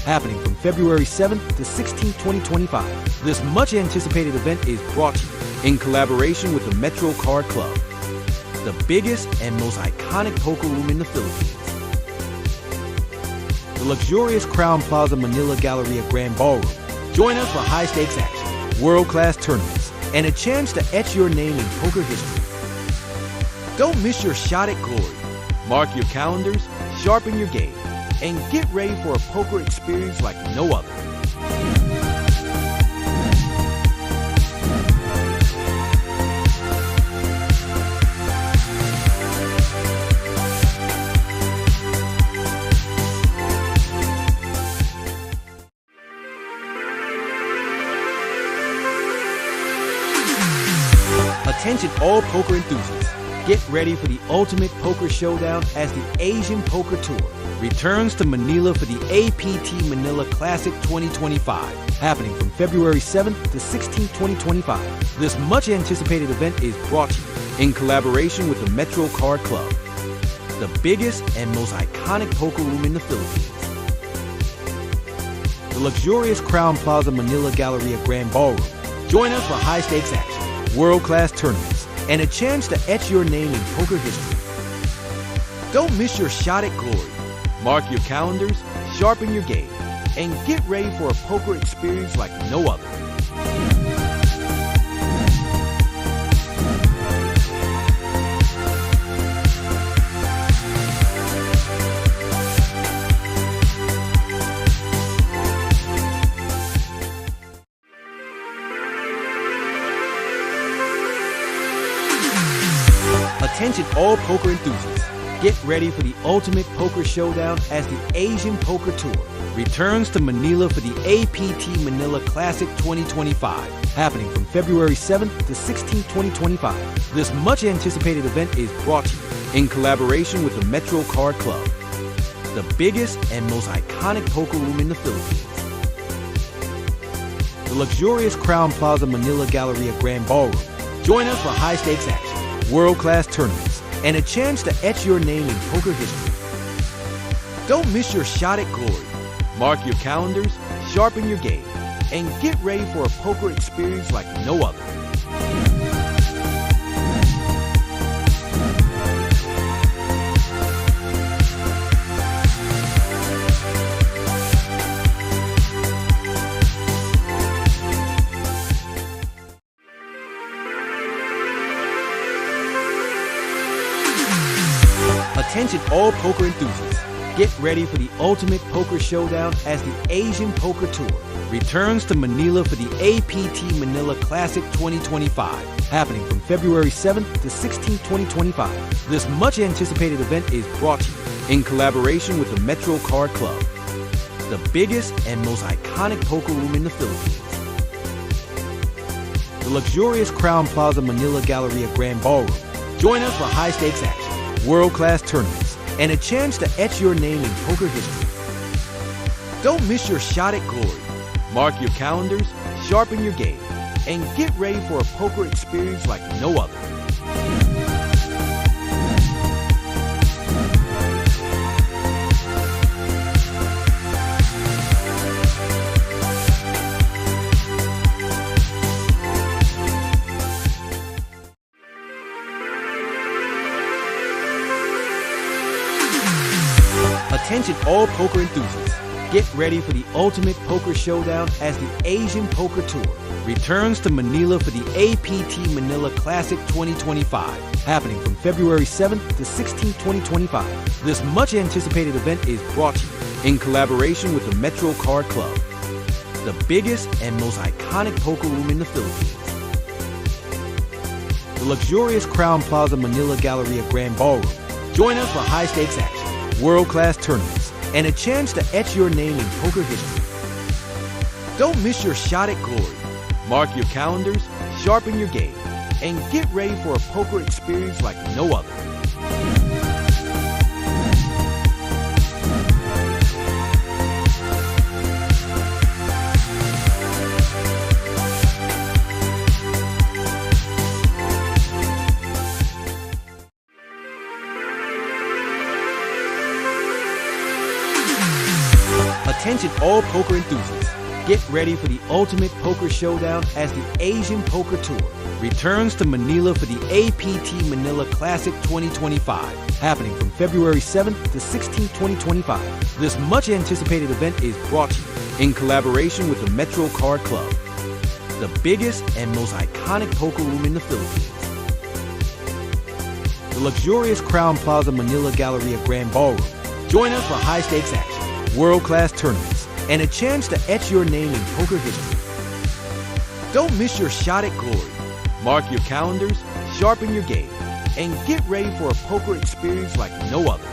happening from February 7th to 16th, 2025. This much-anticipated event is brought to you in collaboration with the Metro Card Club, the biggest and most iconic poker room in the Philippines. The luxurious Crown Plaza Manila Galleria Grand Ballroom. Join us for high-stakes action, world-class tournaments, and a chance to etch your name in poker history. Don't miss your shot at glory. Mark your calendars, sharpen your game, and get ready for a poker experience like no other. Attention all poker enthusiasts. Get ready for the ultimate poker showdown as the Asian Poker Tour returns to Manila for the APT Manila Classic 2025, happening from February 7th to 16th, 2025. This much-anticipated event is brought to you in collaboration with the Metro Card Club, the biggest and most iconic poker room in the Philippines. The luxurious Crown Plaza Manila Galleria Grand Ballroom. Join us for high-stakes action, world-class tournaments, and a chance to etch your name in poker history. Don't miss your shot at glory. Mark your calendars, sharpen your game, and get ready for a poker experience like no other. Attention all poker enthusiasts. Get ready for the ultimate poker showdown as the Asian Poker Tour returns to Manila for the APT Manila Classic 2025, happening from February 7th to 16th, 2025. This much-anticipated event is brought to you in collaboration with the Metro Card Club, the biggest and most iconic poker room in the Philippines. The luxurious Crown Plaza Manila Galleria Grand Ballroom. Join us for high-stakes action, world-class tournaments, and a chance to etch your name in poker history. Don't miss your shot at glory. Mark your calendars, sharpen your game, and get ready for a poker experience like no other. Attention all poker enthusiasts. Get ready for the ultimate poker showdown as the Asian Poker Tour returns to Manila for the APT Manila Classic 2025, happening from February 7th to 16th, 2025. This much-anticipated event is brought to you in collaboration with the Metro Card Club, the biggest and most iconic poker room in the Philippines. The luxurious Crown Plaza Manila Galleria Grand Ballroom. Join us for high-stakes action, world-class tournaments, and a chance to etch your name in poker history. Don't miss your shot at glory. Mark your calendars, sharpen your game, and get ready for a poker experience like no other. Attention all poker enthusiasts. Get ready for the ultimate poker showdown as the Asian Poker Tour returns to Manila for the APT Manila Classic 2025, happening from February 7th to 16th, 2025. This much-anticipated event is brought to you in collaboration with the Metro Card Club, the biggest and most iconic poker room in the Philippines. The luxurious Crown Plaza Manila Galleria Grand Ballroom. Join us for high-stakes action, world-class tournaments, and a chance to etch your name in poker history. Don't miss your shot at glory. Mark your calendars, sharpen your game, and get ready for a poker experience like no other. Attention Attention all poker enthusiasts. Get ready for the ultimate poker showdown as the Asian Poker Tour returns to Manila for the APT Manila Classic 2025, happening from February 7th to 16th, 2025. This much anticipated event is brought to you in collaboration with the Metro Card Club, the biggest and most iconic poker room in the Philippines. The luxurious Crown Plaza Manila Galleria Grand Ballroom. Join us for high-stakes action, world-class tournaments, and a chance to etch your name in poker history. Don't miss your shot at glory. Mark your calendars, sharpen your game, and get ready for a poker experience like no other.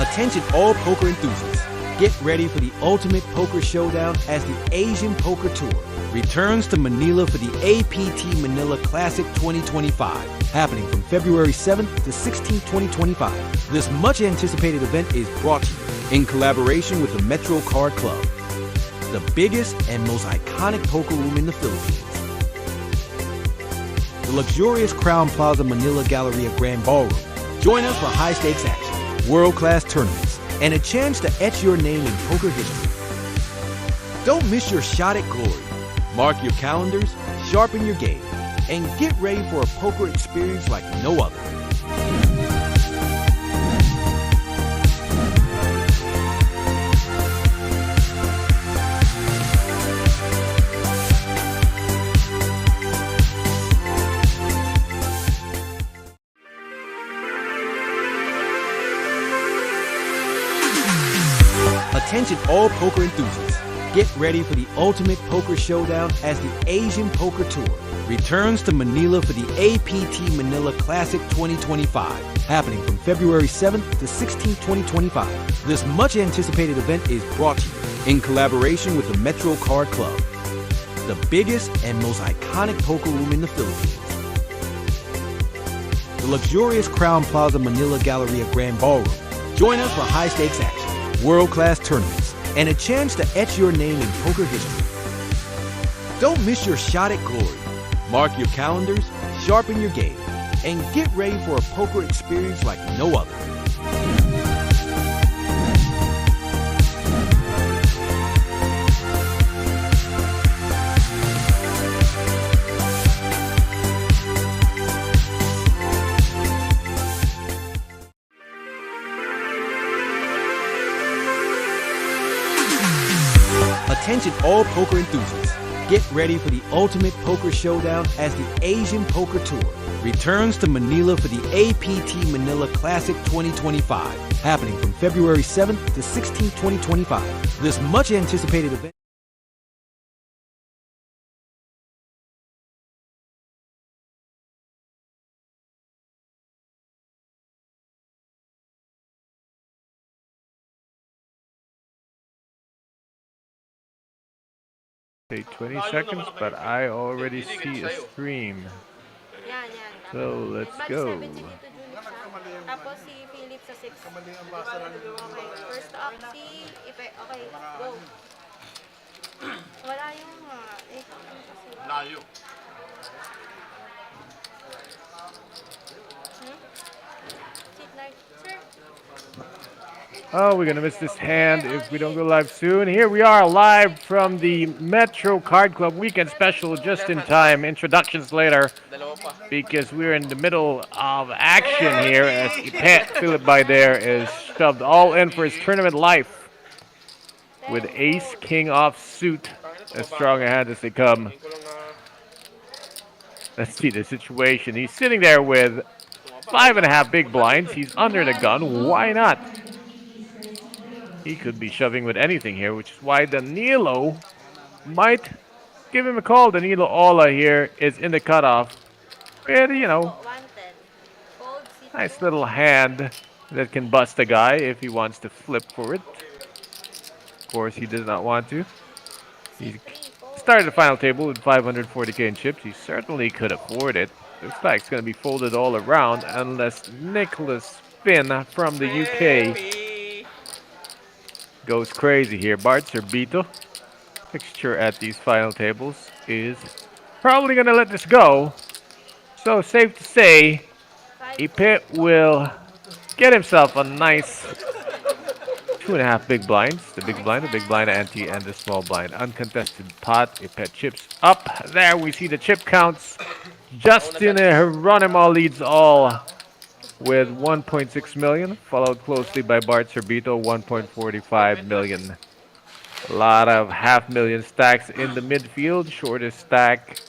Attention all poker enthusiasts. Get ready for the ultimate poker showdown as the Asian Poker Tour returns to Manila for the APT Manila Classic 2025, happening from February 7th to 16th, 2025. This much anticipated event is brought to you in collaboration with the Metro Card Club, the biggest and most iconic poker room in the Philippines. The luxurious Crown Plaza Manila Galleria Grand Ballroom. Join us for high-stakes action, world-class tournaments, and a chance to etch your name in poker history. Don't miss your shot at glory. Mark your calendars, sharpen your game, and get ready for a poker experience like no other. Attention all poker enthusiasts. Get ready for the ultimate poker showdown as the Asian Poker Tour returns to Manila for the APT Manila Classic 2025, happening from February 7th to 16th, 2025. This much anticipated event is brought to you in collaboration with the Metro Card Club, the biggest and most iconic poker room in the Philippines. The luxurious Crown Plaza Manila Galleria Grand Ballroom. Join us for high-stakes action, world-class tournaments, and a chance to etch your name in poker history. Don't miss your shot at glory. Mark your calendars, sharpen your game, and get ready for a poker experience like no other. Attention all poker enthusiasts. Get ready for the ultimate poker showdown as the Asian Poker Tour returns to Manila for the APT Manila Classic 2025, happening from February 7th to 16th, 2025. This much anticipated event. Say 20 seconds, but I already see a stream. Yan. So let's go. Mag 7 si Tito Jun siya. Tapos si Philip sa 6. Okay. First up si Ipe. Okay, go. Wala yung layo. Sit like, sir. Oh, we're gonna miss this hand if we don't go live soon. Here we are live from the Metro Card Club weekend special, just in time. Introductions later, because we're in the middle of action here as Philip by there is shoved all in for his tournament life with Ace King off suit, as strong a hand as they come. Let's see the situation. He's sitting there with 5.5 big blinds. He's under the gun. Why not? He could be shoving with anything here, which is why Danilo might give him a call. Danilo Ola here is in the cutoff. With, nice little hand that can bust a guy if he wants to flip for it. Of course, he does not want to. He started the final table with 540k in chips. He certainly could afford it. Looks like it's going to be folded all around unless Nicholas Finn from the UK goes crazy here. Bart Zerbito, fixture at these final tables, is probably going to let this go. So safe to say, Five Ipe will get himself a nice 2.5 big blinds. The big blind ante, and the small blind. Uncontested pot. Ipe chips up. There we see the chip counts. Justin Geronimo leads all with 1.6 million, followed closely by Bart Zerbito, 1.45 million. A lot of half-million stacks in the midfield. Shortest stack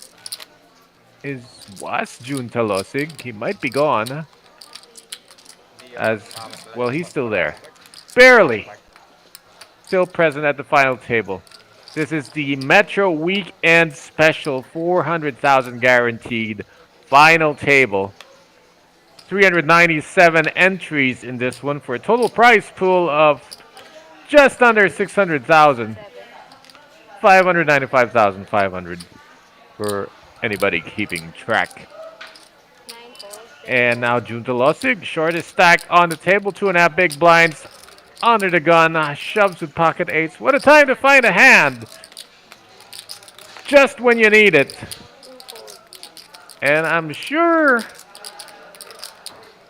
was June Talosig. He might be gone. As well, he's still there. Barely. Still present at the final table. This is the Metro Weekend Special, 400,000 guaranteed final table. 397 entries in this one for a total prize pool of just under 600,000. 595,500 for anybody keeping track. 9 balls. And now June Talosig, shortest stack on the table, 2.5 big blinds. Under the gun, shoves with pocket eights. What a time to find a hand! Just when you need it. 2 fold. And I'm sure,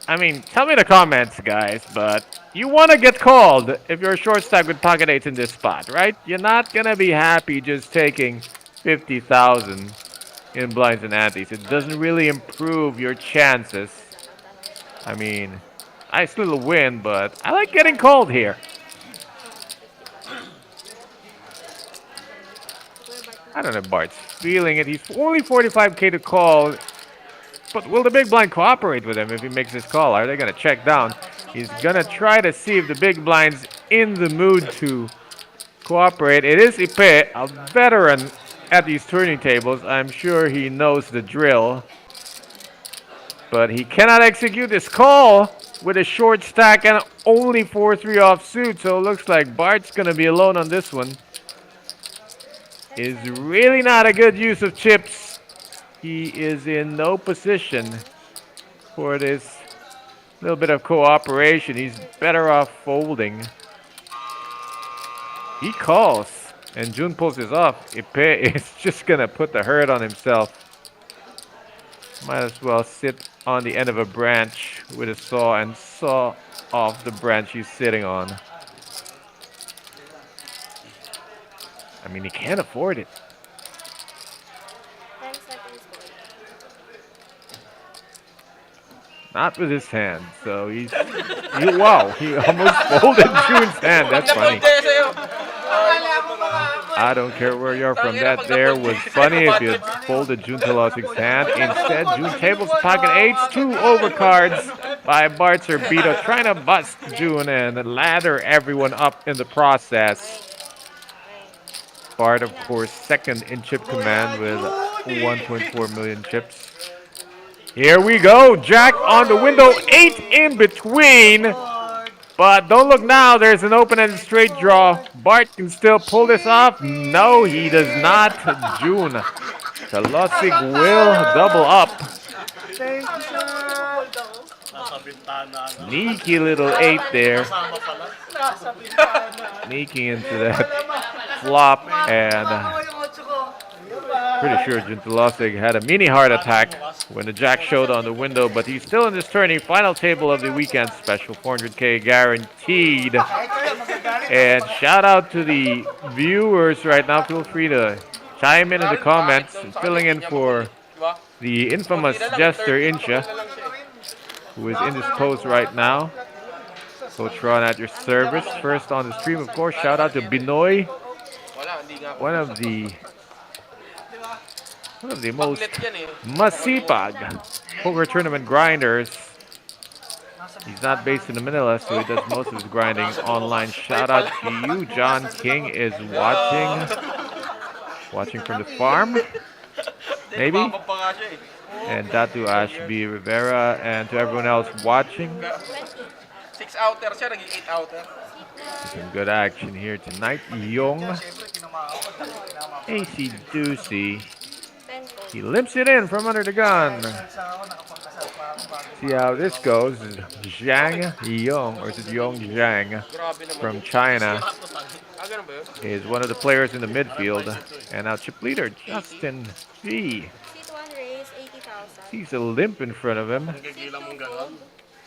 I mean, tell me in the comments, guys, but you want to get called if you're a short stack with pocket eights in this spot, right? You're not going to be happy just taking 50,000 in blinds and antes. It doesn't really improve your chances. I mean, nice little win, but I like getting called here. I don't know if Bart's feeling it. He's only 45k to call, but will the big blind cooperate with him if he makes this call? Are they going to check down? He's going to try to see if the big blind's in the mood to cooperate. It is Ipe, a veteran at these turning tables. I'm sure he knows the drill, but he cannot execute this call with a short stack and only 4-3 offsuit, so it looks like Bart's going to be alone on this one. Is really not a good use of chips. He is in no position for this little bit of cooperation. He's better off folding. He calls, and June pulls this off. Ipe is just going to put the hurt on himself. Might as well sit on the end of a branch with a saw and saw off the branch he's sitting on. I mean, he can't afford it. 10 seconds. Not with his hand. So wow, he almost folded June's hand. That's funny. I don't care where you're from. That there was funny if you folded June Talosig's hand. Instead, June tables pocket eights, 2 overcards by Bart Zerbito, trying to bust June and ladder everyone up in the process. Bart, of course, second in chip command with 1.4 million chips. Here we go. Jack on the window, 8 in between. But don't look now. There's an open-ended straight draw. Bart can still pull this off. No, he does not. June Talosig will double up. Sneaky little 8 there. Sneaking into that flop, and pretty sure June Talosig had a mini heart attack when the jack showed on the window, but he's still in this tourney. Final table of the weekend special, 400k guaranteed. And shout out to the viewers right now. Feel free to chime in the comments. Filling in for the infamous Jester Incha, who is in this pose right now. Coach Ron at your service. First on the stream, of course. Shout out to Binoy, one of the most masipag poker tournament grinders. He's not based in Manila, so he does most of his grinding online. Shout out to you. John King is watching from the farm, maybe. And Datu Ashby Rivera, and to everyone else watching. 6 outer siya, naging 8 outer. Some good action here tonight. Young AC Ducey. 10 balls. He limps it in from under the gun. See how this goes. Zhang Yong, or is it Yong Zhang, Grabe naman from yun. China, Ganun ba yun? is one of the players in the midfield. And now chip leader Justin G. Seat 1 raise, 80,000. Sees a limp in front of him, Seat 2 fold,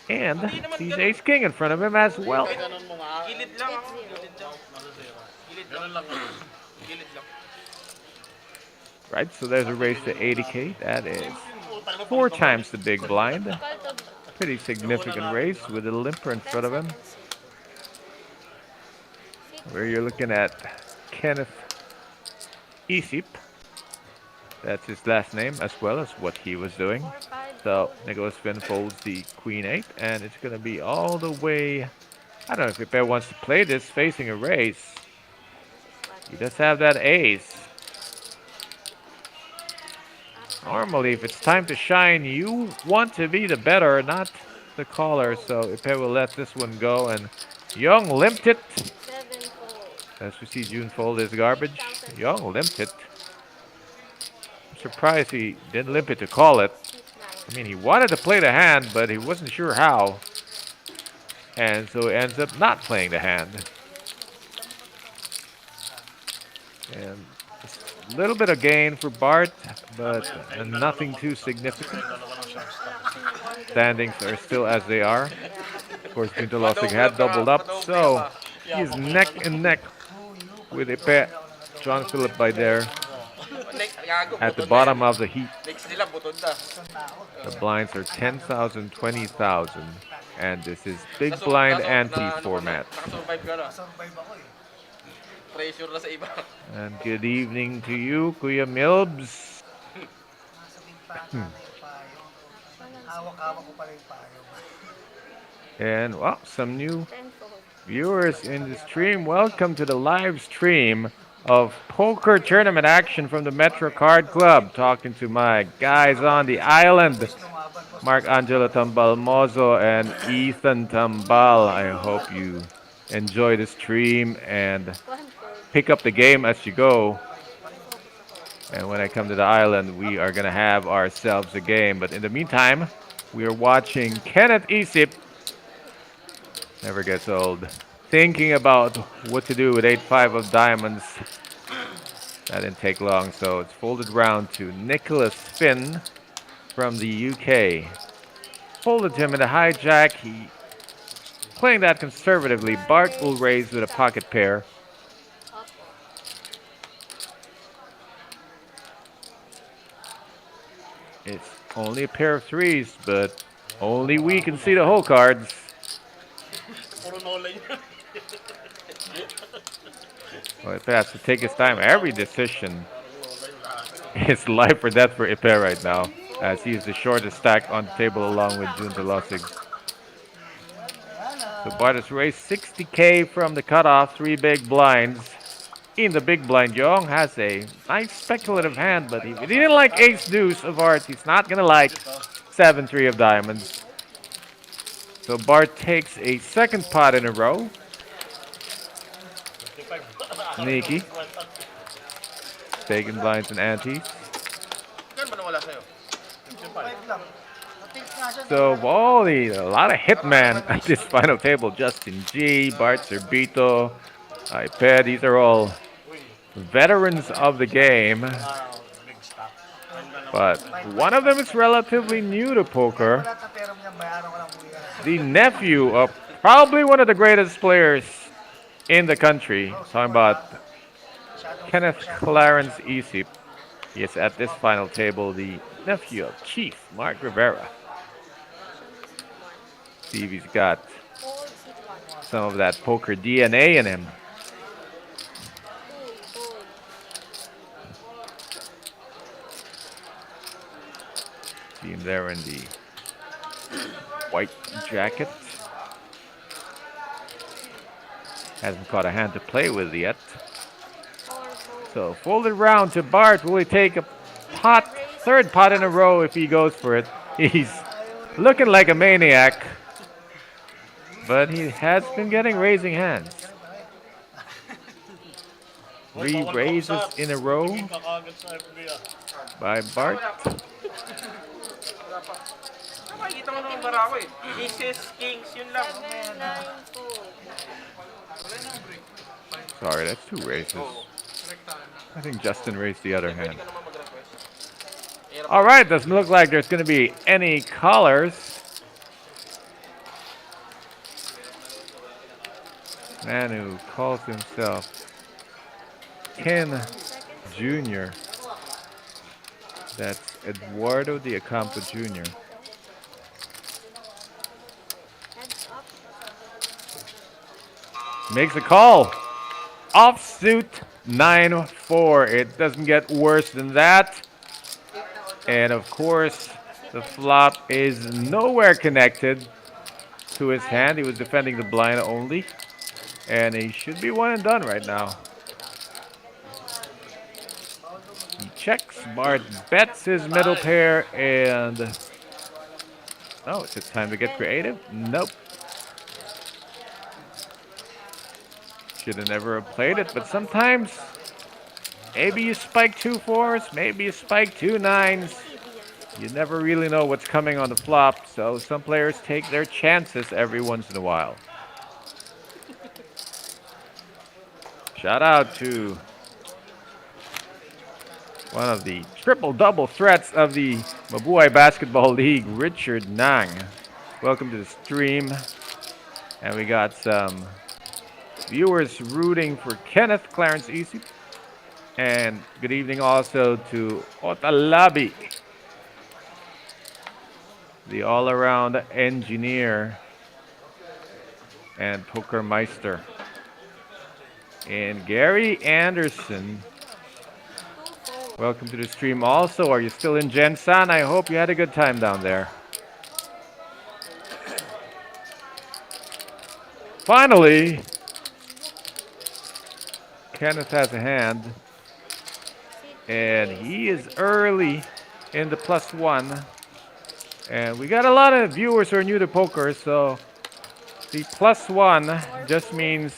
and sees Ace King in front of him as well. Gilid lang. Eight Gilid lang. zero. Gilid lang. Gilid lang. Right, so there's a raise to 80K. That is 4 times the big blind. Call to Pretty significant race with a limper in 10 front of him. seconds. Seat Where you're looking at Kenneth Isip. That's his last name, as well as what he was doing. 4, 5, So fold. Nicholas Finn folds the Queen 8, and it's going to be all the way. I don't know if Ipe wants to play this facing a race. He does have that ace. Normally, if it's time to shine, you want to be the better, not the caller. So Ipe will let this one go, and Young limped it. 7 fold. As we see June fold his garbage. Young limped it. I'm surprised he didn't limp it to call it. Seat 9. I mean, he wanted to play the hand, but he wasn't sure how. And so he ends up not playing the hand. And a little bit of gain for Bart, but nothing too significant. Standings are still as they are. Of course, Pintalosig had doubled up, so he's neck and neck with Ipe. John Philip by there at the bottom of the heat. Next nila, butod na. The blinds are 10,000, 20,000, and this is big blind ante format. Nakasurvive ka na. Pressure na sa iba. And good evening to you, Kuya Milbs. And well, some new 10 fold. viewers in the stream. Welcome to the live stream of poker tournament action from the Metro Card Club. Talking to my guys on the island, Mark Angelo Tambalmozo and Ethan Tambal. I hope you enjoy the stream and 1 fold. pick up the game as you go. And when I come to the island, we are going to have ourselves a game. But in the meantime, we are watching Kenneth Isip. Never gets old. Thinking about what to do with 8-5 of diamonds. That didn't take long, so it's folded round to Nicholas Finn from the UK. Folded him in a hijack. He playing that conservatively. Bart will raise with a pocket pair. Opo. It's only a pair of threes, but only we can see the whole cards. Well, Ipe has to take his time. Every decision is life or death for Ipe right now, as he is the shortest stack on the table along with Jun Velocig. So Bart has raised 60K from the cutoff, 3 big blinds. In the big blind, Young has a nice speculative hand, but if he didn't like ace deuce of hearts, he's not gonna like 7-3 of diamonds. So Bart takes a second pot in a row. Sneaky. Taking blinds and antes. Ganun ba nawala sa'yo? So a lot of hitman at this final table. Justin G, Bart Zerbito, Ipe, these are all veterans of the game. But one of them is relatively new to poker. The nephew of probably one of the greatest players in the country. Talking about Kenneth Clarence Isip. He is at this final table the nephew of Chief Mark Rivera. See if he's got Fold, seat 1. some of that poker DNA in him. 2 fold. See him there in the white jacket. Hasn't caught a hand to play with yet. 4 fold. So folded round to Bart. Will he take a pot, third pot in a row if he goes for it? He's looking like a maniac. But he has been getting raising hands. 3 raises in a row by Bart. nakikita mo naman barako eh. Aces, kings, yun lang. 7, 9, 4. Sorry, that's two races. I think Justin raised the other hand. Ka naman mag-request. All right, doesn't look like there's going to be any callers. Man who calls himself Ken Jr. That's Eduardo de Acampo Jr. Heads up. Makes a call. Offsuit 9-4. It doesn't get worse than that. And of course, the flop is nowhere connected to his hand. He was defending the blind only. And he should be one and done right now. He checks. Bart bets his middle pair and... Oh, is it time to get creative? Nope. Should have never played it, but sometimes maybe you spike 2 4s, maybe you spike 2 9s. You never really know what's coming on the flop, so some players take their chances every once in a while. Shout out to one of the triple-double threats of the Mabuhay Basketball League, Richard Nang. Welcome to the stream. And we got some viewers rooting for Kenneth Clarence Isip. And good evening also to Otalabi, the all-around engineer and poker meister. And Gary Anderson, welcome to the stream also. Are you still in Gensan? I hope you had a good time down there. Finally, Kenneth has a hand. And he is early in the +1. And we got a lot of viewers who are new to poker, so the +1 just means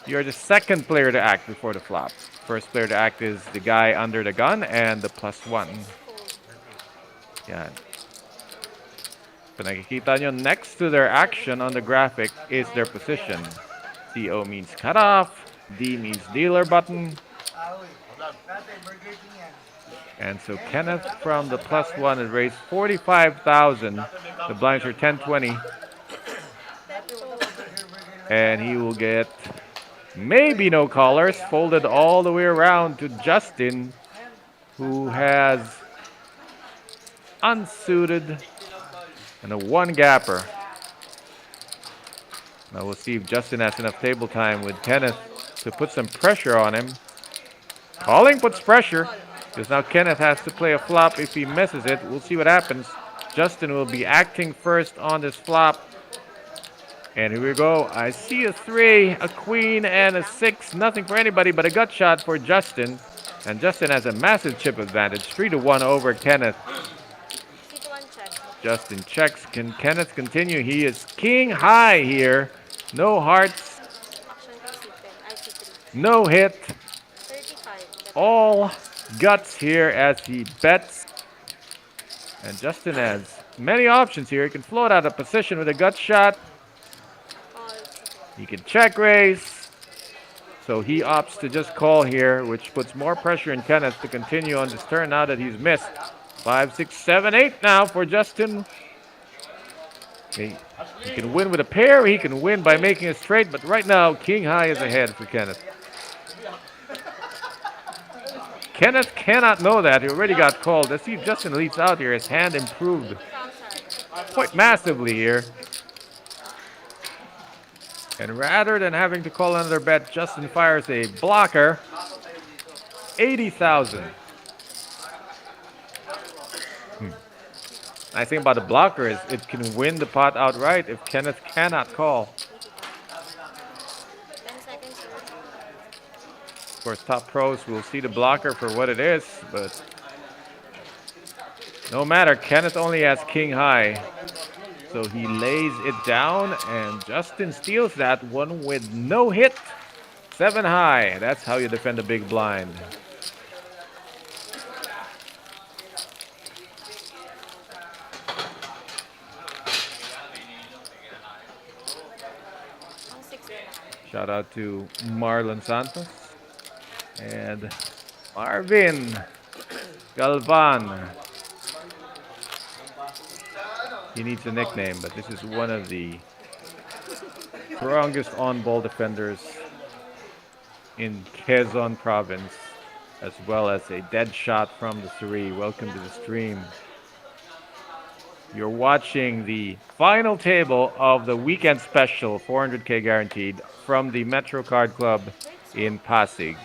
you're the second player to act before the flop. First player to act is the guy under the gun and the +1. Yan. So nakikita nyo, next to their action on the graphic is their position. CO means cutoff, D means dealer button. And so Kenneth from the +1 has raised 45,000. The blinds are 10-20. And he will get maybe no callers, folded all the way around to Justin, who has unsuited and a 1-gapper. Now we'll see if Justin has enough table time with Kenneth to put some pressure on him. Calling puts pressure, because now Kenneth has to play a flop. If he misses it, we'll see what happens. Justin will be acting first on this flop. And here we go. I see a 3, a queen, and a 6. Nothing for anybody but a gut shot for Justin. And Justin has a massive chip advantage. 3-1 over Kenneth. Justin checks. Can Kenneth continue? He is king high here. No hearts. No hit. All guts here as he bets. And Justin has many options here. He can float out of position with a gut shot. He can check raise. So he opts to just call here, which puts more pressure on Kenneth to continue on this turn now that he's missed. 5, 6, 7, 8 now for Justin. He can win with a pair. He can win by making a straight. But right now, king high is ahead for Kenneth. Kenneth cannot know that. He already got called. Let's see if Justin leads out here. His hand improved quite massively here. And rather than having to call another bet, Justin fires a blocker. 80,000. Nice thing about the blocker is it can win the pot outright if Kenneth cannot call. 10 seconds. Of course, top pros will see the blocker for what it is, but no matter, Kenneth only has king high. So he lays it down, and Justin steals that one with no hit. 7 high. That's how you defend a big blind. Shout out to Marlon Santos and Marvin Galvan. He needs a nickname, but this is one of the strongest on-ball defenders in Quezon province, as well as a dead shot from the three. Welcome to the stream. You're watching the final table of the weekend special 400K guaranteed from the Metro Card Club in Pasig.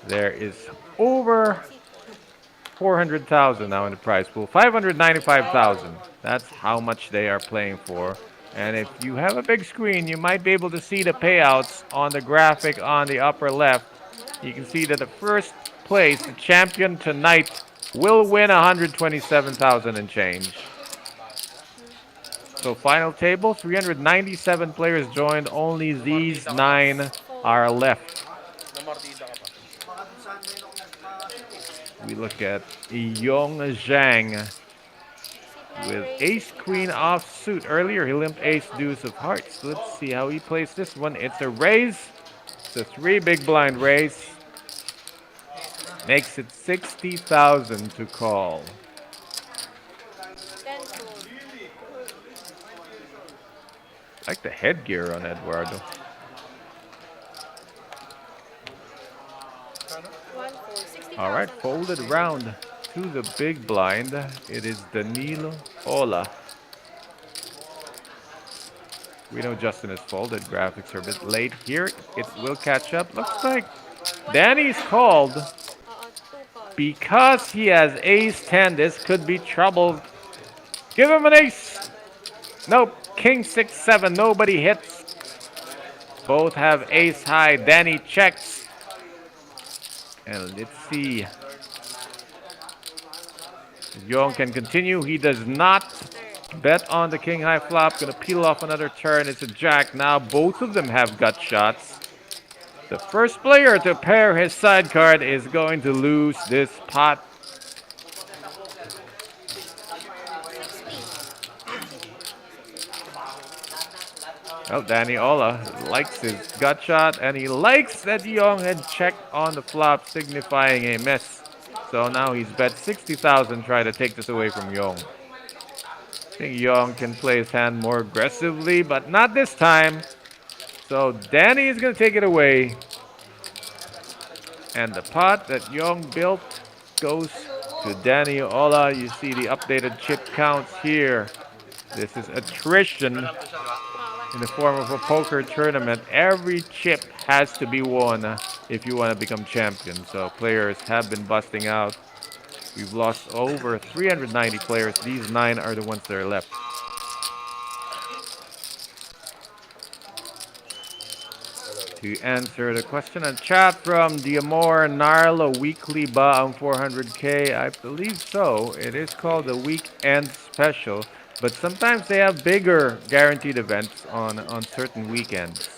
There is over 400,000 now in the prize pool. 595,000. That's how much they are playing for. And if you have a big screen, you might be able to see the payouts on the graphic on the upper left. You can see that the first place, the champion tonight, will win 127,000 and change. So final table, 397 players joined. Only these 9 are left. We look at Yong Zhang with ace queen offsuit. Earlier he limped ace deuce of hearts. Let's see how he plays this one. It's a raise. It's a 3 big blind raise. Makes it 60,000 to call. I like the headgear on Eduardo. All right, folded round to the big blind. It is Danilo Ola. We know Justin is folded. Graphics are a bit late here. It will catch up. Looks like Danny's called because he has ace 10. This could be trouble. Give him an ace. Nope. King 6-7. Nobody hits. Both have ace high. Danny checks. And let's see. Yong can continue. He does not. Bet on the king high flop. Gonna peel off another turn. It's a jack. Now both of them have gut shots. The first player to pair his side card is going to lose this pot. Well, Danny Ola likes his gut shot, and he likes that Yong had checked on the flop, signifying a miss. So now he's bet 60,000, try to take this away from Yong. I think Yong can play his hand more aggressively, but not this time. So Danny is going to take it away. And the pot that Yong built goes to Danny Ola. You see the updated chip counts here. This is attrition in the form of a poker tournament. Every chip has to be won if you want to become champion. So players have been busting out. We've lost over 390 players. These 9 are the ones that are left. To answer the question in chat from Diamor Narlo, weekly ba ang 400K? I believe so. It is called the weekend special. But sometimes they have bigger guaranteed events on certain weekends.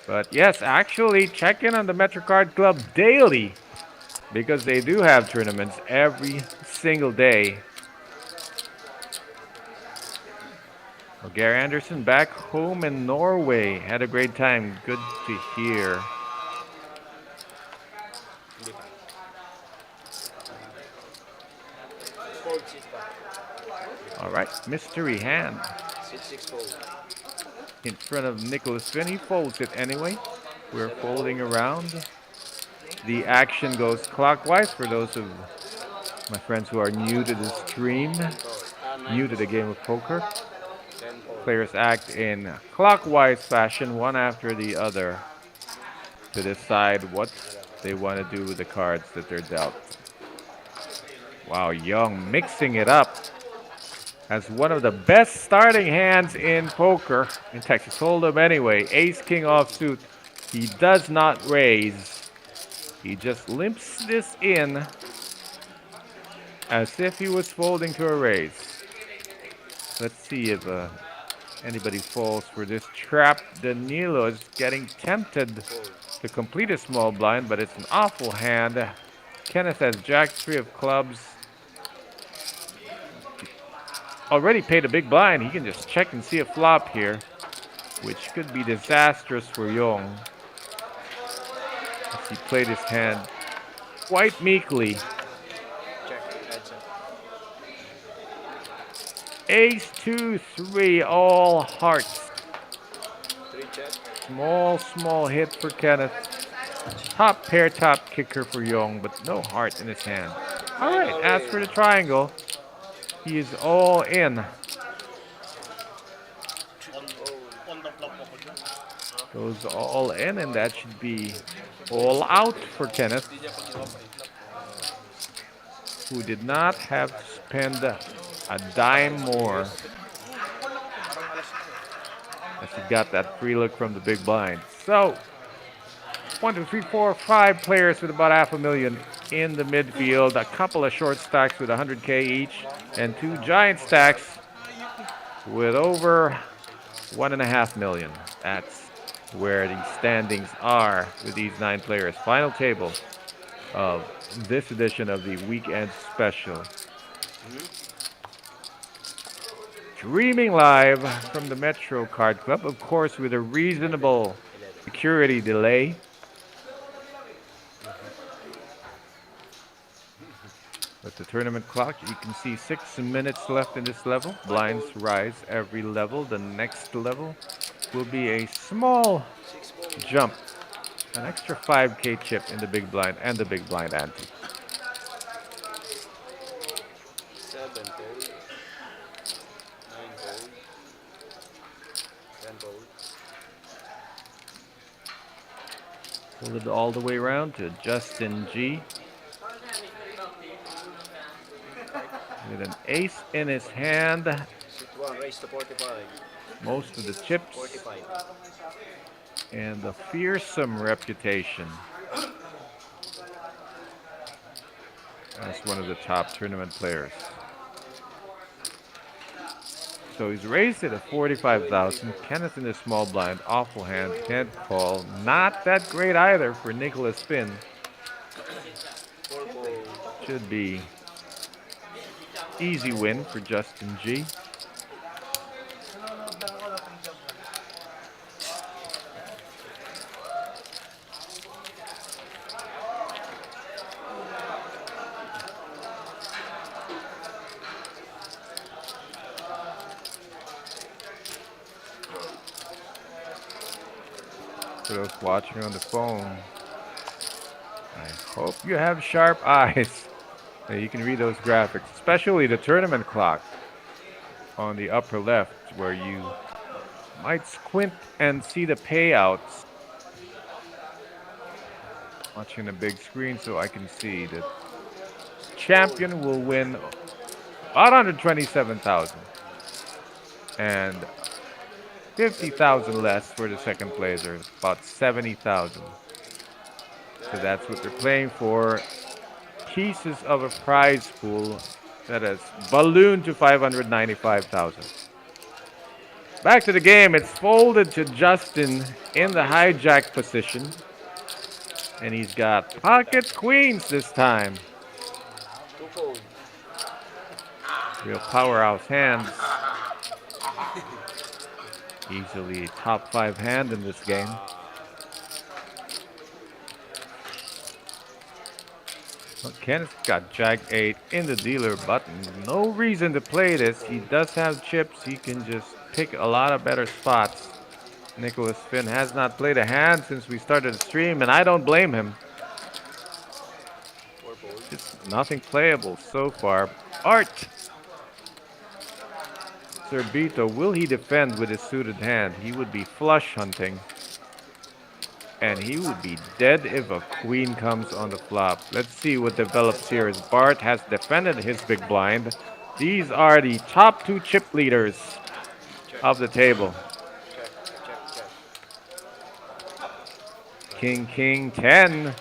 But yes, actually check in on the Metro Card Club daily because they do have tournaments every single day. Well, Gary Anderson back home in Norway. Had a great time. Good to hear. All right, mystery hand. In front of Nicholas Finn. He folds it anyway. We're folding around. The action goes clockwise for those of my friends who are new to the stream, new to the game of poker. Players act in clockwise fashion, one after the other, to decide what they want to do with the cards that they're dealt. Wow, Young mixing it up as one of the best starting hands in poker in Texas Hold'em anyway. Ace King offsuit. He does not raise. He just limps this in as if he was folding to a raise. Let's see if anybody falls for this trap. Danilo is getting tempted to complete a small blind, but it's an awful hand. Kenneth has Jack 3 of clubs. already paid a big blind. He can just check and see a flop here, which could be disastrous for Young. As he played his hand quite meekly. Ace, 2, 3, all hearts. Small hit for Kenneth. Top pair, top kicker for Young, but no heart in his hand. All right, as for the triangle, he is all in. Goes all in, and that should be all out for Kenneth, who did not have to spend a dime more as he got that free look from the big blind. So, 1, 2, 3, 4, 5 players with about $500,000 in the midfield. A couple of short stacks with 100K each, and 2 giant stacks with over $1.5 million. That's where the standings are with these 9 players. Final table of this edition of the weekend special. Streaming live from the Metro Card Club, of course, with a reasonable security delay. With the tournament clock, you can see 6 minutes left in this level. Blinds rise every level. The next level will be a small jump, an extra 5K chip in the big blind and the big blind ante. 7 gold, 9 gold, 10 gold. Pull it all the way around to Justin G. With an ace in his hand. One raise to 45. Most of the chips. 45. And a fearsome reputation as one of the top tournament players. So he's raised it at 45,000. Kenneth in the small blind, awful hand, can't call. Not that great either for Nicholas Finn. Should be easy win for Justin G. For those watching on the phone, I hope you have sharp eyes. You can read those graphics, especially the tournament clock on the upper left, where you might squint and see the payouts. Watching the big screen so I can see that champion will win about 127,000 and 50,000 less for the second placer, about 70,000. So that's what they're playing for. Pieces of a prize pool that has ballooned to 595,000. Back to the game. It's folded to Justin in the hijack position. And he's got pocket queens this time. Real powerhouse hands. Easily a top 5 hand in this game. Well, Kenneth got Jack 8 in the dealer button. No reason to play this. He does have chips. He can just pick a lot of better spots. Nicholas Finn has not played a hand since we started the stream, and I don't blame him. Just nothing playable so far. Art! Zerbito, will he defend with his suited hand? He would be flush hunting. And he would be dead if a queen comes on the flop. Let's see what develops here as Bart has defended his big blind. These are the top 2 chip leaders of the table. King, king, 10.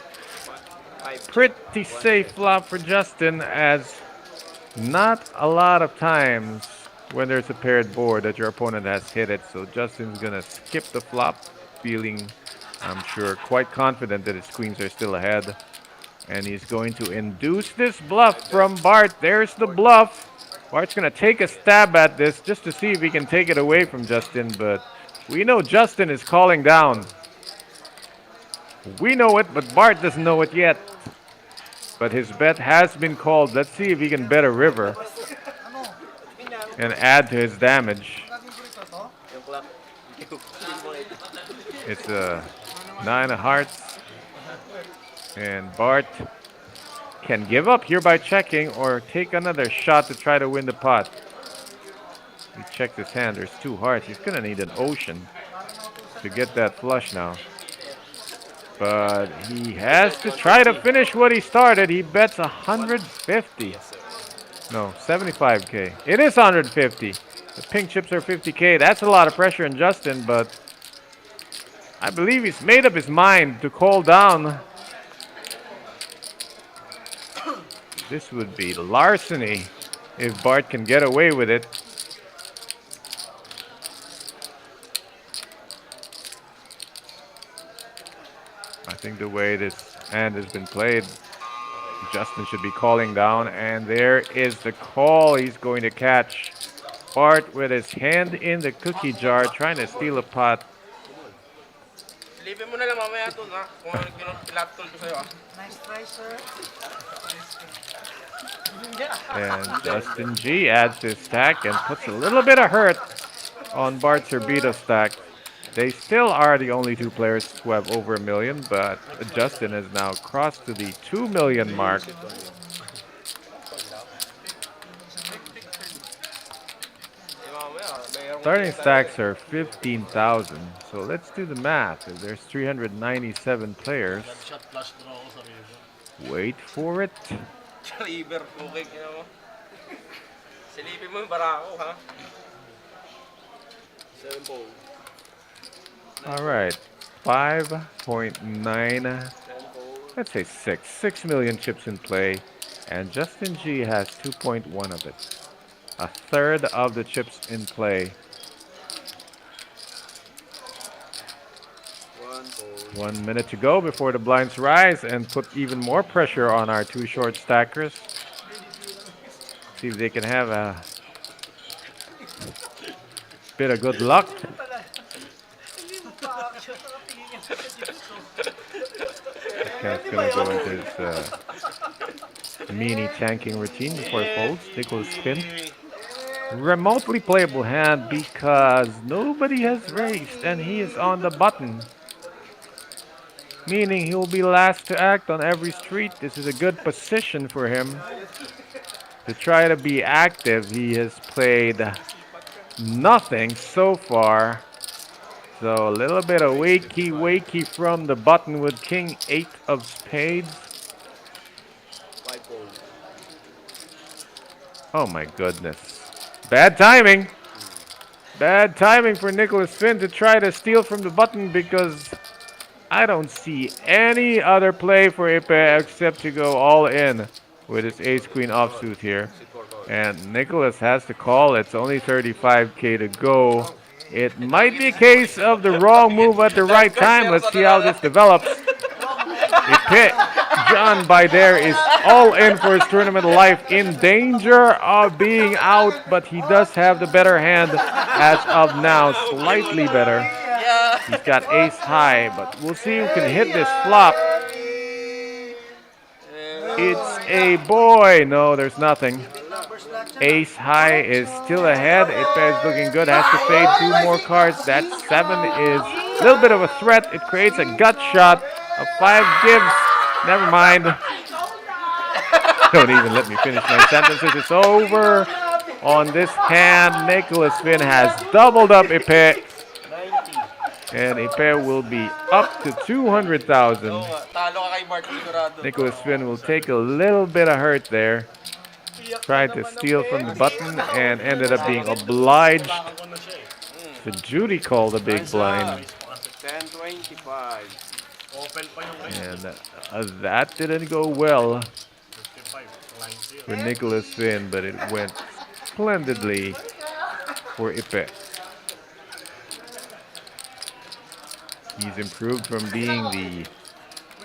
Pretty safe flop for Justin, as not a lot of times when there's a paired board that your opponent has hit it. So Justin's gonna skip the flop, feeling, I'm sure, quite confident that his queens are still ahead. And he's going to induce this bluff from Bart. There's the bluff. Bart's going to take a stab at this just to see if he can take it away from Justin, but we know Justin is calling down. We know it, but Bart doesn't know it yet. But his bet has been called. Let's see if he can bet a river and add to his damage. Yung clock. It's a 9 of hearts. And Bart can give up here by checking or take another shot to try to win the pot. He checked his hand. There's 2 hearts. He's going to need an ocean to get that flush now. But he has to try to finish what he started. He bets 150. No, 75K. It is 150. The pink chips are 50K. That's a lot of pressure on Justin, but I believe he's made up his mind to call down. This would be larceny if Bart can get away with it. I think the way this hand has been played, Justin should be calling down, and there is the call. He's going to catch Bart with his hand in the cookie jar, trying to steal a pot. Silipin mo na lang mamaya doon, ha? Kung ano pinatol ko sa'yo, ha? Nice try, sir. And Justin G adds to his stack and puts a little bit of hurt on Bart Zerbito stack. They still are the only 2 players who have over $1 million, but Justin has now crossed to the 2 million mark. Starting stacks are 15,000, so let's do the math. If there's 397 players, wait for it. River, okay, silipin mo yung barako, ha? 7 pole. All right, 5.9, let's say 6 million chips in play, and Justin G has 2.1 of it. A third of the chips in play. 1 minute to go before the blinds rise and put even more pressure on our 2 short stackers. See if they can have a bit of good luck. Cat's gonna go into his mini tanking routine before he folds. Nicholas spin. Remotely playable hand because nobody has raised and he is on the button. Meaning he'll be last to act on every street. This is a good position for him to try to be active. He has played nothing so far. So a little bit of wakey from the button with King 8 of spades. 5 pole. Oh my goodness. Bad timing. Bad timing for Nicholas Finn to try to steal from the button because I don't see any other play for Ipe except to go all in with his ace-queen offsuit here. And Nicholas has to call. It's only 35K to go. It might be a case of the wrong move at the right time. Let's see how this develops. Ipe, John by there is all in for his tournament life, in danger of being out, but he does have the better hand as of now, slightly better. He's got ace high, but we'll see who can hit this flop. It's a boy. No, there's nothing. Ace high is still ahead. Ipe is looking good. Has to fade 2 more cards. That 7 is a little bit of a threat. It creates a gut shot. A 5 gives. Never mind. Don't even let me finish my sentences. It's over on this hand. Nicholas Finn has doubled up Ipe. And Ipe will be up to 200,000. Nicholas Finn will take a little bit of hurt there. Tried to steal from the button and ended up being obliged to Judy call the big blind. 10-25. And that didn't go well for Nicholas Finn, but it went splendidly for Ipe. He's improved from being the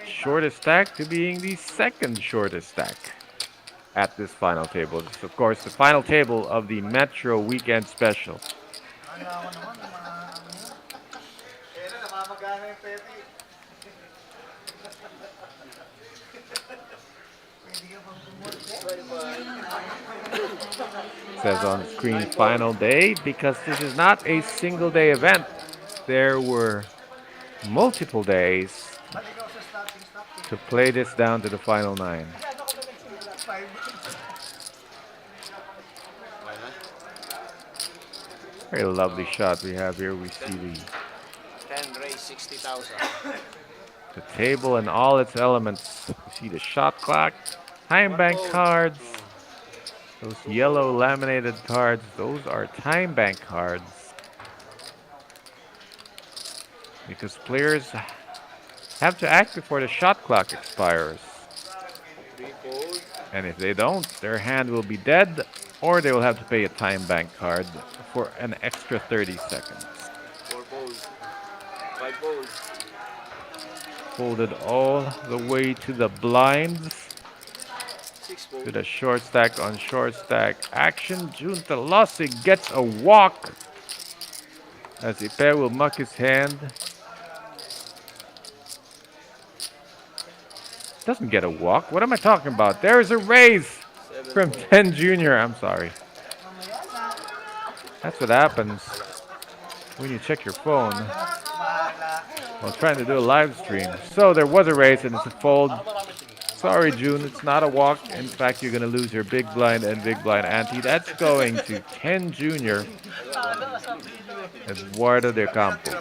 shortest stack to being the second shortest stack. at this final table. It's, of course, the final table of the Metro Weekend Special. Says on the screen final day because this is not a single day event. There were multiple days to play this down to the final 9. Very lovely shot we have here. We see 10 raise 60,000. the table and all its elements. We see the shot clock, time bank cards, those yellow laminated cards. Those are time bank cards. Because players have to act before the shot clock expires. 3 fold. And if they don't, their hand will be dead, or they will have to pay a time bank card for an extra 30 seconds. 4 fold. 5 fold. Folded all the way to the blinds. 6 fold. To the short stack on short stack action. Junta Lassi gets a walk as Ipe will muck his hand. Doesn't get a walk. What am I talking about? There's a raise from 10 Junior. I'm sorry. That's what happens when you check your phone while trying to do a live stream. So there was a raise and it's a fold. Sorry, June, it's not a walk. In fact, you're going to lose your big blind and big blind ante. That's going to 10 Junior. Eduardo de Campo.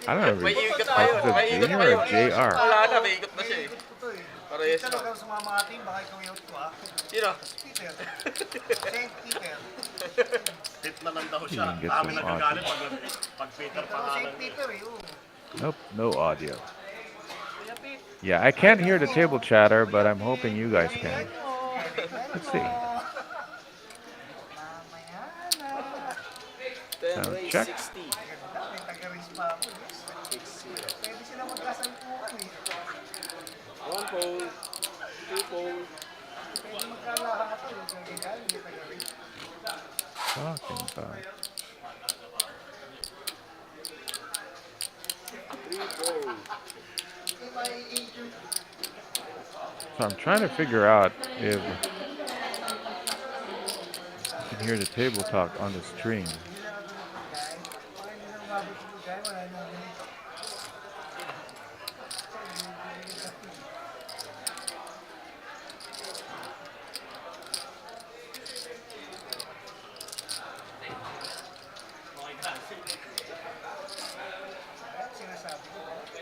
I don't know if May it's ikot pa yun. May ikot Junior pa or yun. JR. Wala na, may ikot na siya eh. Parehas na. Sino? Tip na lang daw You siya. can get Dami some nagagalit audio. pag Peter pangalan. Nope, no audio. Yeah, I can't hear the table chatter, but I'm hoping you guys can. Let's see. 10 Now raise check. 60. 1 fold. 2 fold. Talking about. 3 fold. So I'm trying to figure out if you can hear the table talk on the stream.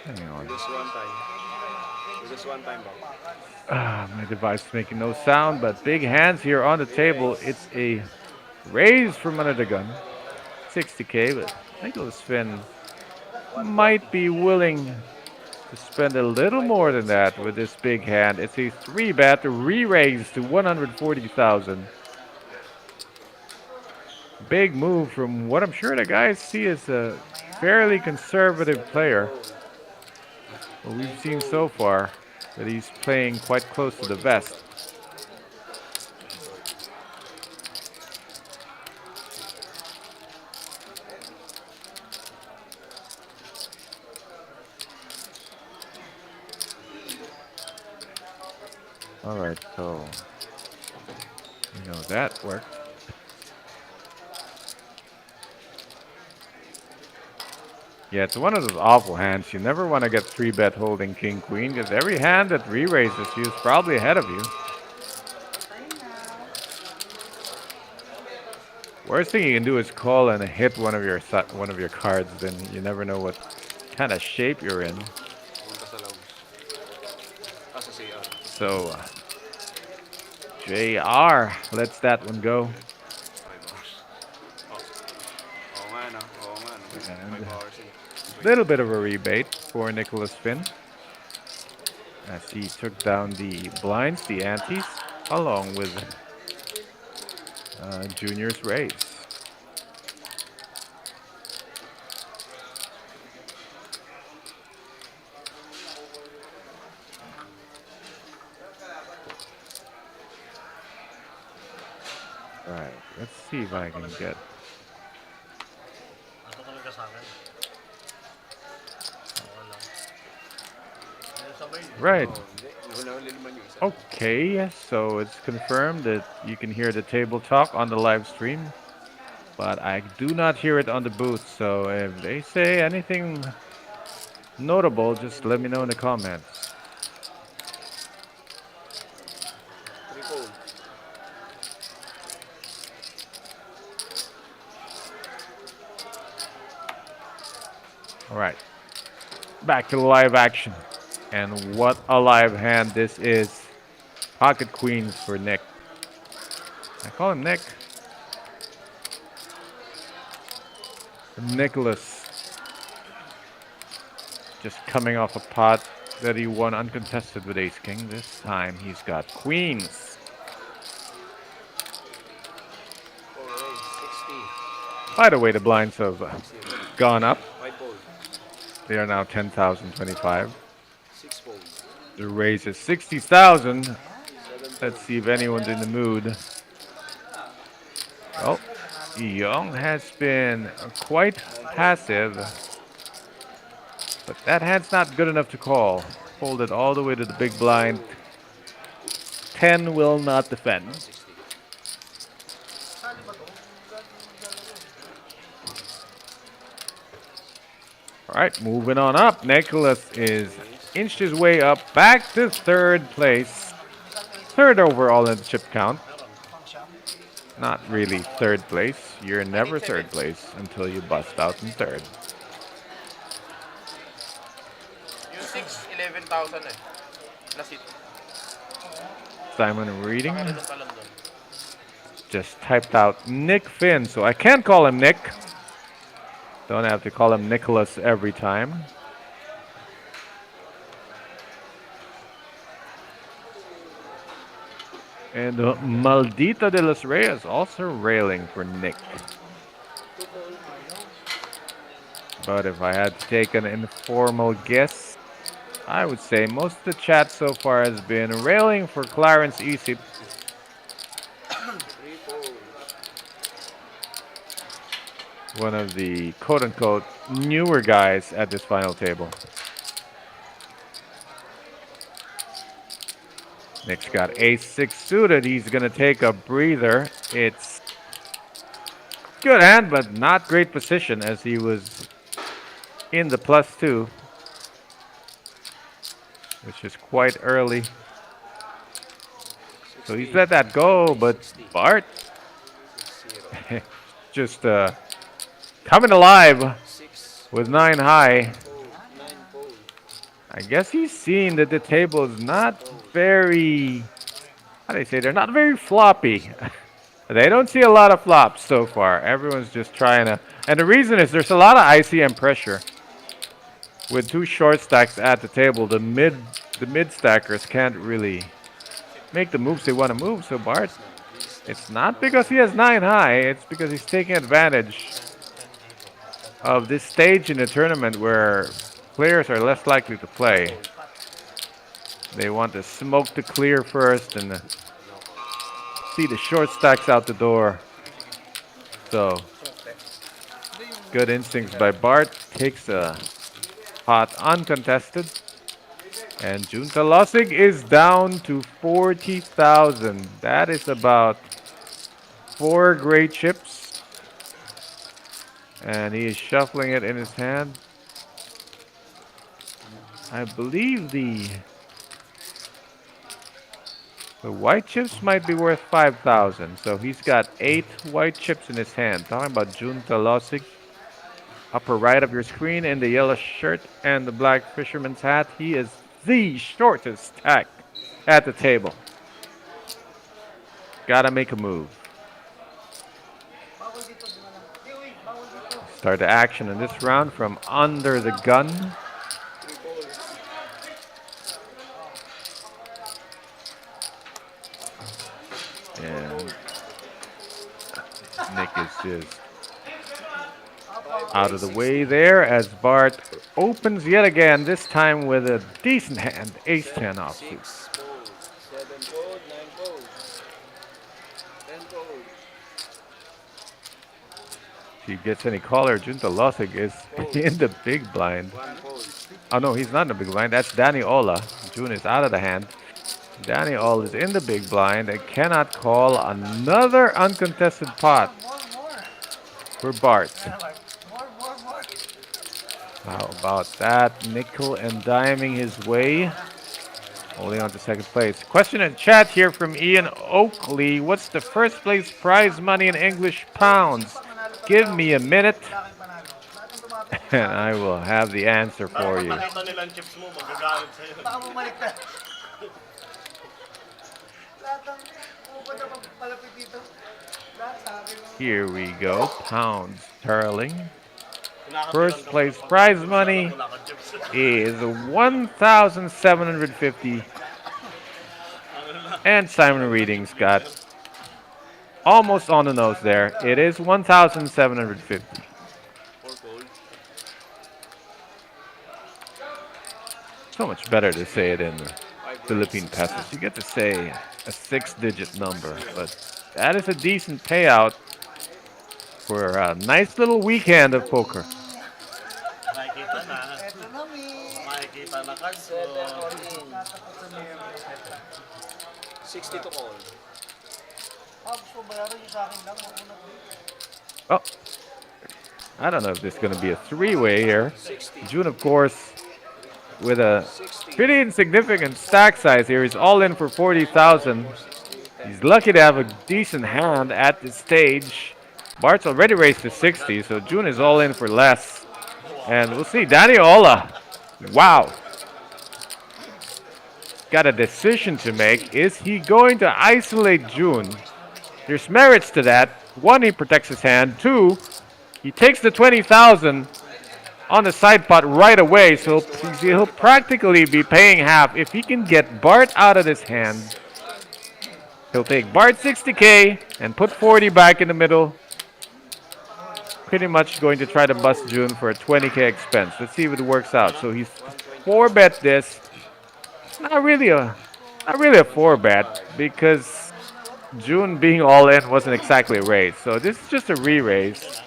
Hang on. Just one time. Just one time, Bob. My device is making no sound, but big hands here on the table. It's a raise from under the gun. 60K, but Nicholas Finn might be willing to spend a little more than that with this big hand. It's a 3-bet re-raise to 140,000. Big move from what I'm sure the guys see as a fairly conservative player. What we've seen so far, that he's playing quite close to the vest. All right, so you know that worked. Yeah, it's one of those awful hands. You never want to get 3-bet holding king queen because every hand that re-raises you is probably ahead of you. Worst thing you can do is call and hit one of your cards. Then you never know what kind of shape you're in. Punta sa lounge. Sa CR. So JR lets that one go. Oo nga, no? Oo nga, no? And- May power sync. Little bit of a rebate for Nicholas Finn as he took down the blinds, the antes, along with Junior's raise. Right. Let's see if I can get. Ito talaga sa akin. Okay lang. Ayun, sabay. Right. Oh, hindi. Huli naman yung isa. Okay, so it's confirmed that you can hear the table talk on the live stream, but I do not hear it on the booth. So if they say anything notable, just let me know in the comments. Triple. All right, back to the live action. And what a live hand this is. Pocket queens for Nick. I call him Nick. Nicholas. Just coming off a pot that he won uncontested with Ace King. This time he's got queens. Okay, 60. By the way, the blinds have gone up. White fold. They are now 10,025. 6 fold. The raise is 60,000. 7 Let's see if anyone's in the mood. Well, Young has been quite passive, but that hand's not good enough to call. Folded all the way to the big blind. 10 will not defend. 60. All right, moving on up. Nicholas is inched his way up back to third place. Third overall in the chip count. Not really third place. You're never third place until you bust out in third. Yung 6, 11,000 eh. Na seat. Simon reading. Ano pa lang doon? Just typed out Nick Finn, so I can't call him Nick. Don't have to call him Nicholas every time. And Maldita de los Reyes also railing for Nick. But if I had to take an informal guess, I would say most of the chat so far has been railing for Clarence Isip. 3 fold. One of the quote-unquote newer guys at this final table. Nick's got ace-6 suited. He's going to take a breather. It's good hand, but not great position as he was in the +2, which is quite early. So he's let that go, but Bart 0. just coming alive 6 with 9 high. fold. 9 fold. I guess he's seen that the table is not very, how do they say, they're not very floppy. They don't see a lot of flops so far. Everyone's just trying to, and the reason is there's a lot of ICM pressure. With 2 short stacks at the table, the mid stackers can't really make the moves they want to move. So Bart, it's not because he has 9 high, it's because he's taking advantage of this stage in the tournament where players are less likely to play. They want to smoke the clear first and see the short stacks out the door. So, good instincts by Bart. Takes a pot uncontested. And Junta Lossig is down to 40,000. That is about 4 great chips. And he is shuffling it in his hand. I believe the white chips might be worth 5,000. So he's got 8 white chips in his hand. Talking about Junta Lossig. Upper right of your screen in the yellow shirt and the black fisherman's hat. He is the shortest stack at the table. Gotta make a move. Start the action in this round from under the gun. And Nick is just out of the way there as Bart opens yet again, this time with a decent hand, ace-10 offsuit. 6 fold. 7 fold. 9 fold. 10 fold. If he gets any caller, Junta Losig is in the big blind. One fold. Oh no, he's not in the big blind. That's Danny Ola. June is out of the hand. Danny Ola is in the big blind and cannot call another uncontested pot for Bart. How about that? Nickel and diming his way. Holding on to second place. Question in chat here from Ian Oakley. What's the first place prize money in English pounds? Give me a minute and I will have the answer for you. Nakita nilang chips mo, magagalit sa'yo. Baka bumaliktad. Lahat ng pupunta palapit dito. Lahat sa akin. Here we go. Pounds sterling. First place prize money is 1,750. And Simon Reading's got almost on the nose there. It is 1,750. Four fold. So much better to say it in Philippine pesos. You get to say a 6-digit number, but that is a decent payout for a nice little weekend of poker. Makikita na. Eto na, makikita na cards. 60 to call. Gusto bayaran yung sa akin lang. Oh, I don't know if this is going to be a three-way here. June, of course, with a pretty insignificant stack size here. He's all in for 40,000. He's lucky to have a decent hand at this stage. Bart's already raised to 60, so June is all in for less. And we'll see. Danny Ola. Wow. Got a decision to make. Is he going to isolate June? There's merits to that. One, he protects his hand. Two, he takes the 20,000 on the side pot right away, so he'll practically be paying half. If he can get Bart out of this hand, he'll take Bart 60K and put 40 back in the middle. Pretty much going to try to bust June for a 20K expense. Let's see if it works out. So he's 4-bet this. Not really a 4-bet because June being all in wasn't exactly a raise. So this is just a re-raise.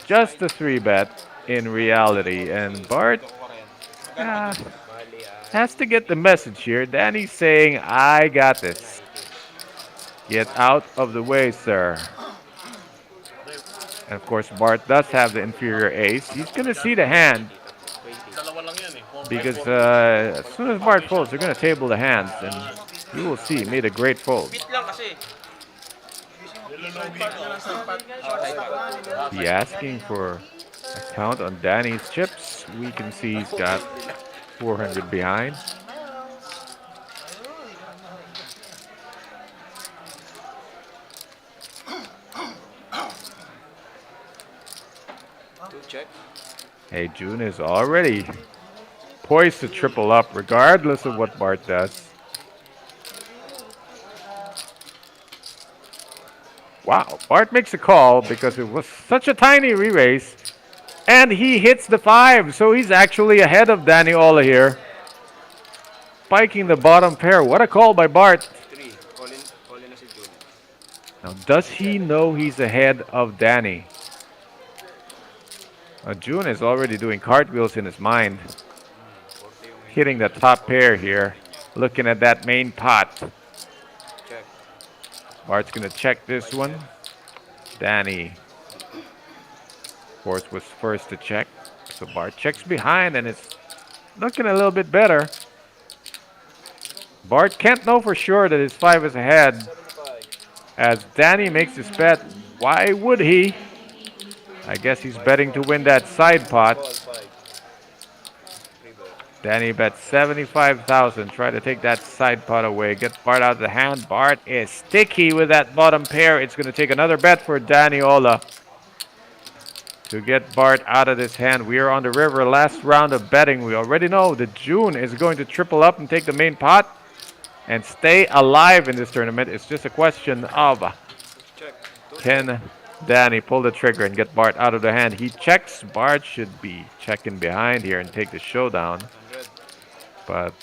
Just a 3-bet in reality. And Bart has to get the message here. Danny's saying, I got this. Get out of the way, sir. And of course, Bart does have the inferior ace. He's going to see the hand. Because as soon as Bart folds, they're going to table the hands. And you will see, he made a great fold. Bit lang kasi. He asking for a count on Danny's chips. We can see he's got 400 behind. Two check. Hey, June is already poised to triple up regardless of what Bart does. Wow, Bart makes a call because it was such a tiny re-raise. And he hits the 5, so he's actually ahead of Danny Ola here. Spiking the bottom pair. What a call by Bart. 3. Call in na si June. Now, does he know he's ahead of Danny? June is already doing cartwheels in his mind. Hitting the top pair here. Looking at that main pot. Check. Bart's going to check this one. Danny, of course, was first to check. So Bart checks behind and it's looking a little bit better. Bart can't know for sure that his 5 is ahead. As Danny makes his bet, why would he? I guess he's betting to win that side pot. Danny bets 75,000. Try to take that side pot away. Get Bart out of the hand. Bart is sticky with that bottom pair. It's going to take another bet for Danny Ola to get Bart out of this hand. We are on the river. Last round of betting. We already know that June is going to triple up and take the main pot and stay alive in this tournament. It's just a question of can Danny pull the trigger and get Bart out of the hand. He checks. Bart should be checking behind here and take the showdown. But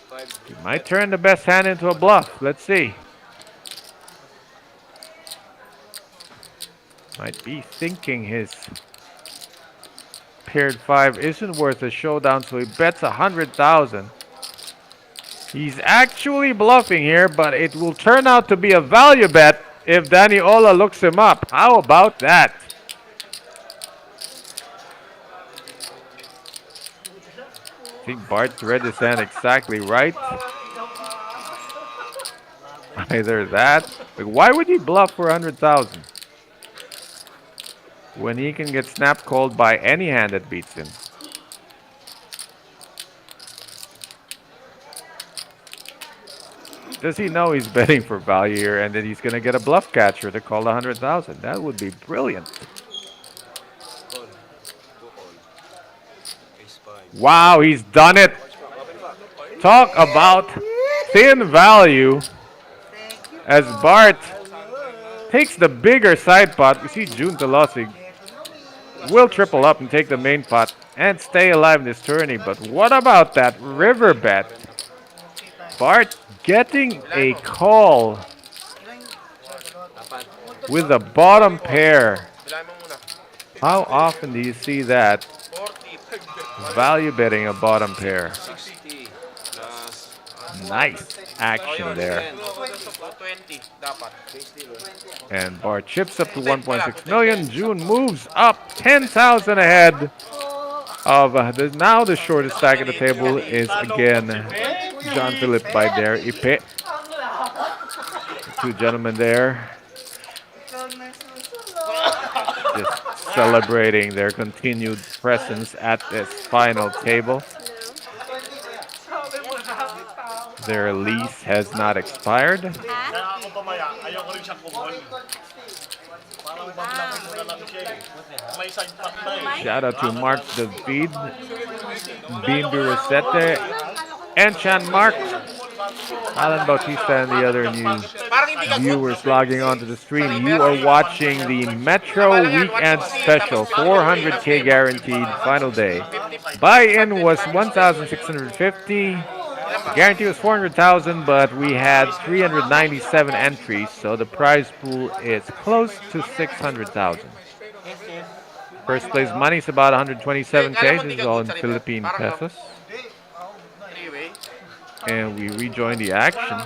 he might turn the best hand into a bluff. Let's see. Might be thinking his paired 5 isn't worth a showdown, so he bets 100,000. He's actually bluffing here, but it will turn out to be a value bet if Danny Ola looks him up. How about that? I think Bart's read his hand exactly right. Either that. Like, why would he bluff for 100,000? When he can get snap called by any hand that beats him. Does he know he's betting for value here and that he's going to get a bluff catcher to call 100,000? That would be brilliant. Call. Go call. Ace 5. Wow, he's done it. Talk about thin value as Bart takes the bigger side pot. We see June Telosig will triple up and take the main pot and stay alive in this tourney. But what about that river bet? Bart getting a call with the bottom pair. Bilangin mo muna. How often do you see that 40. value betting a bottom pair? 60 plus Nice action there. 20 dapat. And Bart chips up to 1.6 million. June moves up 10,000 ahead of now the shortest stack at the table is again John Philip by Dare Ipe. Two gentlemen there just celebrating their continued presence at this final table. Their lease has not expired. Kaya ako pamaya, ayoko rin siyang kumuhon. Parang bablamin mo na lang siya eh. May side pack na eh. Shout out to Mark David, Bimbi Rosette, and Chan Mark, Alan Bautista, and the other new viewers logging onto the stream. You are watching the Metro Weekend Special, 400K guaranteed final day. Buy-in was 1,650. Guarantee was 400,000, but we had 397 entries, so the prize pool is close to 600,000. First place money is about 127K. This is all in Philippine pesos. And we rejoin the action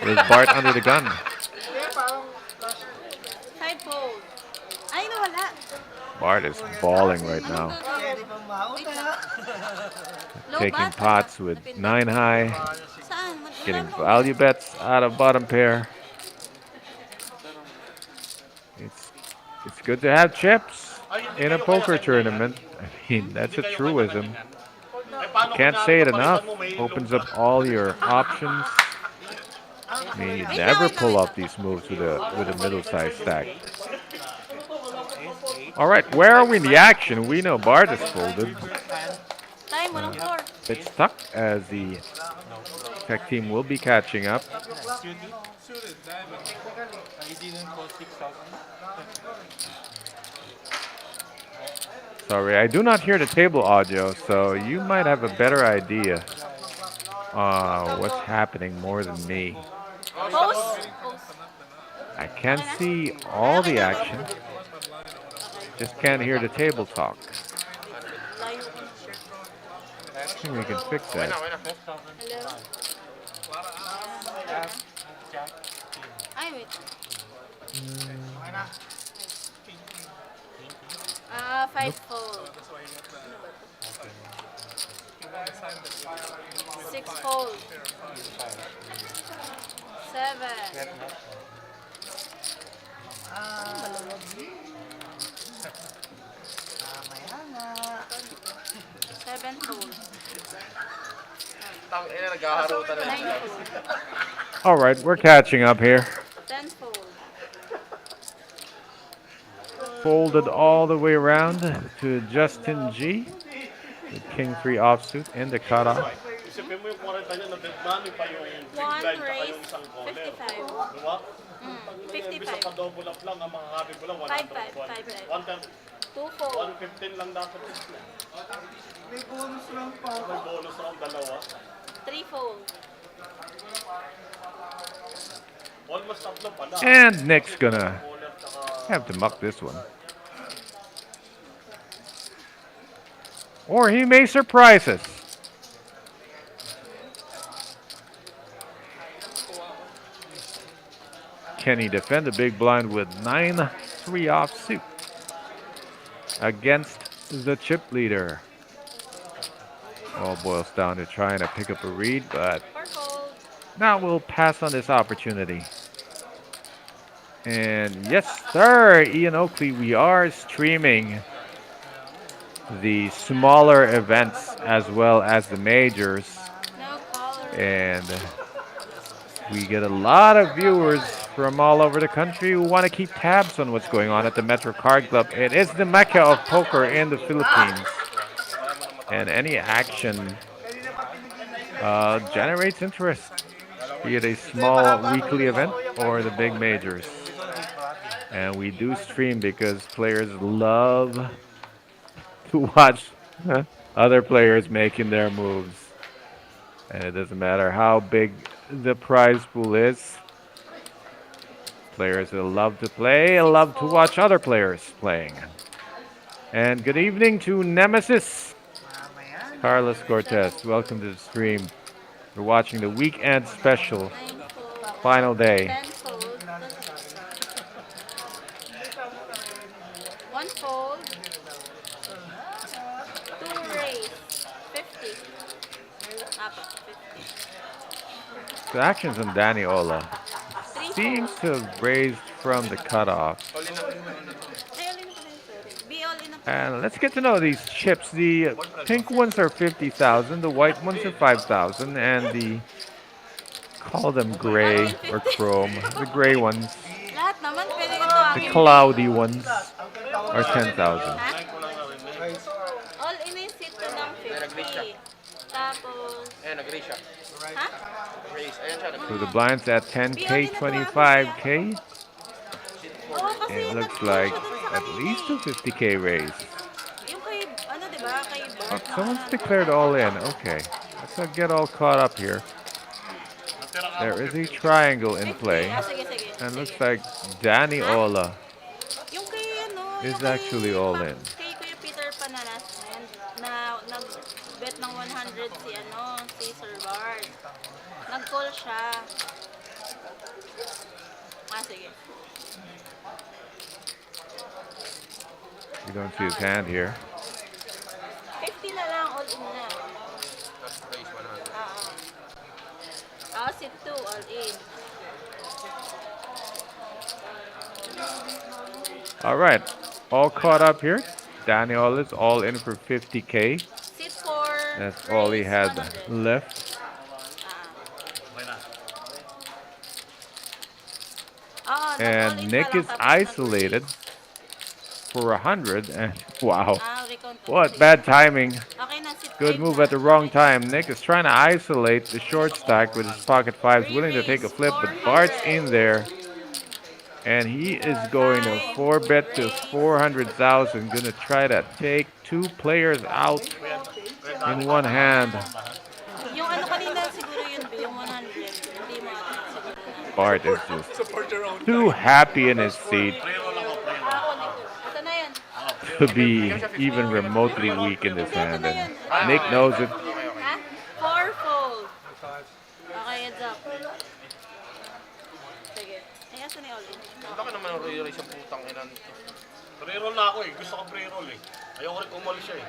with Bart under the gun. Side fold. Ay, nawala. Bart is balling right now, Low taking bat. pots with 9 high, Saan? getting value bets out of bottom pair. It's good to have chips in a poker tournament. I mean, that's a truism. Can't say it enough. Opens up all your options. I mean, you never pull off these moves with a middle-sized stack. All right, where are we in the action? We know Bart is folded. Time, walang floor. It's stuck as the tech team will be catching up. Sorry, I do not hear the table audio, so you might have a better idea what's happening more than me. Post. I can see all the action, just can't hear the table talk. I think we can fix that. Hello? Ay, wait. 5 fold. 6 fold. 7. Seven fold. Tangina, naghaharutan na 9 lang. fold. All right, we're catching up here. 10 fold. Folded all the way around to Justin G. The King 3 offsuit in the cutoff. Isipin mo yung 40 niya na deadman, pa yung big One blind tsaka raise, yung isang corner. 55. Diba? Bisa 55. pa double up lang, ang mga kapit mo lang, 55, 100. 2 fold. 115 lang dapat. May bonus round pa. May bonus round, dalawa. 3 fold. Almost tatlo pala. And Nick's gonna Corner tsaka Have to muck this one. Or he may surprise us. Can he defend the big blind with 9-3 offsuit against the chip leader? All boils down to trying to pick up a read, but now we'll pass on this opportunity. And yes, sir, Ian Oakley, we are streaming the smaller events as well as the majors. And we get a lot of viewers from all over the country who want to keep tabs on what's going on at the Metro Card Club. It is the mecca of poker in the Philippines. And any action generates interest, be it a small weekly event or the big majors. And we do stream because players love to watch other players making their moves. And it doesn't matter how big the prize pool is. Players that love to play love to watch other players playing. And good evening to Nemesis. Carlos Cortez, welcome to the stream. We're watching the weekend special, final day. One fold, two raise, 50. The actions on Danny Ola seems to have raised from the cutoff. And let's get to know these chips. The pink ones are 50,000, the white ones are 5,000, and the, call them gray or chrome, the gray ones, the cloudy ones are 10,000. All in yung sit ko ng 50. Tapos, ha? So the blinds at 10K, 25K. It looks like at least a 50K raise. Yung kay, ano diba? Kay Oh, someone's declared all in. Okay, let's not get all caught up here. There is a triangle in play. And looks like Danny Ola Yung kay, ano, is actually all in. Kay Kuya Peter Panalas na nag-bet ng 100 si, ano, si Sir Bard. Nag-call siya. Sige. You don't see his hand here. 50 na lang, all in na. Sit 2, all in. All right, all caught up here. Danny Ola is all in for 50K. Sit 4. That's all he had left. And Nick is isolated for 100. And wow, what bad timing. Good move at the wrong time. Nick is trying to isolate the short stack with his pocket fives, willing to take a flip, but Bart's in there. And he is going to 4-bet to 400,000. Gonna try to take two players out in one hand. Bart is just too happy in his seat to be even remotely weak in this hand. And Nick knows it. Fourfold. Okay, heads up. Sige. Ay, asan na all-in? Baka naman ang re-raise ang putang ina nito. Pre-roll na ako eh. Gusto ko pre-roll eh. Ayoko rin kumali siya eh.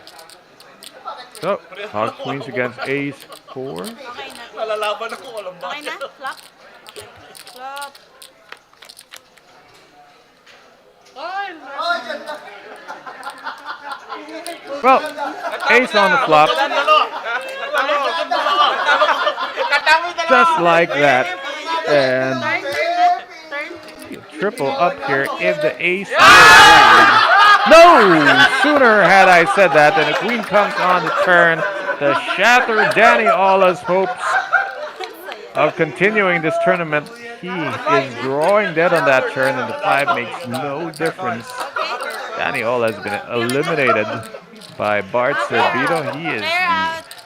So, Hog Queens against Ace 4. Okay na. Nalalaban ako. Alam ba? Okay na? Flop? Flop. Well, Ace on the flop. Just like that. And triple up here if the ace. No! Sooner had I said that than the queen comes on the turn to shatter Danny Ola's hopes of continuing this tournament. He is drawing dead on that turn, and the 5 makes no difference. Danny Ola has been eliminated by Bart Servito. He is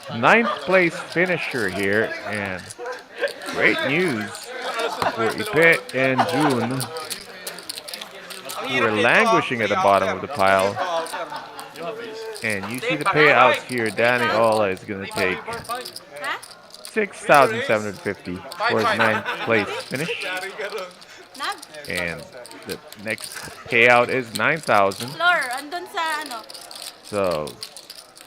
the 9th place finisher here, and great news for Ipe and June. who are languishing at the bottom of the pile. And you see the payouts here. Danny Ola is going to take Ha? 6,750 for his 9th place finish. Nag? And the next payout is 9,000. Floor, andun sa ano? So,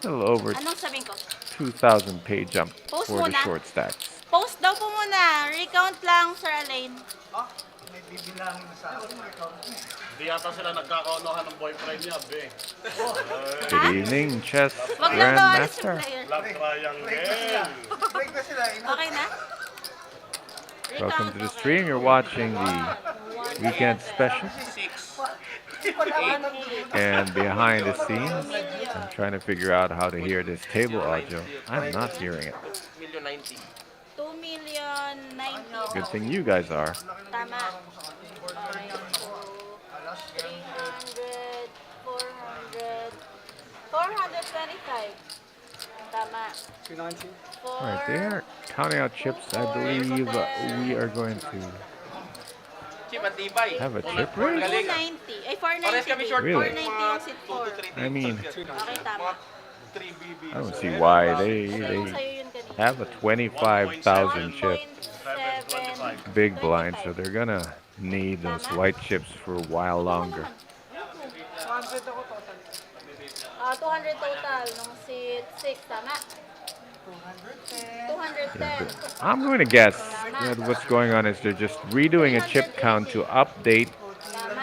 a little over Anong sabihin ko? 2,000 pay jump Post for the muna. short stacks. Post daw po muna. Recount lang, Sir Alain. Hindi yata sila nagkakaunahan ng boyfriend niya, be. Good evening, chess Wag lang daw alis grandmaster. yung player. Love triangle. Okay na? Welcome to the stream. You're watching the weekend special. And behind the scenes, I'm trying to figure out how to hear this table audio. I'm not hearing it. 2,090,000. Good thing you guys are. Tama. Okay, so 300, 400, 425. Tama. All right, they're counting out chips. I believe we are going to Chip, ang tibay. have a chip race. 290. Ay, 490. Pares kami short. Really? 490 yung seat 4. I mean, Okay, tama. I don't see why they Sa'yo yun kanina. have a 25,000 chip 1.7. big blind, so they're gonna need those white chips for a while longer. 200 total nung seat 6, tama? 210. I'm going to guess that what's going on is they're just redoing a chip count to update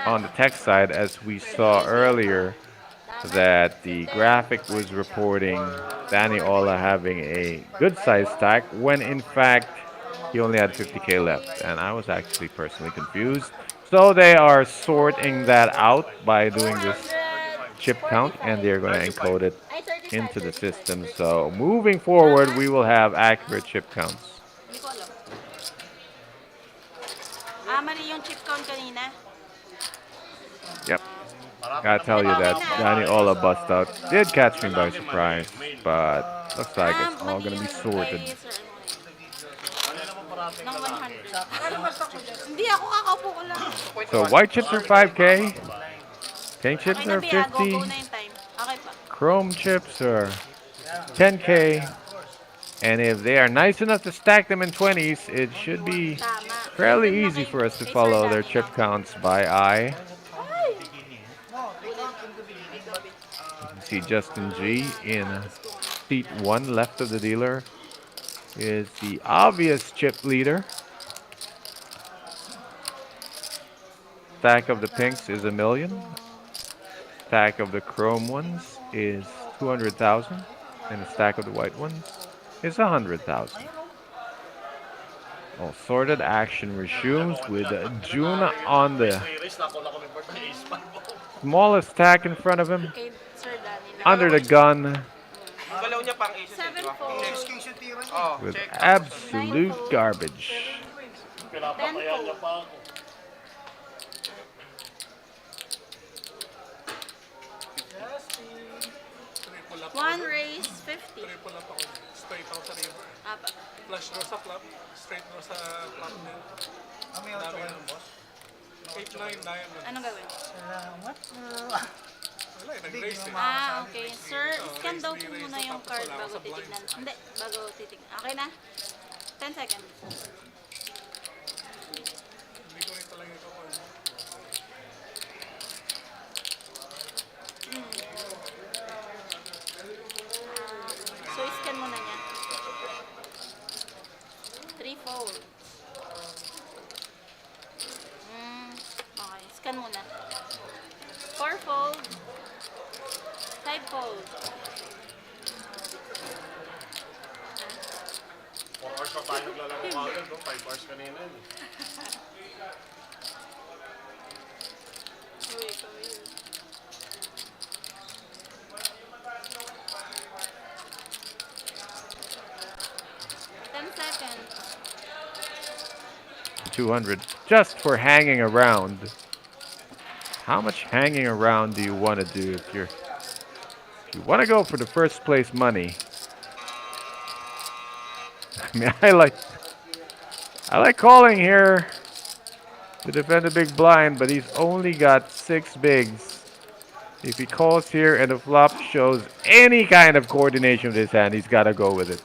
on the tech side, as we saw earlier that the graphic was reporting Danny Ola having a good size stack when in fact he only had 50k left, and I was actually personally confused. So they are sorting that out by doing this chip count, and they're going to encode it into the system. So moving forward, we will have accurate chip counts. Hindi ko alam. Mali yung chip count kanina. Yep. Gotta tell you that Danny Ola bust out did catch me by surprise, but looks like it's all gonna be sorted. Ng 100. Hindi ako kakaupo ko lang. So white chips are 5k, pink chips Okay na, are Bia. Go 50, na yung time. Okay pa. chrome chips are 10k, and if they are nice enough to stack them in 20s, it should be Tama. fairly easy for us to follow their chip counts by eye. You can see Justin G in seat 1 left of the dealer is the obvious chip leader. Stack of the pinks is 1 million. Stack of the chrome ones is 200,000, and the stack of the white ones is 100,000. All sorted action resumes with June on the smallest stack in front of him, Kay Sir Danny. under the gun Galaw niya pang ace. 7-4. Oh, with check. absolute garbage. Pinapatayan niya pa ako. One race, 50. Straight ako sa river. Apa. Flush draw sa flop. Straight draw sa flop din. Dami ng boss. 8, 9, 9. Anong gawin? Wala eh, nag-race eh. Okay. Sir, scan daw po muna yung card bago titignan. Hindi, bago titignan. Okay na? 10 seconds. Hindi ko rin talaga ito. So, scan muna niya. 3-fold. Okay, scan muna. 4-fold. 5-fold. 4 hours na tayo naglalaro kagad, no? 5 hours kanina yun. Wait, wait. Seconds. 200 just for hanging around. How much hanging around do you want to do if you want to go for the first place money? I mean, I like calling here to defend the big blind, but he's only got 6 bigs. If he calls here and the flop shows any kind of coordination with his hand, he's got to go with it.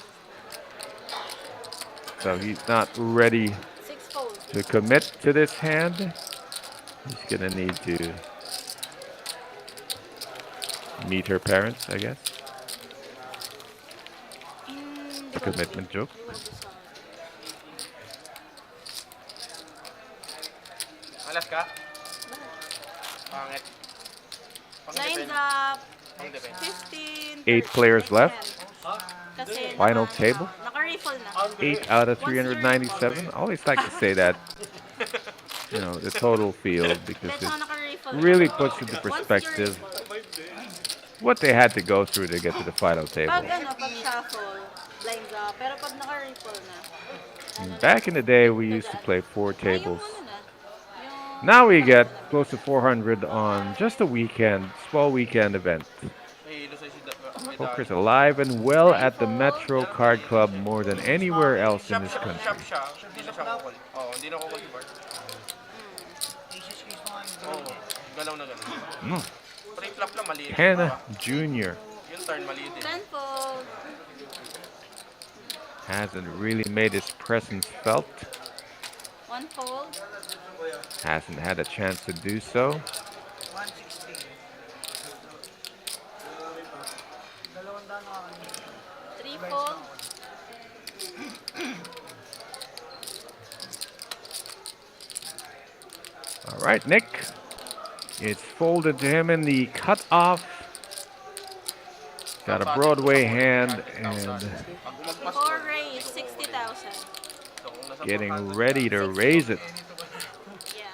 So he's not ready 6 fold. to commit to this hand. He's going to need to meet her parents, I guess. A commitment joke. Alas ka? Pangit. Lines up. Pang defense. 15. 8 players left. Kasi Final table. Naka-riffle na. 8 out of 397. I always like to say that, you know, the total field, because That's it how naka-riffle na. really puts into Once you're perspective riffle, what they had to go through to get to the final table. pag shuffle, blinds up. Pero pag naka-riffle na. Back in the day, we used to play 4 Ay, yung tables. ano na. Yung Now we get close to 400 on just a weekend, small weekend event. Nahihilo sa isda. Poker's alive and well at the Metro Card Club more than anywhere else in this country. Shop siya. Hindi na siya kukul. Oo, hindi na kukul si Bart. Oo, galaw na galaw. Pre-flop lang maliit. Hannah Jr. Yung turn maliit din. 10 fold. hasn't really made his presence felt. 1 fold. Hasn't had a chance to do so. 3 fold. All right, Nick. It's folded to him in the cutoff. Got a Broadway hand and 4 raise, 60,000. getting ready to raise it. Yeah.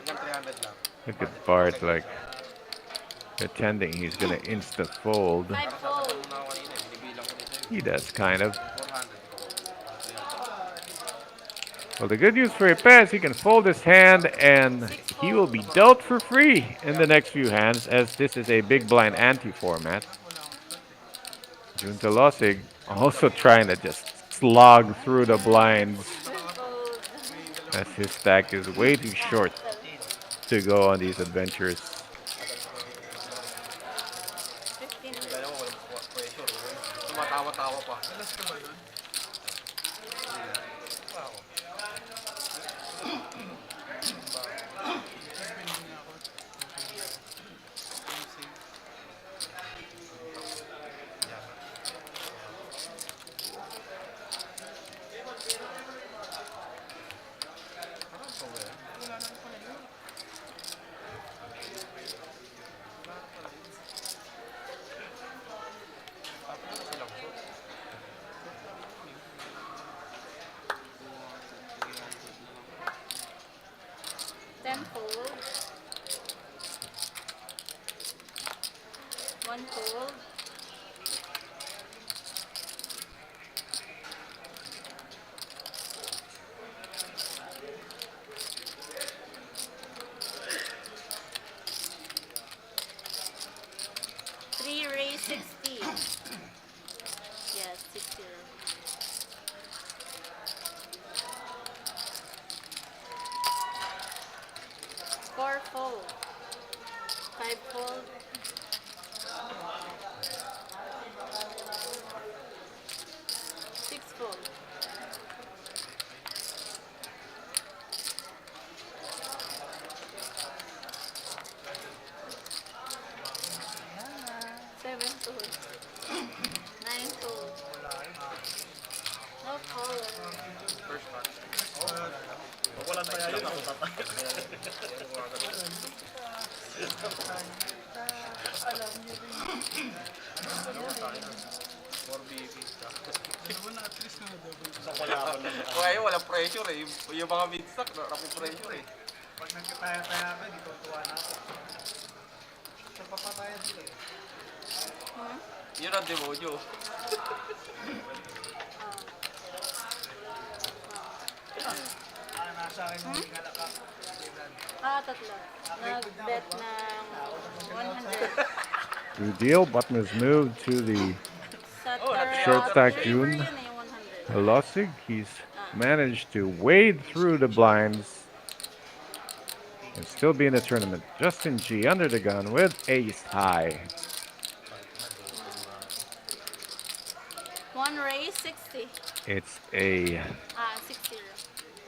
Hanggang 300 lang. Look at Bart like pretending he's gonna insta fold. 5 fold. Una ako kanina, binibilang ko dito He does kind of. 400. Well, the good news for Yepes, he can fold his hand and he will be dealt for free in the next few hands, as this is a big blind ante format. Junta Losig also trying to just slog through the blinds, Fold. as his stack is way too short to go on these adventures. 15. Kaya ko walang pressure. Tumatawa-tawa pa. Ten fold. 1 fold. Three raise 60. Yes, 60. 4 fold. 5 fold. 6 fold. 7 fold. 9 fold. No fold. First match. Pag walang taya yun, ako tatay. More BB. Sa palaban na. Kaya walang pressure eh. Yung mga mid-stack, naku-pressure eh. Pag nagkataya-taya ka, di tuwa na ako. Sa papataya dito eh. Yun ang demonyo. Nasa akin mo yung galakak. Tatlo. Nag-bet ng 100. Good deal. Button is moved to the Sa Short stack river June. yun eh, 100. Losig. He's managed to wade through the blinds and still be in the tournament. Justin G under the gun with ace high. One raise, 60. It's a 60.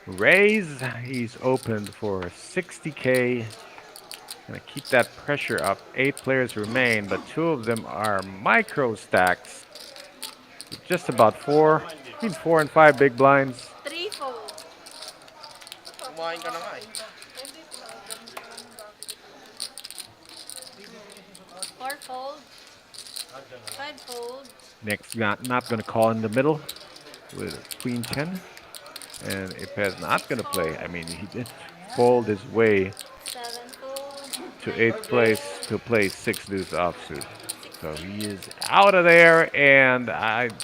raise. He's opened for 60K. Gonna keep that pressure up. 8 players remain, but 2 of them are micro stacks. Just about 4, between 4 and 5 big blinds. 3 fold. Kumain ka na nga eh. 4 fold. 5 fold. Nick's not gonna call in the middle with Queen 10. And Ipez not gonna play. I mean, he did fold his way 7 fold. to 8th place to play 6 deuce offsuit. So he is out of there, and I'd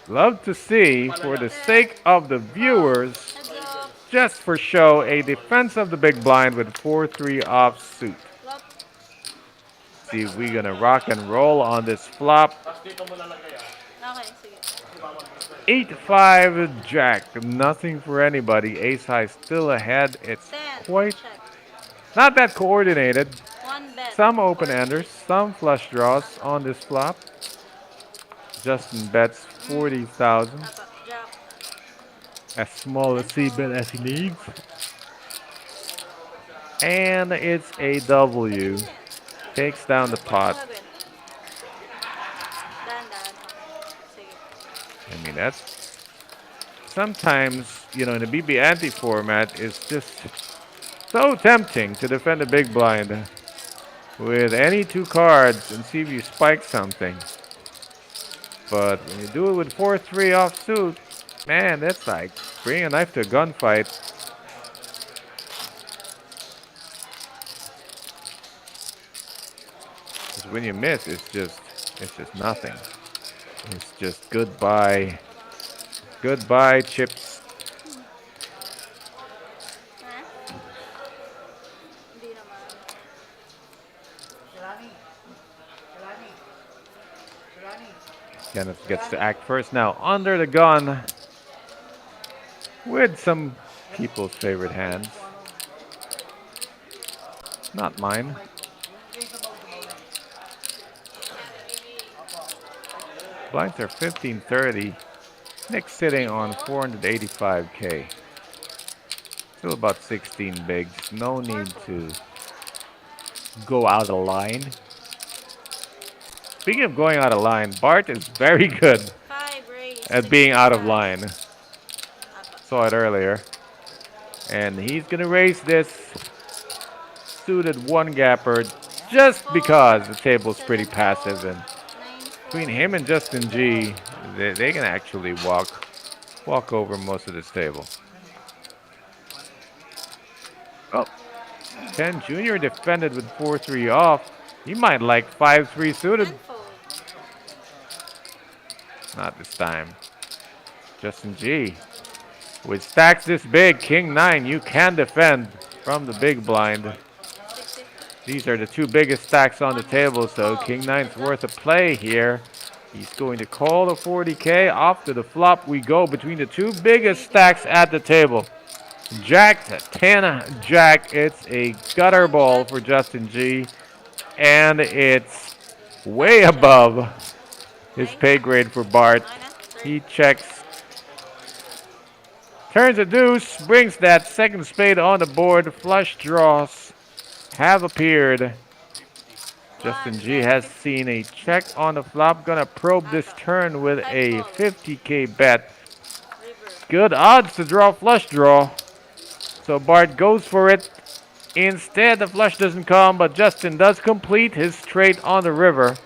love to see, for the sake of the viewers, Heads up. just for show, a defense of the big blind with 4-3 offsuit. Flop. See if we're gonna rock and roll on this flop. Okay, sige. 8-5 jack, nothing for anybody. Ace high still ahead. It's 10. quite Check. not that coordinated. 1 bet. Some open-enders, some flush draws on this flop. Justin bets 40,000, Up, up, drop. as small a C bet as he needs. And it's a W. Takes down the pot. Gagawin. Dahan-dahan. Sige. I mean, that's sometimes, you know, in the BB ante format, it's just so tempting to defend a big blind with any 2 cards and see if you spike something. But when you do it with 4-3 offsuit, man, that's like bringing a knife to a gunfight. Because when you miss, it's just nothing. It's just goodbye. Goodbye, chips. Ha? Hindi naman. Kenneth gets to act first now. Under the gun with some people's favorite hands. Not mine. Blinds are 1530. Nick's sitting on 485K. Still about 16 bigs. No need to go out of line. Speaking of going out of line, Bart is very good 5 raise. at being out of line. Up, Saw it earlier. And he's going to raise this suited 1 gapper just because the table's pretty passive. And 9 between him and Justin G, they can actually walk over most of this table. Oh, 10 Junior defended with 4-3 off. He might like 5-3 suited. 10 fold. Not this time. Justin G. With stacks this big, King 9, you can defend from the big blind. 60. These are the 2 biggest stacks on the table, so King 9's worth a play here. He's going to call the 40K. Off to the flop we go between the 2 biggest stacks at the table. Jack, 10 Jack. It's a gutter ball for Justin G. And it's way above his pay grade for Bart. He checks. Turns a deuce, brings that second spade on the board. Flush draws have appeared. Justin G has seen a check on the flop. Gonna probe this turn with a 50K bet. Good odds to draw flush draw. So Bart goes for it. Instead, the flush doesn't come, but Justin does complete his straight on the river.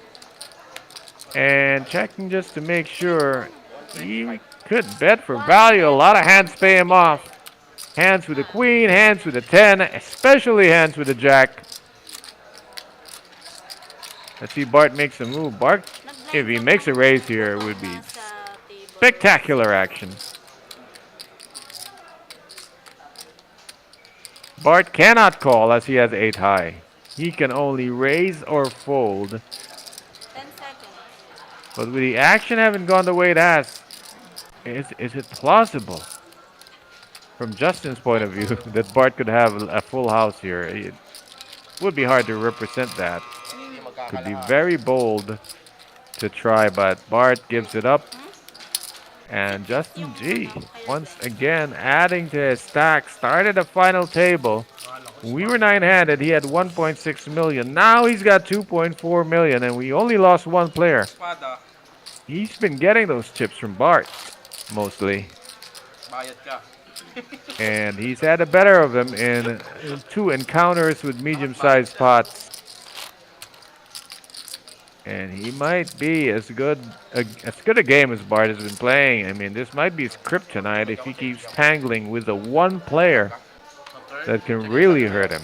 And checking just to make sure. He could bet for value. A lot of hands pay him off. Hands with the queen, hands with the 10, especially hands with the jack. Let's see Bart makes a move. Bart, if he makes a raise here, it would be spectacular action. Bart cannot call as he has 8 high. He can only raise or fold. 10 seconds. But with the action having gone the way it has, is it plausible from Justin's point of view, that Bart could have a full house here. It would be hard to represent that. Could be very bold to try, but Bart gives it up. And Justin G, once again, adding to his stack, started a final table. We were 9-handed. He had 1.6 million. Now he's got 2.4 million, and we only lost one player. Espada. He's been getting those chips from Bart, mostly. Bayad ka. And he's had the better of them in 2 encounters with medium-sized pots. And he might be as good a game as Bart has been playing. I mean, this might be his kryptonite if he keeps tangling with the one player that can really hurt him.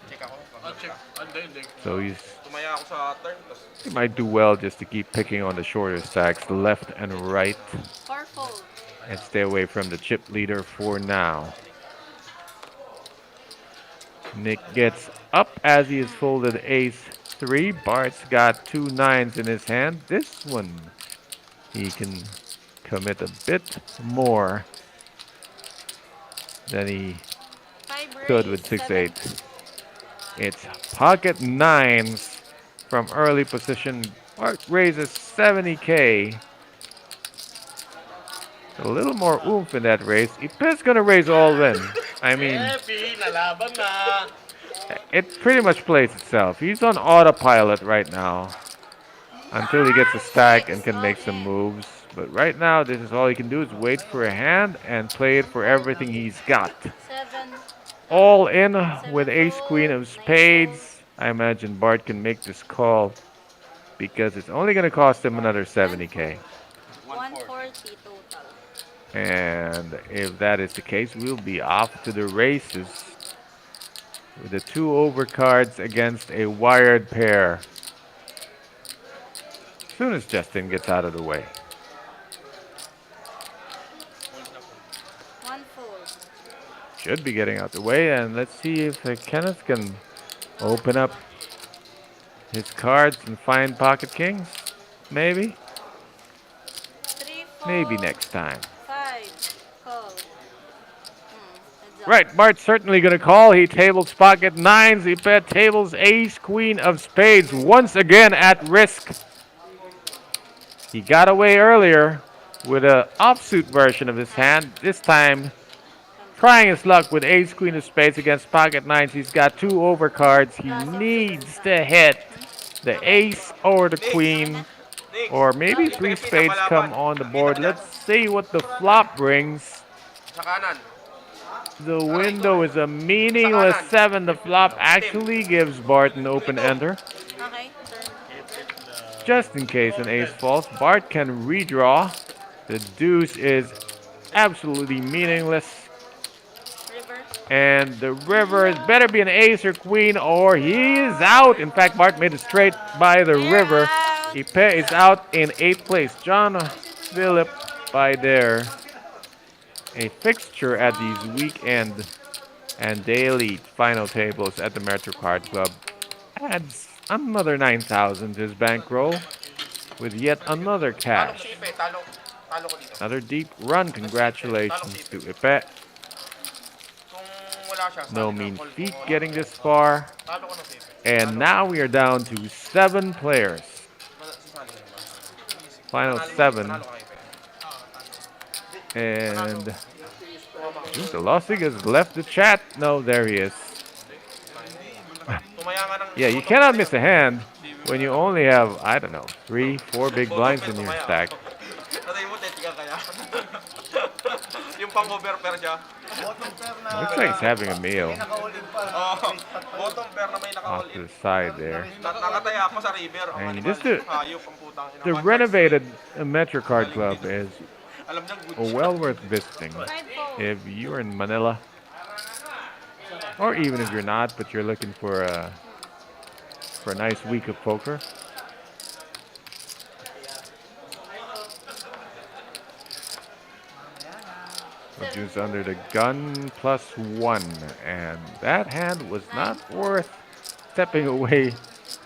Check ako. Check. Hindi. So Tumaya ako sa turn. he might do well just to keep picking on the shorter stacks, left and right, Fourfold. and stay away from the chip leader for now. Nick gets up as he has folded ace-3. Bart's got 2 9s in his hand. This one, he can commit a bit more than he could with 6-8. It's pocket 9s from early position. Bart raises 70K. A little more oomph in that raise. Ipe's gonna raise all in. I mean, Epi, nalaban na. it pretty much plays itself. He's on autopilot right now until he gets a stack and can make some moves. But right now, this is all he can do is wait for a hand and play it for everything he's got. 7. All in with ace-queen of spades. I imagine Bart can make this call because it's only going to cost him another 70K. 140 total. And if that is the case, we'll be off to the races with the 2 overcards against a wired pair. As soon as Justin gets out of the way. 1 fold. Should be getting out the way, and let's see if Kenneth can open up his cards and find pocket kings. Maybe. 3 fold. Maybe next time. 5. Call. Heads up. Right, Bart's certainly going to call. He tables pocket 9s. He tables ace-queen of spades once again at risk. He got away earlier with an offsuit version of his hand. This time, trying his luck with ace-queen of spades against pocket 9s. He's got 2 overcards. He needs to hit the ace or the queen, or maybe 3 spades come on the board. Let's see what the flop brings. Sa kanan. The window is a meaningless 7. The flop actually gives Bart an open ender. Okay, turn. Just in case an ace falls, Bart can redraw. The deuce is absolutely meaningless. River. And the river better be an ace or queen or he is out. In fact, Bart made it straight by the river. Out. Ipe is out in 8th place. John Phillip by there. A fixture at these weekend and daily final tables at the Metro Card Club adds another 9,000 to his bankroll with yet another Talo ko cash. si Ipe. Talo ko dito. Another deep run. Congratulations to Ipe. Kung wala siya, No sabi mean ko, feat getting this far. Talo ko na si Ipe. And now we are down to 7 players. Sasali ko ba? Final Panalo 7. ka kay Ipe. And the Lossig has left the chat. No, there he is. Tumaya nga ng... Yeah, you cannot miss a hand when you only have, I don't know, 3, 4 big blinds in your stack. Patay mo, tetiga kaya. Yung pang-over pair siya. Bottom pair na. Looks like he's having a meal Naka-all-in pa. Oo. Bottom pair na may off naka-all to in. the side there. Nakataya ako sa river. Ang And animal. just the- Hayop ang putang ina. The renovated Metro Card Club is Alam niya, good well worth visiting 5 fold. if you're in Manila, or even if you're not, but you're looking for a nice week of poker. Juice under the gun +1, and that hand was not worth stepping away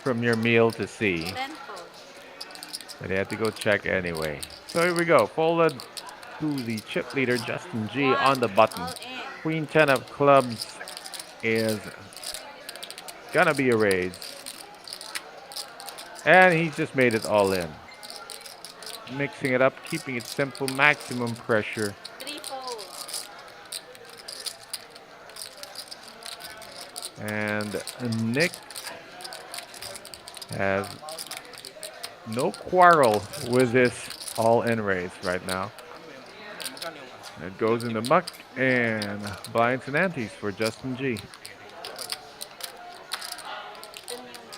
from your meal to see. 10 fold. But he had to go check anyway. So here we go. Folded to the chip leader, Justin G, on the button. All in. Queen 10 of clubs is gonna be a raise. And he just made it all in. Mixing it up, keeping it simple, maximum pressure. 3-4. And Nick has no quarrel with this all-in raise right now. It goes in the muck and blinds and antes for Justin G.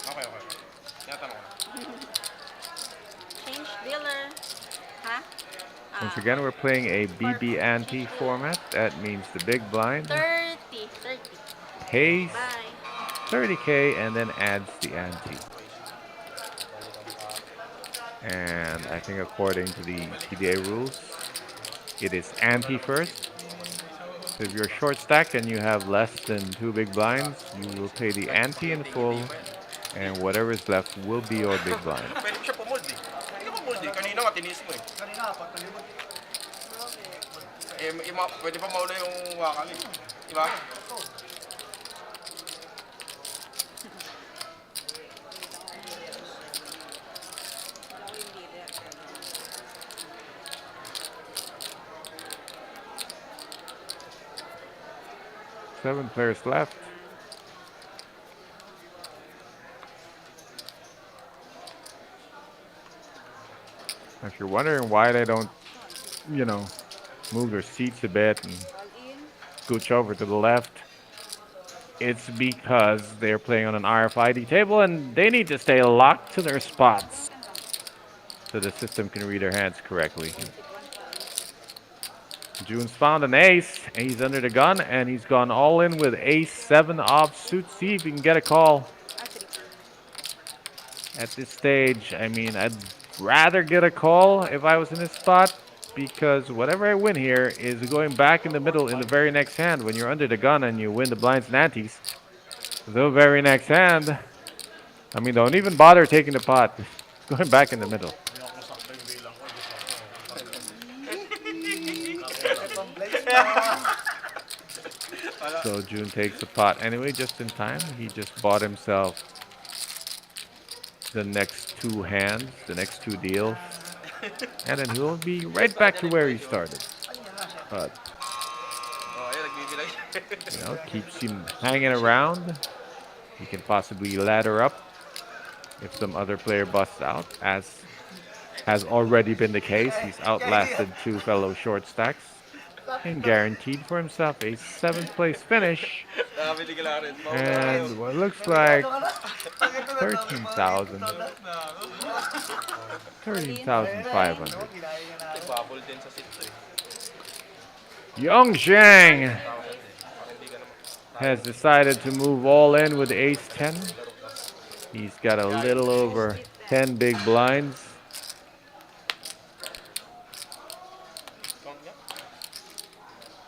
Okay. Tinatanong ko na. Change dealer. Huh? Once again, we're playing a BB ante format. That means the big blind 30. pays Bye. 30K and then adds the ante. And I think according to the TDA rules, it is ante first. So if you're short stack and you have less than 2 big blinds, you will pay the ante in full, and whatever is left will be your big blind. Pwede ko siya pumold eh. Hindi ko mold eh. Kanina nga tinis mo eh. Pwede pa maula yung wakal eh. Diba? Seven players left. If you're wondering why they don't, move their seats a bit and scooch over to the left, it's because they're playing on an RFID table and they need to stay locked to their spots so the system can read their hands correctly. June's found an ace, and he's under the gun, and he's gone all in with ace 7 offsuit. See if he can get a call. At this stage, I mean, I'd rather get a call if I was in this spot, because whatever I win here is going back in the middle in the very next hand. When you're under the gun and you win the blinds and antes, the very next hand, I mean, don't even bother taking the pot. It's going back in the middle. So June takes the pot anyway, just in time. He just bought himself the next 2 hands, the next 2 deals, and then he'll be right back to where he started. But keeps him hanging around. He can possibly ladder up if some other player busts out, as has already been the case. He's outlasted 2 fellow short stacks and guaranteed for himself a 7th place finish. And what looks like 13,000. 13,500. Young Zhang has decided to move all in with ace 10. He's got a little over 10 big blinds.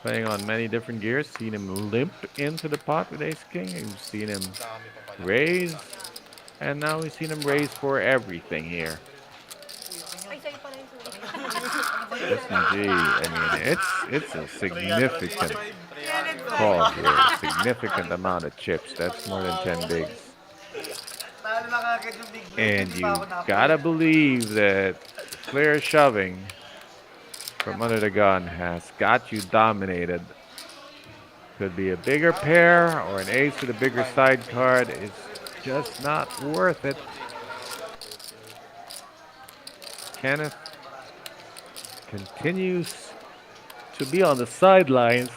Playing on many different gears. Seen him limp into the pot with ace king. We've seen him raise. And now we've seen him raise for everything here. Justin G, I mean, it's a significant call here. A significant amount of chips. That's more than 10 bigs. And you gotta believe that player shoving from under the gun has got you dominated. Could be a bigger pair or an ace with a bigger side card. It's just not worth it. Kenneth continues to be on the sidelines,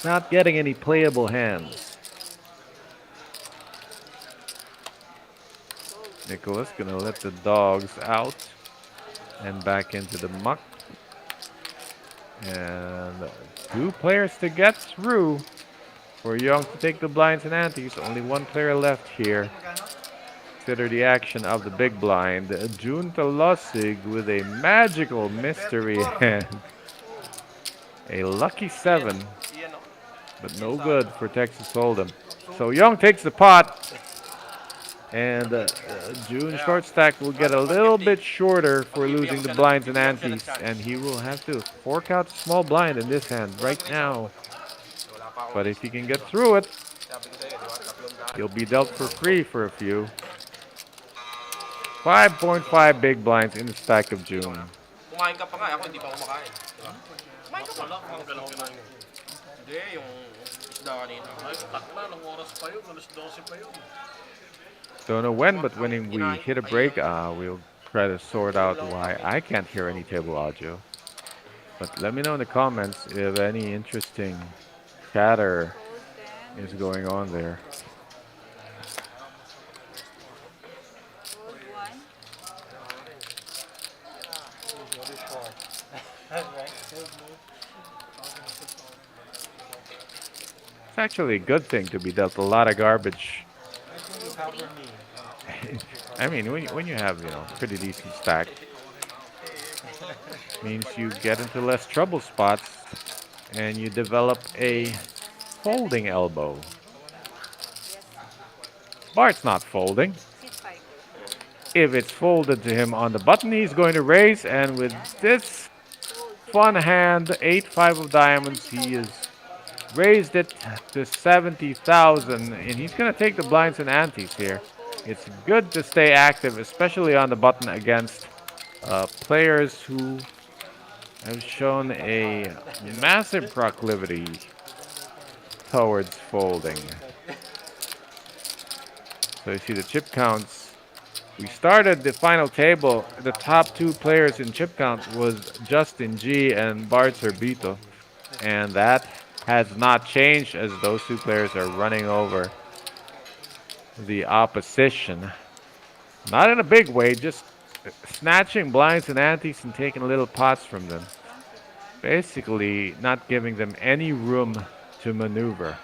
not getting any playable hands. Nicholas gonna let the dogs out and back into the muck. And 2 players to get through for Young to take the blinds and antes. Only 1 player left here. Consider the action of the big blind. June Talosig with a magical mystery hand. A lucky 7, but no good for Texas Hold'em. So Young takes the pot. And June short stack will get a little bit shorter for losing the blinds and antes, and he will have to fork out a small blind in this hand right now. Wala pa akong But if he can get through it, sabi ko sa'yo, di ba? Tatlong daan. he'll be dealt for free for a few. 5.5 big blinds in the stack of June. Kumain ka pa nga, ako hindi pa kumakain. Di ba? Kumain ka pa. Wala kang ganun kinain. Hindi, yung isda kanina. Ay, takla, anong oras pa yun? Alas 12 pa yun. Don't know when, but when we hit a break, we'll try to sort out why I can't hear any table audio. But let me know in the comments if any interesting chatter Fold 10. is going on there. Fold 1. It's actually a good thing to be dealt a lot of garbage. I mean, when you have, pretty decent stack, means you get into less trouble spots and you develop a folding elbow. Bart's not folding. C5. If it's folded to him on the button, he's going to raise, and with this fun hand, 8-5 of diamonds, he has raised it to 70,000, and he's going to take the blinds and antes here. It's good to stay active, especially on the button against players who have shown a massive proclivity towards folding. So you see the chip counts. We started the final table. The top two players in chip count was Justin G and Bart Zerbito. And that has not changed as those two players are running over the opposition. Not in a big way, just snatching blinds and antes and taking little pots from them. Basically not giving them any room to maneuver.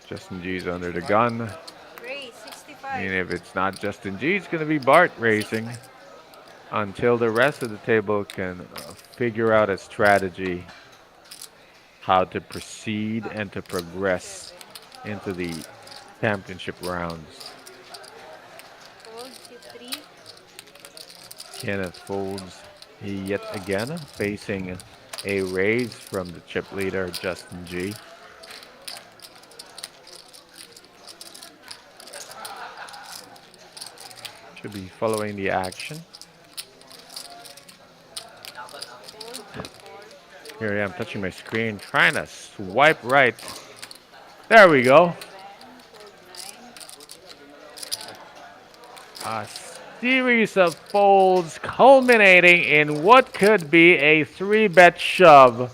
Justin G's under the gun. Raise I mean, 65. if it's not Justin G, it's going to be Bart raising until the rest of the table can figure out a strategy how to proceed and to progress into the championship rounds. Fold C3. Kenneth folds yet again, facing a raise from the chip leader, Justin G. Should be following the action. Here I am touching my screen, trying to swipe right. There we go. A series of folds culminating in what could be a 3-bet shove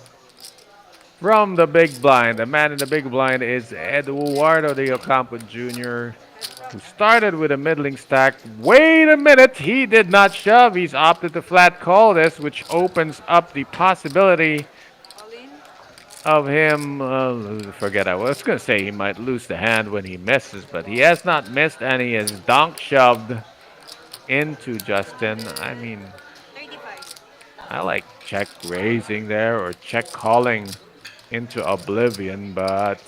from the big blind. The man in the big blind is Eduardo de Ocampo Jr., who started with a middling stack. Wait a minute, he did not shove. He's opted to flat call this, which opens up the possibility All in. of him, forget I was going to say he might lose the hand when he misses, but he has not missed and he has donk shoved into Justin. I mean, 35. I like check raising there or check calling into oblivion, but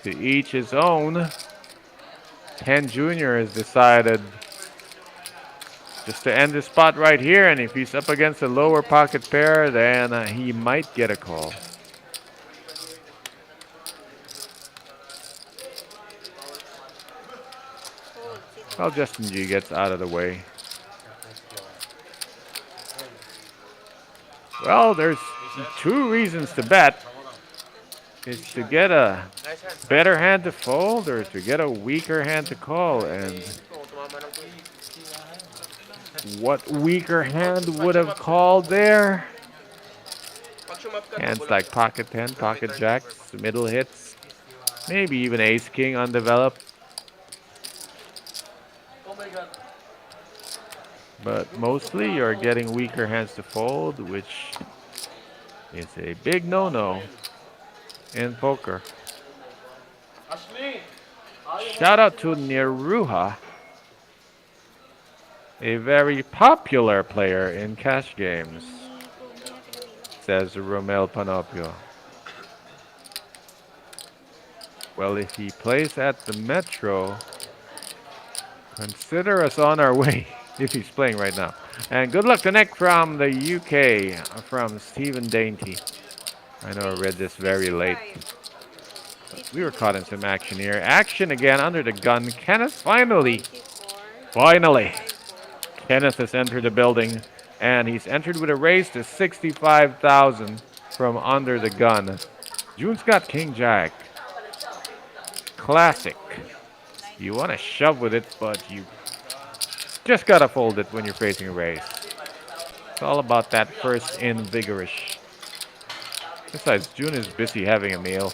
to each his own. Ken Jr. has decided just to end the spot right here, and if he's up against a lower pocket pair, then he might get a call. Fold C3. Well, Justin G gets out of the way. Well, there's two reasons to bet. It's to get a Nice hand. better hand to fold or to get a weaker hand to call. And Oo, tumama ng queen. what weaker hand would have called there? Pag sumap ka, Hands double like pocket 10, pocket jacks, middle hits, maybe even ace king undeveloped. Oh my God. But mostly you're getting weaker hands to fold, which is a big no-no in poker. Ashley! Shout out to Neruha, a very popular player in cash games, says Romel Panopio. Well, if he plays at the Metro, consider us on our way if he's playing right now. And good luck to Nick from the UK, from Stephen Dainty. I know I read this very late. We were caught in some action here. Action again under the gun. Kenneth finally, Kenneth has entered the building, and he's entered with a raise to 65,000 from under the gun. June's got King Jack. Classic. You want to shove with it, but you just gotta fold it when you're facing a raise. It's all about that first in vigorish. Besides, June is busy having a meal.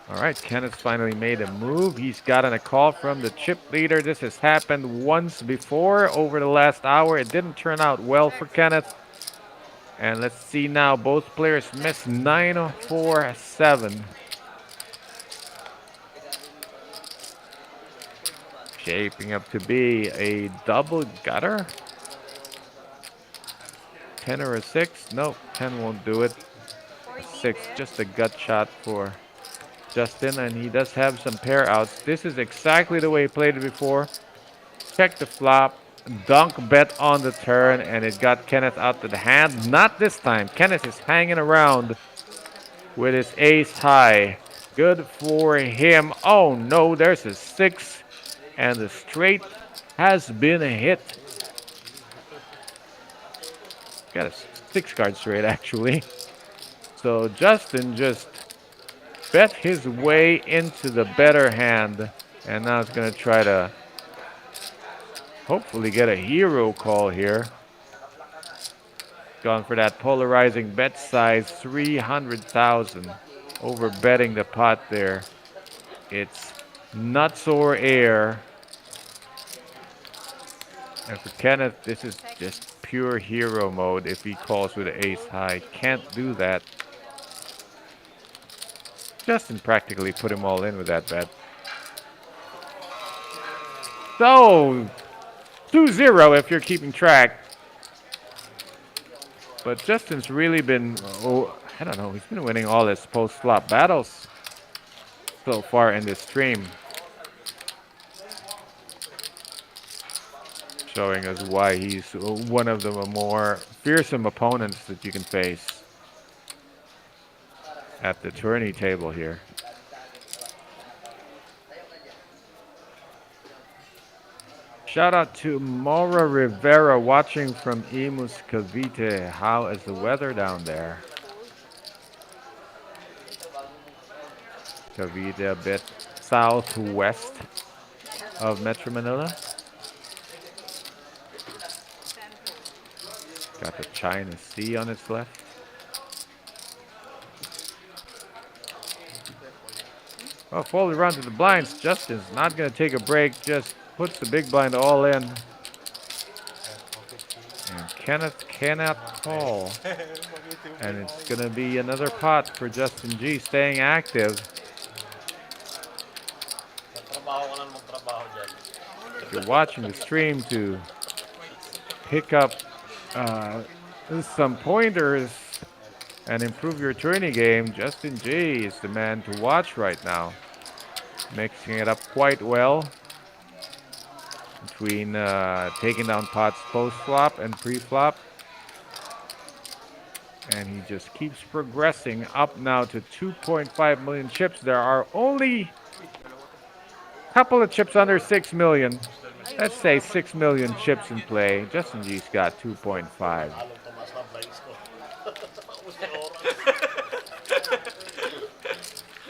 All right, Kenneth finally made a move. He's gotten a call from the chip leader. This has happened once before over the last hour. It didn't turn out well for Kenneth. And let's see now, both players miss 9-4-7. Shaping up to be a double gutter. 10 or a 6? Nope, 10 won't do it. 6, just a gut shot for Justin, and he does have some pair outs. This is exactly the way he played it before. Check the flop, dunk bet on the turn, and it got Kenneth out to the hand. Not this time. Kenneth is hanging around with his ace high. Good for him. Oh no, there's a 6, and the straight has been a hit. Got a 6-card straight actually. So Justin just bet his way into the better hand, and now it's going to try to hopefully get a hero call here. Gone for that polarizing bet size, 300,000. Over betting the pot there. It's nuts or air. And for Kenneth, this is just pure hero mode if he calls with an ace high. Can't do that. Justin practically put him all in with that bet. So, 2-0 if you're keeping track. But Justin's really been, I don't know, he's been winning all his post-flop battles so far in this stream. Showing us why he's one of the more fearsome opponents that you can face at the tourney table here. Shout out to Maura Rivera watching from Imus Cavite. How is the weather down there? Cavite, a bit southwest of Metro Manila. Got the China Sea on its left. Oh, fold around to the blinds. Justin's not going to take a break. Just puts the big blind all in. And Kenneth cannot call. And it's going to be another pot for Justin G, staying active. If you're watching the stream to pick up some pointers and improve your tourney game, Justin G is the man to watch right now. Mixing it up quite well between taking down pots post-flop and pre-flop. And he just keeps progressing up now to 2.5 million chips. There are only a couple of chips under 6 million. Let's say 6 million chips in play. Justin G's got 2.5.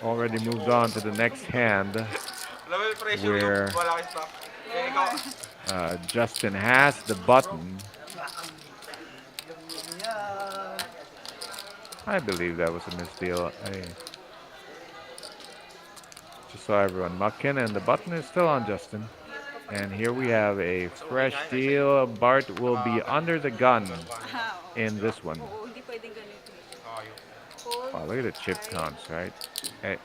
Already moved on to the next hand, where Justin has the button. I believe that was a misdeal. Just saw everyone mucking, and the button is still on Justin. And here we have a fresh deal. Bart will be under the gun in this one. Oh, look at the chip counts, right?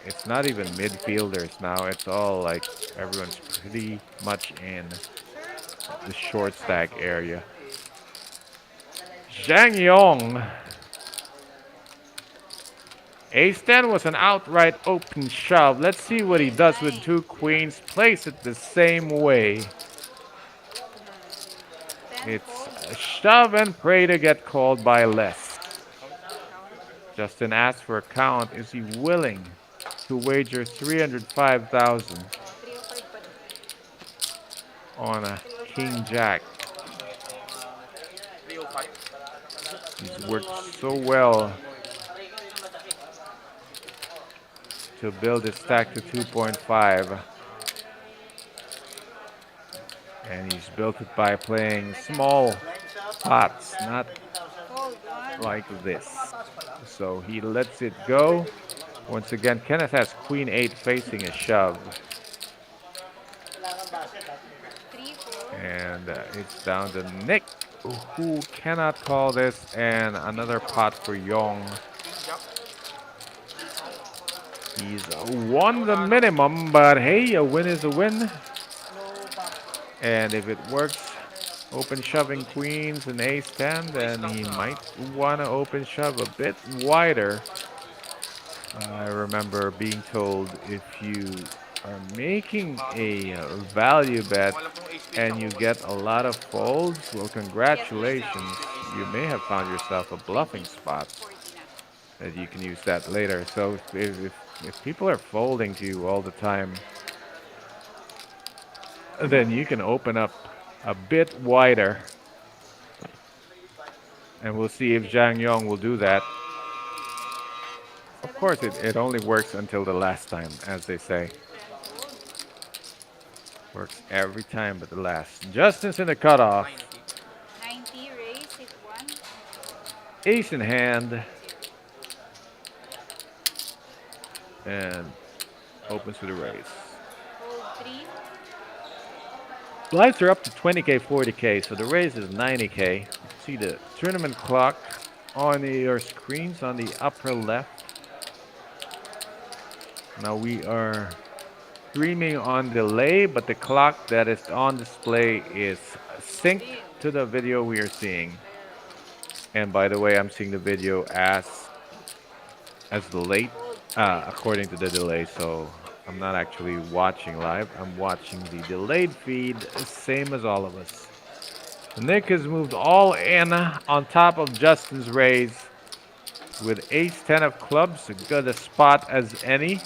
It's not even midfielders now. It's all like everyone's pretty much in the short stack area. Zhang Yong. Ace-10 was an outright open shove. Let's see what he does with two queens. Plays it the same way. It's a shove and pray to get called by less. Justin asks for a count. Is he willing to wager 305,000 on a King Jack? 305. He's worked so well to build his stack to 2.5. And he's built it by playing small pots, not like this. So he lets it go. Once again, Kenneth has Queen 8 facing a shove. And it's down to Nick, who cannot call this, and another pot for Yong. He's won the minimum, but hey, a win is a win. And if it works, open shoving queens and ace-10, then he might want to open shove a bit wider. I remember being told if you are making a value bet and you get a lot of folds, well, congratulations. You may have found yourself a bluffing spot that you can use that later. So if people are folding to you all the time, then you can open up a bit wider. And we'll see if Zhang Yong will do that. Of course, it only works until the last time, as they say. Works every time but the last. Justin's in the cutoff. 90 raise, hit 1. Ace in hand. And opens with a raise. Hold 3. Blinds are up to 20k, 40k, so the raise is 90k. See the tournament clock on your screens on the upper left. Now we are streaming on delay, but the clock that is on display is synced to the video we are seeing. And by the way, I'm seeing the video as delayed, according to the delay, so I'm not actually watching live. I'm watching the delayed feed, same as all of us. Nick has moved all in on top of Justin's raise with ace-10 of clubs, as good a spot as any,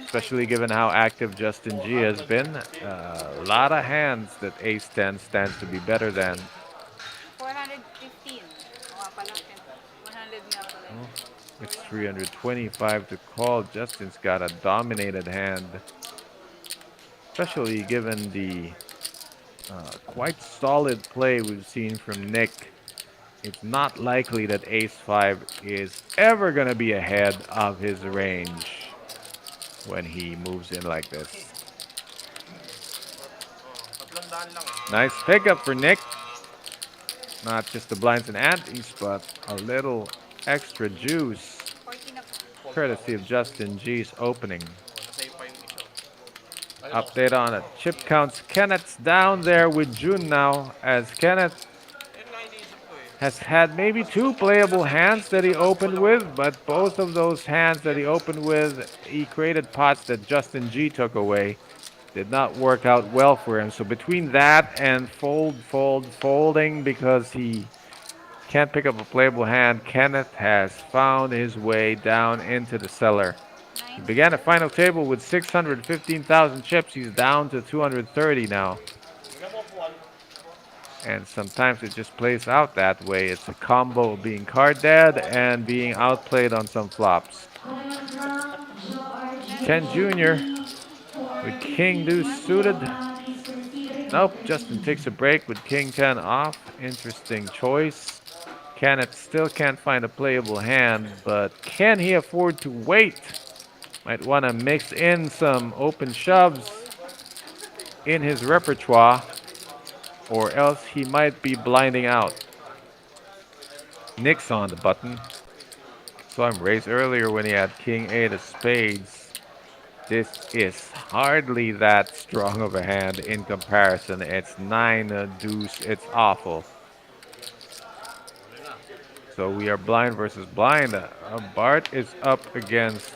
especially given how active Justin G has been. A lot of hands that ace-10 stands to be better than. 415. 100 nga pala. It's 325 to call. Justin's got a dominated hand, especially given the quite solid play we've seen from Nick. It's not likely that ace-5 is ever going to be ahead of his range when he moves in like this. Nice pickup for Nick. Not just the blinds and antes, but a little extra juice, courtesy of Justin G's opening. Update on it. Chip counts. Kenneth's down there with June now, as Kenneth has had maybe 2 playable hands that he opened with, but both of those hands that he opened with, he created pots that Justin G took away. Did not work out well for him. So between that and folding because he can't pick up a playable hand, Kenneth has found his way down into the cellar. He began the final table with 615,000 chips. He's down to 230 now. And sometimes it just plays out that way. It's a combo of being card dead and being outplayed on some flops. Ken Jr. with King Deuce suited. Nope, Justin takes a break with King 10 off. Interesting choice. Kenneth still can't find a playable hand, but can he afford to wait? Might want to mix in some open shoves in his repertoire, or else he might be blinding out. Nick's on the button. Saw him raise earlier when he had King 8 of spades. This is hardly that strong of a hand in comparison. It's 9 deuce. It's awful. So we are blind versus blind. Bart is up against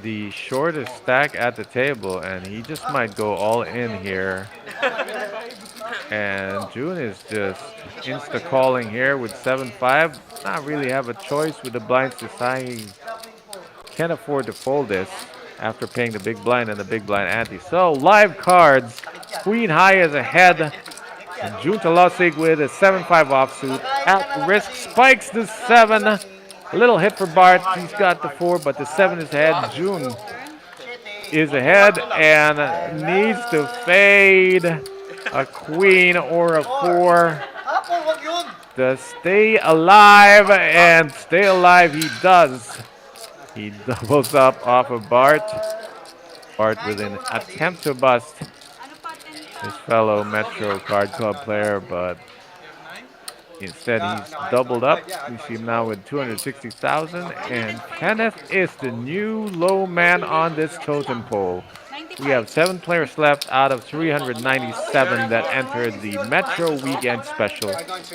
the shortest stack at the table, and he just might go all in here. And June is just insta-calling here with 7-5. Not really have a choice with the blinds deciding he can't afford to fold this after paying the big blind and the big blind ante. So live cards, Queen High is ahead. June Talasig with a 7-5 offsuit. At risk, spikes the 7. A little hit for Bart. He's got the 4, but the 7 is ahead. June is ahead and needs to fade a queen or a 4 to stay alive, and stay alive he does. He doubles up off of Bart. Bart with an attempt to bust his fellow Metro Card Club player, but instead he's doubled up. We see him now with 260,000, and Kenneth is the new low man on this totem pole. We have 7 players left out of 397 that entered the Metro Weekend Special.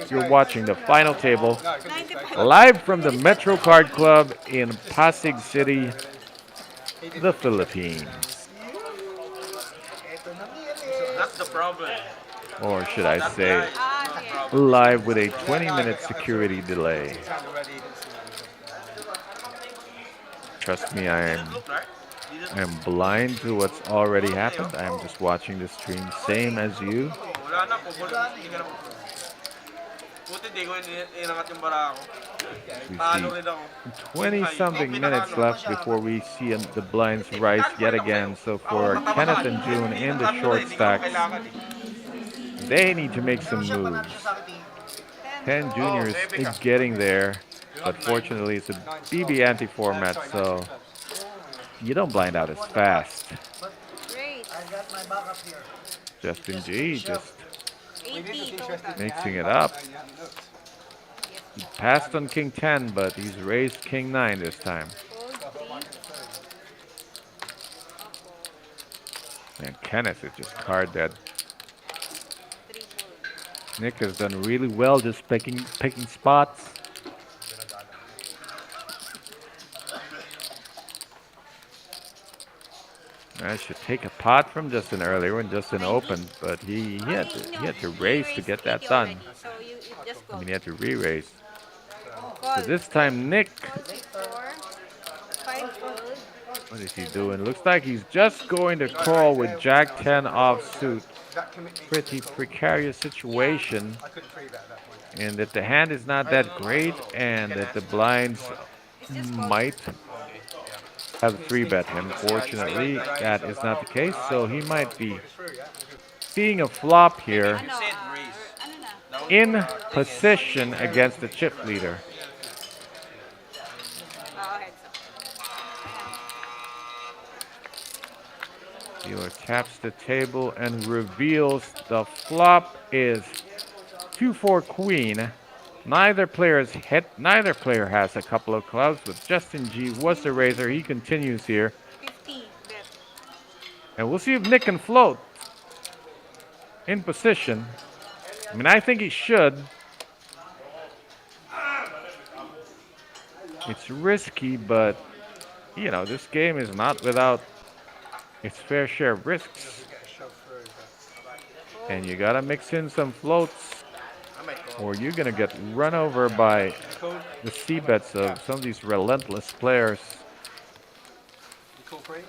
You're watching the final table live from the Metro Card Club in Pasig City, the Philippines. That's the problem. Or should I say, live with a 20-minute security delay. Trust me, I am blind to what's already happened. I am just watching the stream, same as you. We see 20-something minutes left before we see the blinds rise yet again. So for Kenneth and June in the short stacks, they need to make some moves. 10 Juniors is getting there, but fortunately it's a BB ante format, so you don't blind out as fast. Justin G just mixing it up. He passed on King 10, but he's raised King 9 this time. And Kenneth is just card dead. Nick has done really well just picking spots. I should take a pot from Justin earlier when Justin opened, but he had to raise to get that done. I mean, he had to re-raise. So this time, Nick, what is he doing? Looks like he's just going to call with Jack 10 offsuit. Pretty precarious situation, and that the hand is not that great, and that the blinds might have a 3-bet. Unfortunately, that is not the case, so he might be seeing a flop here in position against the chip leader. Dealer taps the table and reveals the flop is 2-4 queen. Neither player has a couple of clubs, but Justin G was the raiser. He continues here. And we'll see if Nick can float in position. I mean, I think he should. It's risky, but you know, this game is not without its fair share of risks. And you gotta mix in some floats, or you're gonna get run over by the C-bets of some of these relentless players.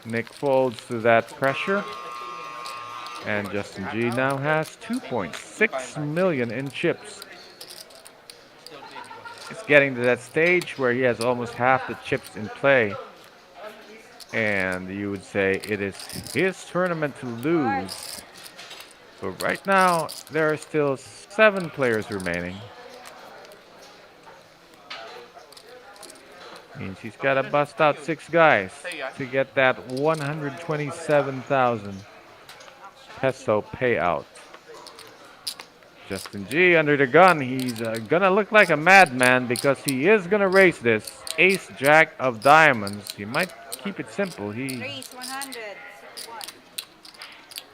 Nick folds to that pressure, and Justin G now has 2.6 million in chips. It's getting to that stage where he has almost half the chips in play, and you would say it is his tournament to lose. But right now, there are still 7 players remaining. Means he's got to bust out 6 guys to get that 127,000 peso payout. Justin G under the gun. He's gonna look like a madman because he is gonna race this. Ace Jack of diamonds. He might keep it simple. He Raise 100.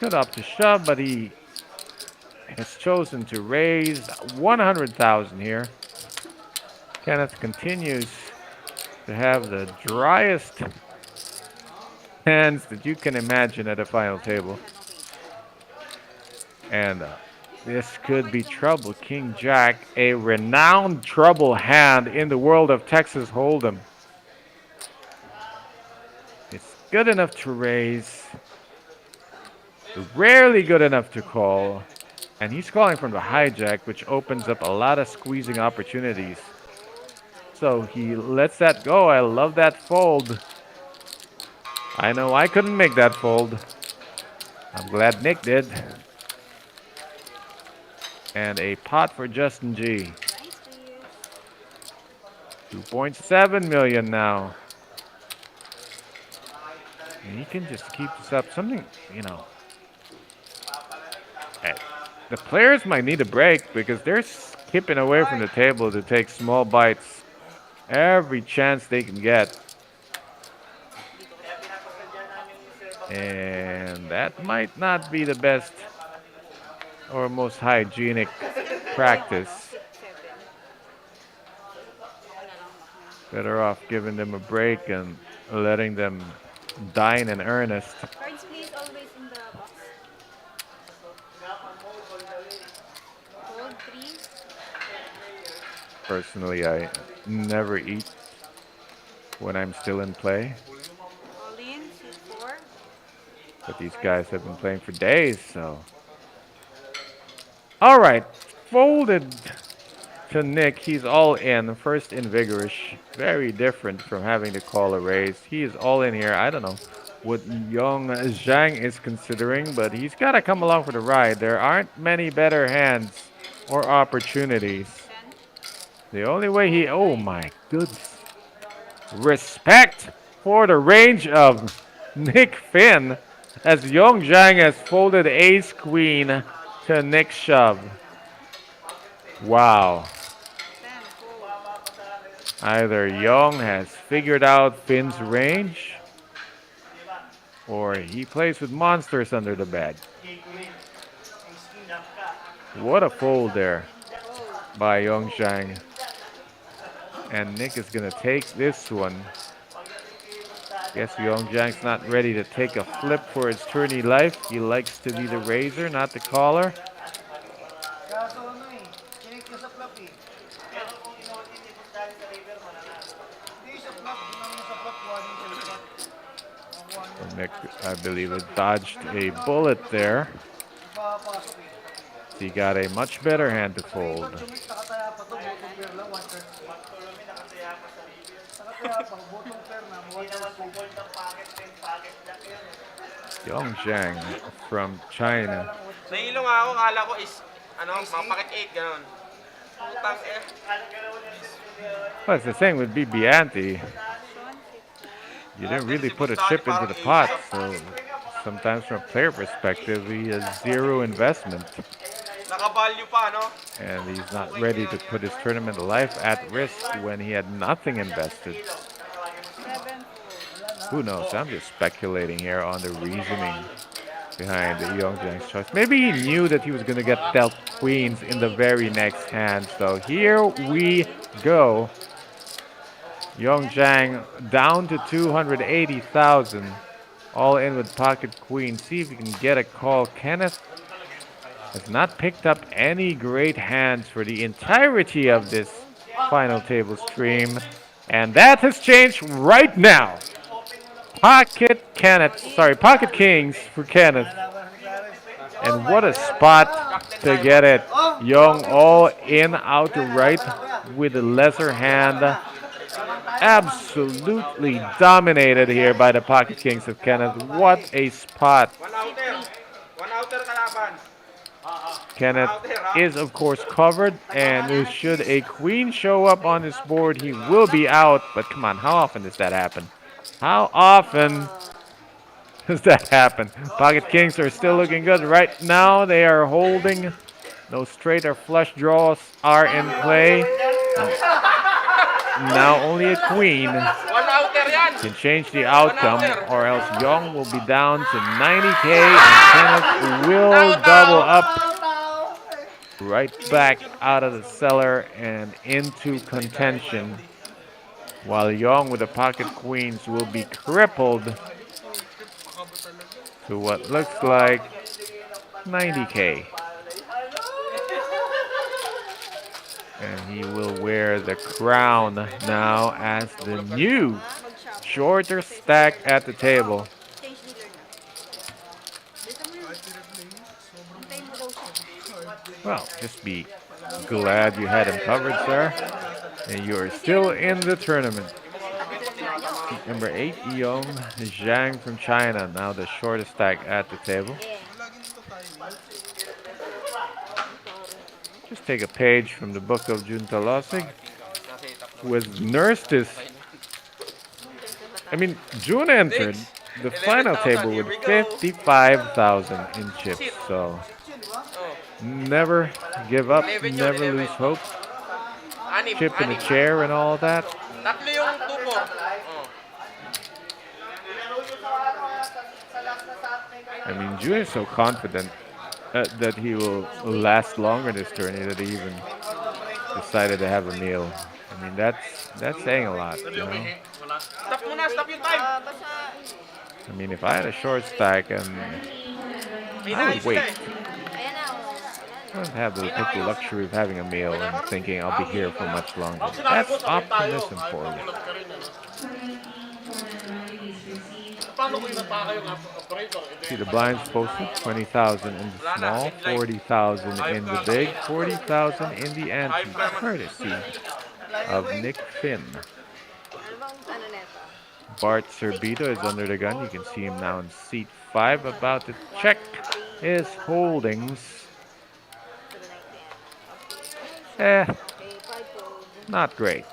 could opt to shove, but he has chosen to raise 100,000 here. Kenneth continues to have the driest hands that you can imagine at a final table. And this could be trouble. King Jack, a renowned trouble hand in the world of Texas Hold'em. It's good enough to raise, rarely good enough to call. And he's calling from the hijack, which opens up a lot of squeezing opportunities. So he lets that go. I love that fold. I know I couldn't make that fold. I'm glad Nick did. And a pot for Justin G. 2.7 million now. And he can just keep this up. Something, you know. The players might need a break because they're skipping away from the table to take small bites every chance they can get. And that might not be the best or most hygienic practice. Better off giving them a break and letting them dine in earnest. Cards please, always in the box. Hold 3. Personally, I never eat when I'm still in play. All in, suit 4. But these guys have been playing for days, so. All right, folded to Nick. He's all in. First in Vigorish. Very different from having to call a raise. He is all in here. I don't know what Young Zhang is considering, but he's got to come along for the ride. There aren't many better hands or opportunities. The only way he... Oh, my goodness. Respect for the range of Nick Finn as Young Zhang has folded ace-queen to Nick shove. Wow. Either Young has figured out Finn's range or he plays with monsters under the bed. What a fold there by Young Zhang. And Nick is going to take this one. Guess Young Zhang's not ready to take a flip for his tourney life. He likes to be the raiser, not the caller. Nick, I believe, has dodged a bullet there. He got a much better hand to fold. Young Zhang from China. Nahilo nga ako, kala ko is, mga packet 8, ganon. Putang eh. Well, it's the same with Bibianti. You didn't really put a chip into the pot, so sometimes from a player perspective, he has zero investment. Naka-value pa, no? And he's not ready to put his tournament life at risk when he had nothing invested. Who knows? I'm just speculating here on the reasoning behind the Young Zhang's choice. Maybe he knew that he was going to get dealt queens in the very next hand. So here we go. Young Zhang down to 280,000. All in with pocket queen. See if he can get a call. Kenneth has not picked up any great hands for the entirety of this final table stream. And that has changed right now. Pocket kings for Kenneth. And what a spot to get it. Young all in outright with a lesser hand. Absolutely dominated here by the pocket kings of Kenneth. What a spot. One outer kalaban. Kenneth is of course covered, and should a queen show up on his board, he will be out. But come on, how often does that happen? How often does that happen? Pocket kings are still looking good right now. They are holding. No straight or flush draws are in play. Now only a queen can change the outcome, or else Young will be down to 90K and Kenneth will double up right back out of the cellar and into contention. While Young with the pocket queens will be crippled to what looks like 90K. And he will wear the crown now as the new shorter stack at the table. Change dealer na. Well, just be glad you had him covered, sir. And you're still in the tournament. Number 8, Yong Zhang from China, now the shortest stack at the table. Just take a page from the book of Jun Talosig, who has nursed this. I mean, Jun entered the final table with 55,000 in chips, so never give up, never lose hope. Chip in the chair and all that. Tatlo yung tubo. I mean, Jun is so confident that he will last longer this tourney that he even decided to have a meal. I mean, that's saying a lot, you know? Stop muna, stop yung time. I mean, if I had a short stack and I would wait. Ayan na. I don't have take the luxury of having a meal and thinking I'll be here for much longer. That's optimism for you. See the blinds posted, 20,000 in the small, 40,000 in the big, 40,000 in the ante, courtesy of Nick Finn. Bart Serbito is under the gun. You can see him now in seat 5, about to check his holdings. Not great.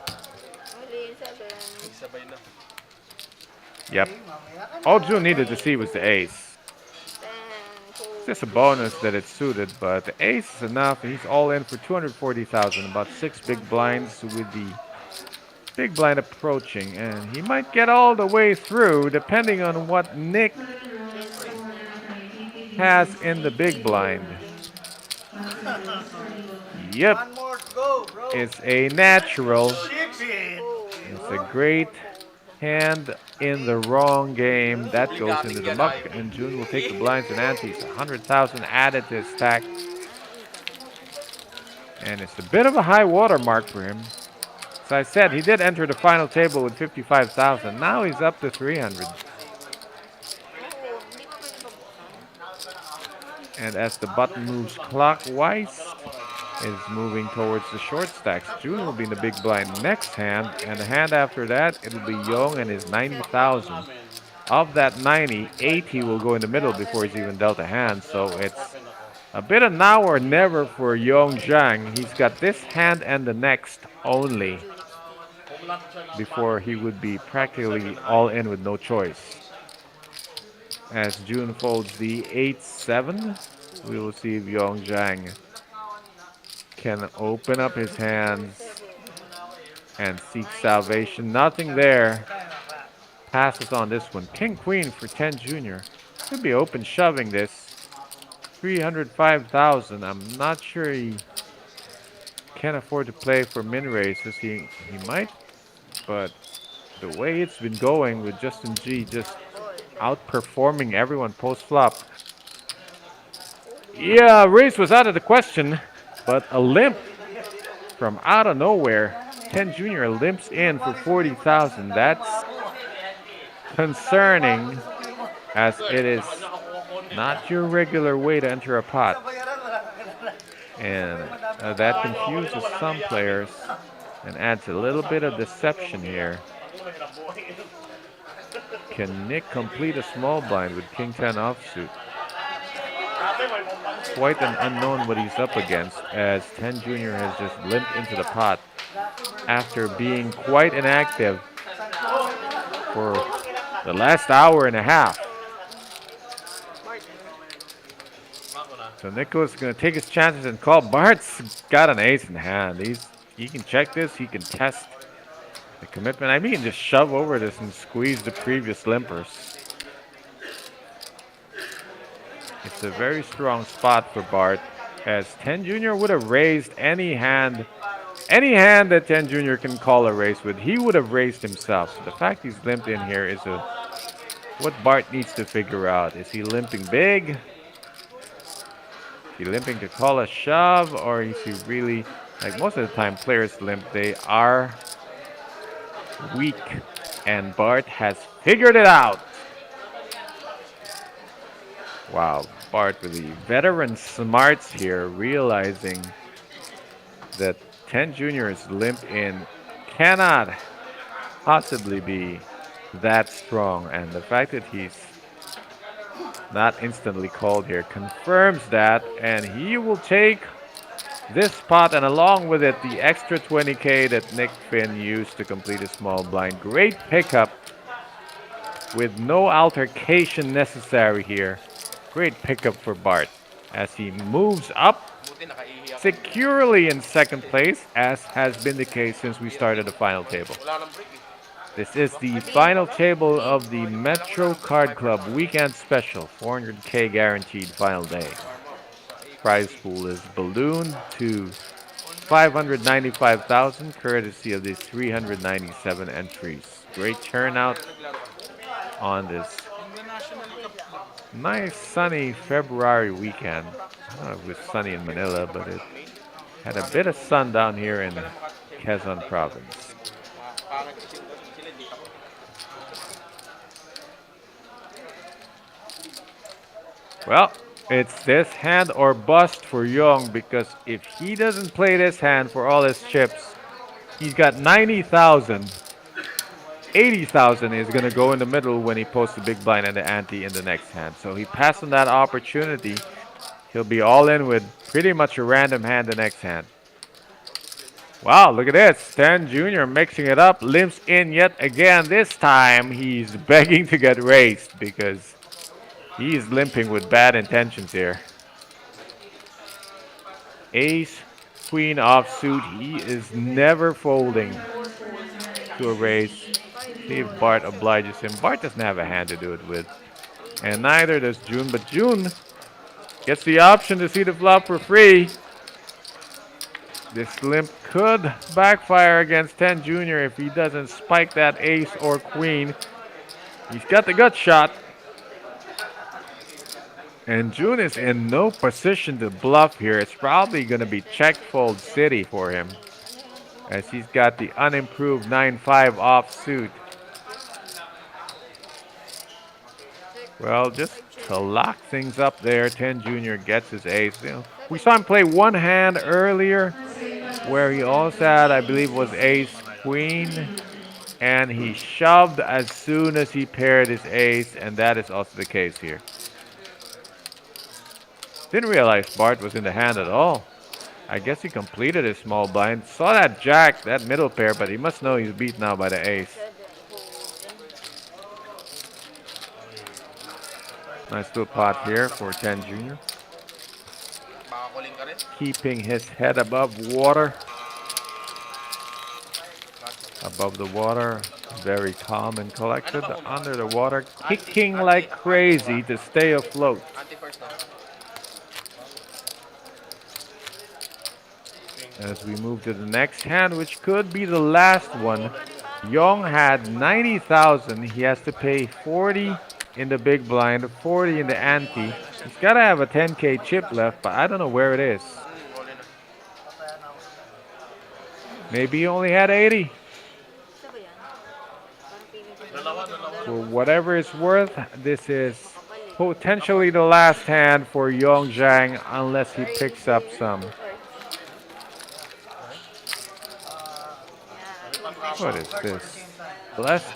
Yep. All June needed to see was the ace. It's just a bonus that it's suited, but the ace is enough, and he's all in for 240,000. About 6 big blinds with the big blind approaching, and he might get all the way through, depending on what Nick has in the big blind. Yep. It's a natural. It's a great hand in the wrong game. That goes into the muck, and June will take the blinds and antes. 100,000 added to his stack. And it's a bit of a high water mark for him. As I said, he did enter the final table with 55,000. Now he's up to 300. And as the button moves clockwise, is moving towards the short stacks. June will be in the big blind next hand, and the hand after that, it'll be Young and his 90,000. Of that 90, 80 will go in the middle before he's even dealt a hand, so it's a bit of now or never for Young Zhang. He's got this hand and the next only before he would be practically all in with no choice. As June folds the 8-7, we will see if Young Zhang can open up his hands and seek salvation. Nothing there. Passes on this one. King Queen for 10 Junior. Could be open shoving this. 305,000. I'm not sure he can afford to play for min races. He might, but the way it's been going with Justin G just outperforming everyone post flop. Yeah, race was out of the question. But a limp from out of nowhere. 10 Junior limps in for 40,000. That's concerning, as it is not your regular way to enter a pot. And that confuses some players and adds a little bit of deception here. Can Nick complete a small blind with King 10 offsuit? Quite an unknown what he's up against, as 10 Junior has just limped into the pot after being quite inactive for the last hour and a half. So Nicholas is going to take his chances and call. Bart's got an ace in hand. He can check this. He can test the commitment. I mean, he can just shove over this and squeeze the previous limpers. It's a very strong spot for Bart. As Ten Jr. would have raised any hand that Ten Jr. can call a raise with, he would have raised himself. So the fact he's limped in here is what Bart needs to figure out. Is he limping big? Is he limping to call a shove? Or is he really, like most of the time players limp, they are weak. And Bart has figured it out. Wow, Bart with the veteran smarts here, realizing that Ten Jr.'s limp in cannot possibly be that strong, and the fact that he's not instantly called here confirms that, and he will take this spot, and along with it the extra 20k that Nick Finn used to complete a small blind. Great pickup with no altercation necessary here. Great pickup for Bart as he moves up securely in second place, as has been the case since we started the final table. This is the final table of the Metro Card Club Weekend Special, 400k guaranteed final day. Prize pool is ballooned to 595,000, courtesy of these 397 entries. Great turnout on this nice sunny February weekend. I don't know if it was sunny in Manila, but it had a bit of sun down here in Quezon province. Well, it's this hand or bust for Young, because if he doesn't play this hand for all his chips, he's got 90,000. 80,000 is going to go in the middle when he posts the big blind and the ante in the next hand. So he passed on that opportunity. He'll be all in with pretty much a random hand the next hand. Wow, look at this. Ten Jr. mixing it up, limps in yet again. This time he's begging to get raised because he's limping with bad intentions here. Ace, queen offsuit. He is never folding to a raise. See if Bart obliges him. Bart doesn't have a hand to do it with. And neither does June. But June gets the option to see the flop for free. This limp could backfire against Ten Jr. if he doesn't spike that ace or queen. He's got the gut shot. And June is in no position to bluff here. It's probably going to be check fold city for him, as he's got the unimproved 9-5 offsuit. Well, just to lock things up there, Ten Jr. gets his ace. You know, we saw him play one hand earlier where he also had, I believe, was ace queen, and he shoved as soon as he paired his ace, and that is also the case here. Didn't realize Bart was in the hand at all. I guess he completed his small blind. Saw that jack, that middle pair, but he must know he's beat now by the ace. Nice little pot here for Ten Jr. Keeping his head above water. Above the water, very calm and collected. Under the water, kicking like crazy to stay afloat. As we move to the next hand, which could be the last one. Young had 90,000. He has to pay 40 in the big blind, 40 in the ante. He's got to have a 10k chip left, but I don't know where it is. Maybe he only had 80. For whatever it's worth, this is potentially the last hand for Young Zhang, unless he picks up some. What is this? Blessed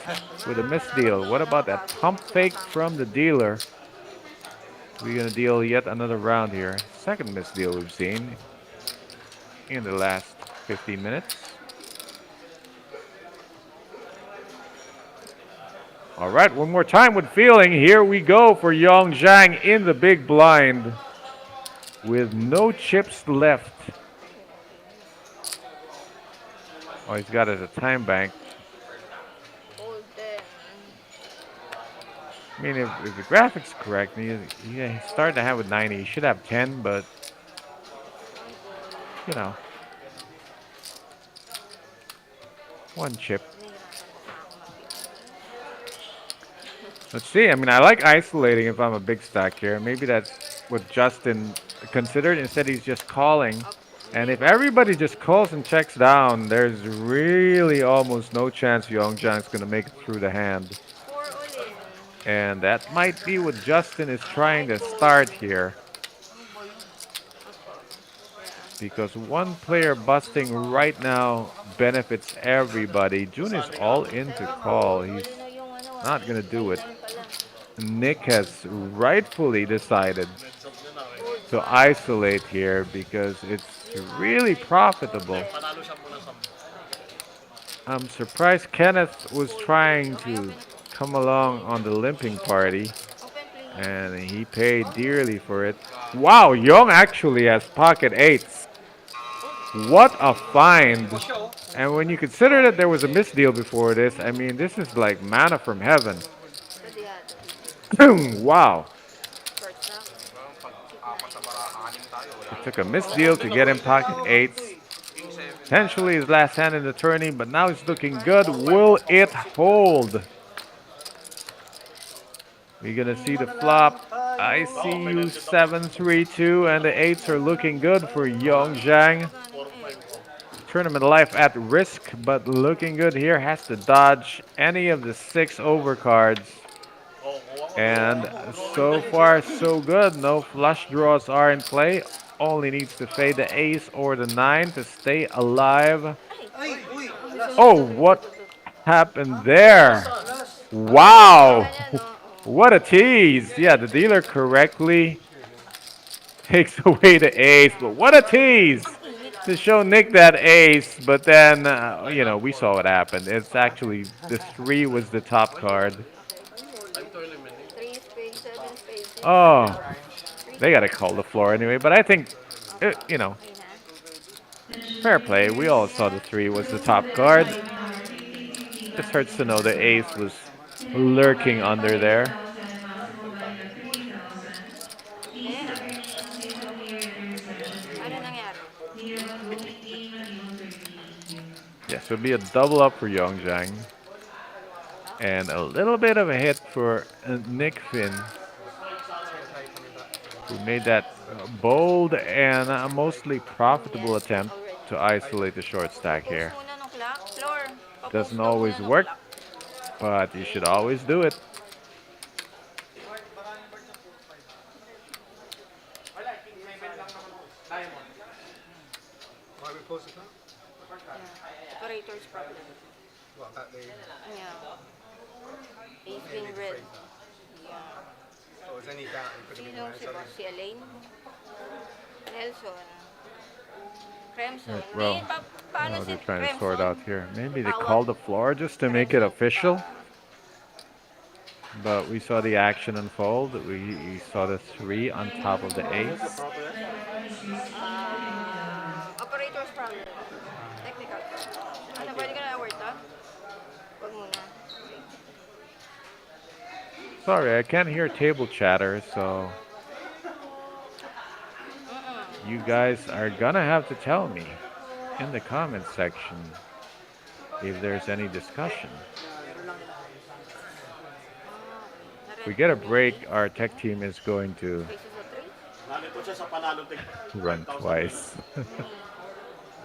with a misdeal. What about that pump fake from the dealer? We're going to deal yet another round here. Second misdeal we've seen in the last 15 minutes. All right, one more time with feeling. Here we go for Young Zhang in the big blind with no chips left. Oh, he's got it as a time bank. I mean, if the graphics correct, he started to have with 90. He should have 10, but you know, one chip. Let's see. I mean, I like isolating if I'm a big stack here. Maybe that's what Justin considered. Instead, he's just calling. And if everybody just calls and checks down, there's really almost no chance Yongjiang's going to make it through the hand. 4 ulit. And that might be what Justin is trying to start here. Because one player busting right now benefits everybody. June is all in to call. He's not going to do it. Nick has rightfully decided to isolate here because it's really profitable. Panalo siya muna sa I'm surprised Kenneth was trying to come along on the limping party, Open please. and he paid dearly for it. Wow, Young actually has pocket eights. What a find! And when you consider that there was a misdeal before this, I mean, this is like manna from heaven. Wow. Short stack. It took a misdeal to get him pocket eights. Potentially his last hand in the tourney, but now it's looking good. Will it hold? We're gonna see the flop. ICU 732, and the eights are looking good for Yongjiang. Tournament life at risk, but looking good here. Has to dodge any of the 6 overcards. And so far, so good. No flush draws are in play. Only needs to fade the ace or the 9 to stay alive. Oh, what happened there? Wow! What a tease! Yeah, the dealer correctly takes away the ace, but what a tease! To show Nick that ace, but then, you know, we saw what happened. It's actually, the 3 was the top card. 3 spades, 7 spades. Oh, they gotta call the floor anyway, but I think, you know, fair play. We all saw the 3 was the top card. Just hurts to know the ace was lurking under there. Ano nangyari? Yes, it'll be a double up for Yongjiang. And a little bit of a hit for Nick Finn, who made that bold and mostly profitable attempt to isolate the short stack here. Post muna nung clock. Floor. Doesn't always work, but you should always do it. Operator's problem. Yeah. Ace queen red. Yeah. Sino si boss? Si Elaine? Nelson. Crimson. Well, Hindi, paano oh, si they're trying to Crimson? sort out here. Maybe they Bawal. called the floor just to make it official. But we saw the action unfold. We saw the 3 on top of the ace. Operator's problem. Technical. Ano, pwede ka na award to? Huwag muna. Sorry, I can't hear table chatter, so you guys are gonna have to tell me in the comment section if there's any discussion. If we get a break, our tech team is going to Aces of 3? Nalito siya sa panalo tig run 10,000. twice.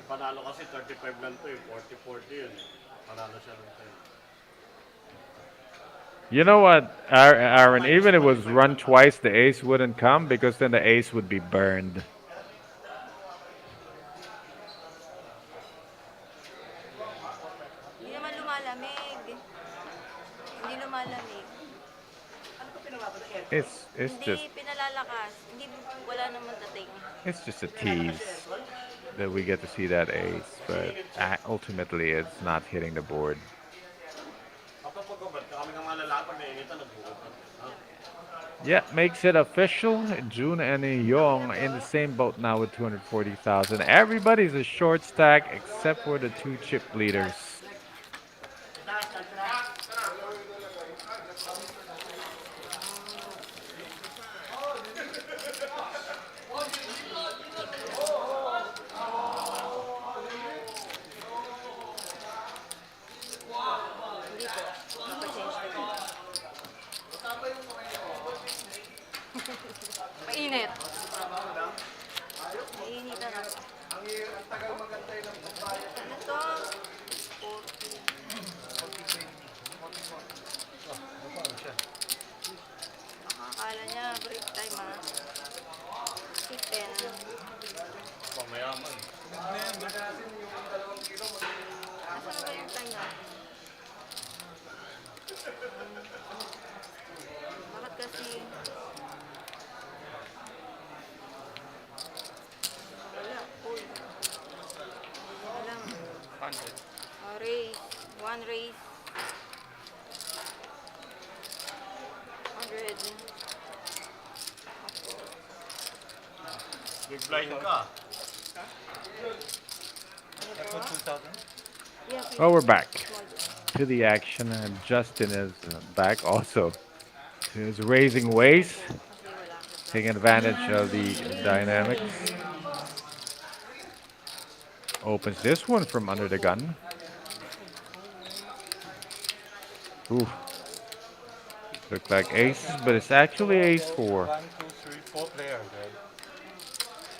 Panalo kasi 35 lang to eh. 40-40 yun. Panalo siya ng 10. You know what, Aaron, even if it was run twice, the ace wouldn't come because then the ace would be burned. Hindi naman lumalamig. Hindi lumalamig. It's Hindi just pinalalakas. Hindi, wala naman dating. it's just a tease that we get to see that ace, but ultimately it's not hitting the board. Kapag pag-ubad, kami nga malalapag na initan, nagbukat. Yeah, makes it official. June and Yong in the same boat now with 240,000. Everybody's a short stack except for the 2 chip leaders. 100. Raise. One raise. 100. Big blind ka. Yeah, Well, we're back to the action, and Justin is back also. He's raising waist, taking advantage of the dynamics. Opens this one from under the gun. Ooh. Look like aces, but it's actually ace 4. 1, 2, 3, 4 players, right?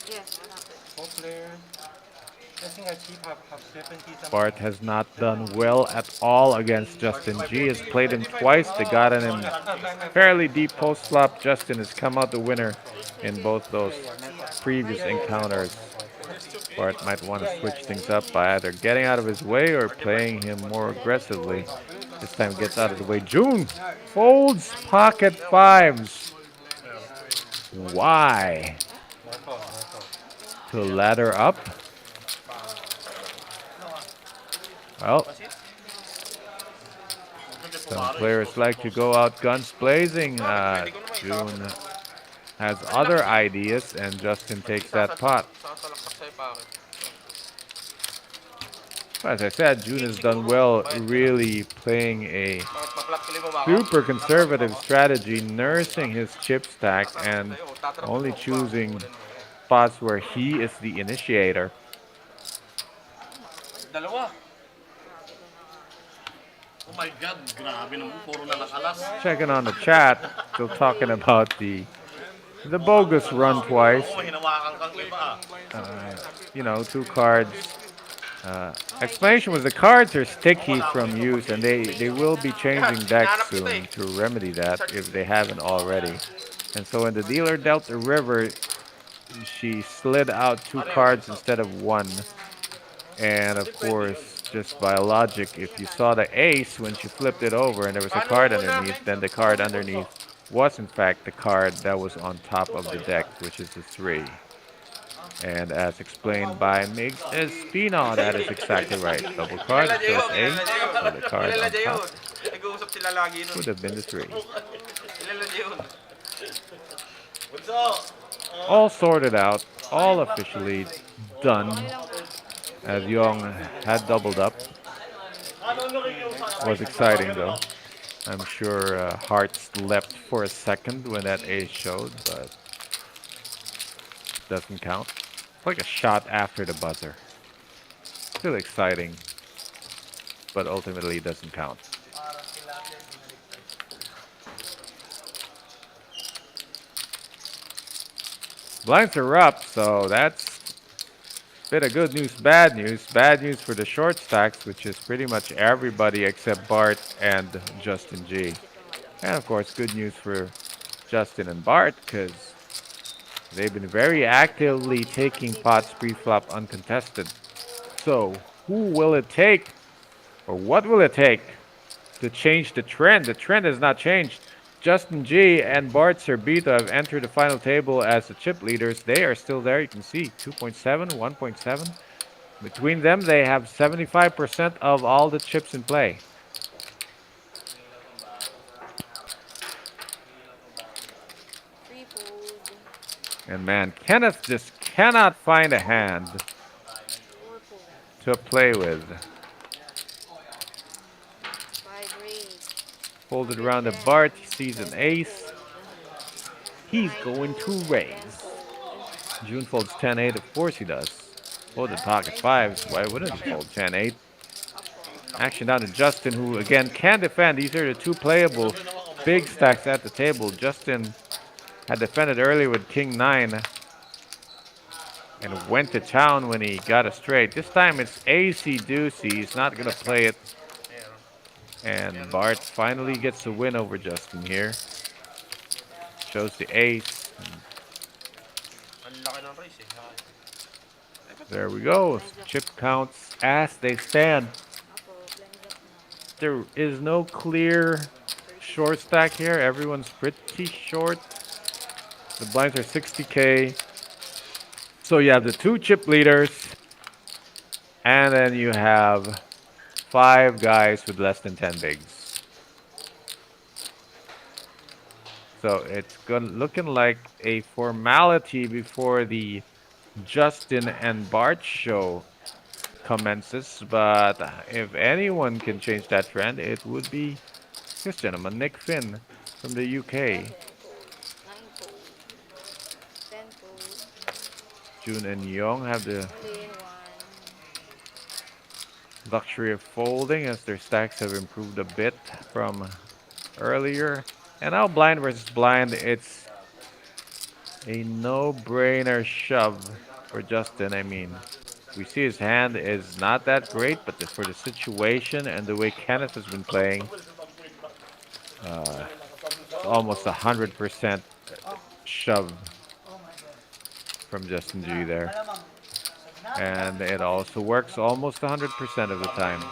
Yes, what happened? 4 players. I think I keep have 70 something. Bart has not done well at all against Justin G. Has played him twice. They got in him fairly deep post flop. Justin has come out the winner in both those previous encounters. Bart might want to switch things up by either getting out of his way or playing him more aggressively. This time gets out of the way. June folds pocket fives. Why? To ladder up. Well, some players like to go out guns blazing. June has other ideas, and Justin takes that pot. Sasalaksak sa'yo, pare. As I said, June has done well, really playing a Bakit ma-flat kill mo ba ako? super conservative strategy, nursing his chip stack and only choosing spots where he is the initiator. Dalawa. Oh my God, grabe naman. Puro na nakalas. Checking on the chat, still talking about the bogus run twice. Oo, hinawakan kang iba. You know, 2 cards. Explanation was the cards are sticky from use, and they will be changing decks soon to remedy that if they haven't already. And so when the dealer dealt the river, she slid out 2 cards instead of 1. And of course, just by logic, if you saw the ace when she flipped it over and there was a card underneath, then the card underneath was in fact the card that was on top of the deck, which is the 3. And as explained by Migs Espino, that is exactly right. Double card, just ace, so the card on top Nag-uusap sila lagi nun. would have been the 3. Kilala niyo yun. What's up? All sorted out, all officially done, as Young had doubled up. Was exciting though. I'm sure hearts leapt for a second when that ace showed, but doesn't count. It's like a shot after the buzzer. Still exciting, but ultimately doesn't count. Blinds are up, so that's a bit of good news, bad news. Bad news for the short stacks, which is pretty much everybody except Bart and Justin G. And of course, good news for Justin and Bart, because they've been very actively taking pots pre-flop uncontested. So, who will it take, or what will it take to change the trend? The trend has not changed. Justin G and Bart Serbito have entered the final table as the chip leaders. They are still there. You can see 2.7, 1.7. Between them, they have 75% of all the chips in play. And man, Kenneth just cannot find a hand to play with. Folded around the Bart, he sees an ace. He's going to raise. June folds 10-8, of course he does. Folded pocket fives, why wouldn't he fold 10-8? Action down to Justin, who again can defend. These are the 2 playable big stacks at the table. Justin had defended earlier with King 9 and went to town when he got a straight. This time it's AC deucey. He's not going to play it. And Bart finally gets a win over Justin here. Shows the ace. There we go. Chip counts as they stand. There is no clear short stack here. Everyone's pretty short. The blinds are 60K. So you have the 2 chip leaders And then you have 5 guys with less than 10 bigs. So it's looking like a formality before the Justin and Bart show commences. But if anyone can change that trend, it would be this gentleman, Nick Finn from the UK. 9 poles. 10 poles. June and Young have the Only one. luxury of folding as their stacks have improved a bit from earlier. And now blind versus blind, it's a no-brainer shove for Justin. I mean, we see his hand is not that great, but for the situation and the way Kenneth has been playing, almost 100% shove from Justin G there. And it also works almost 100% of the time.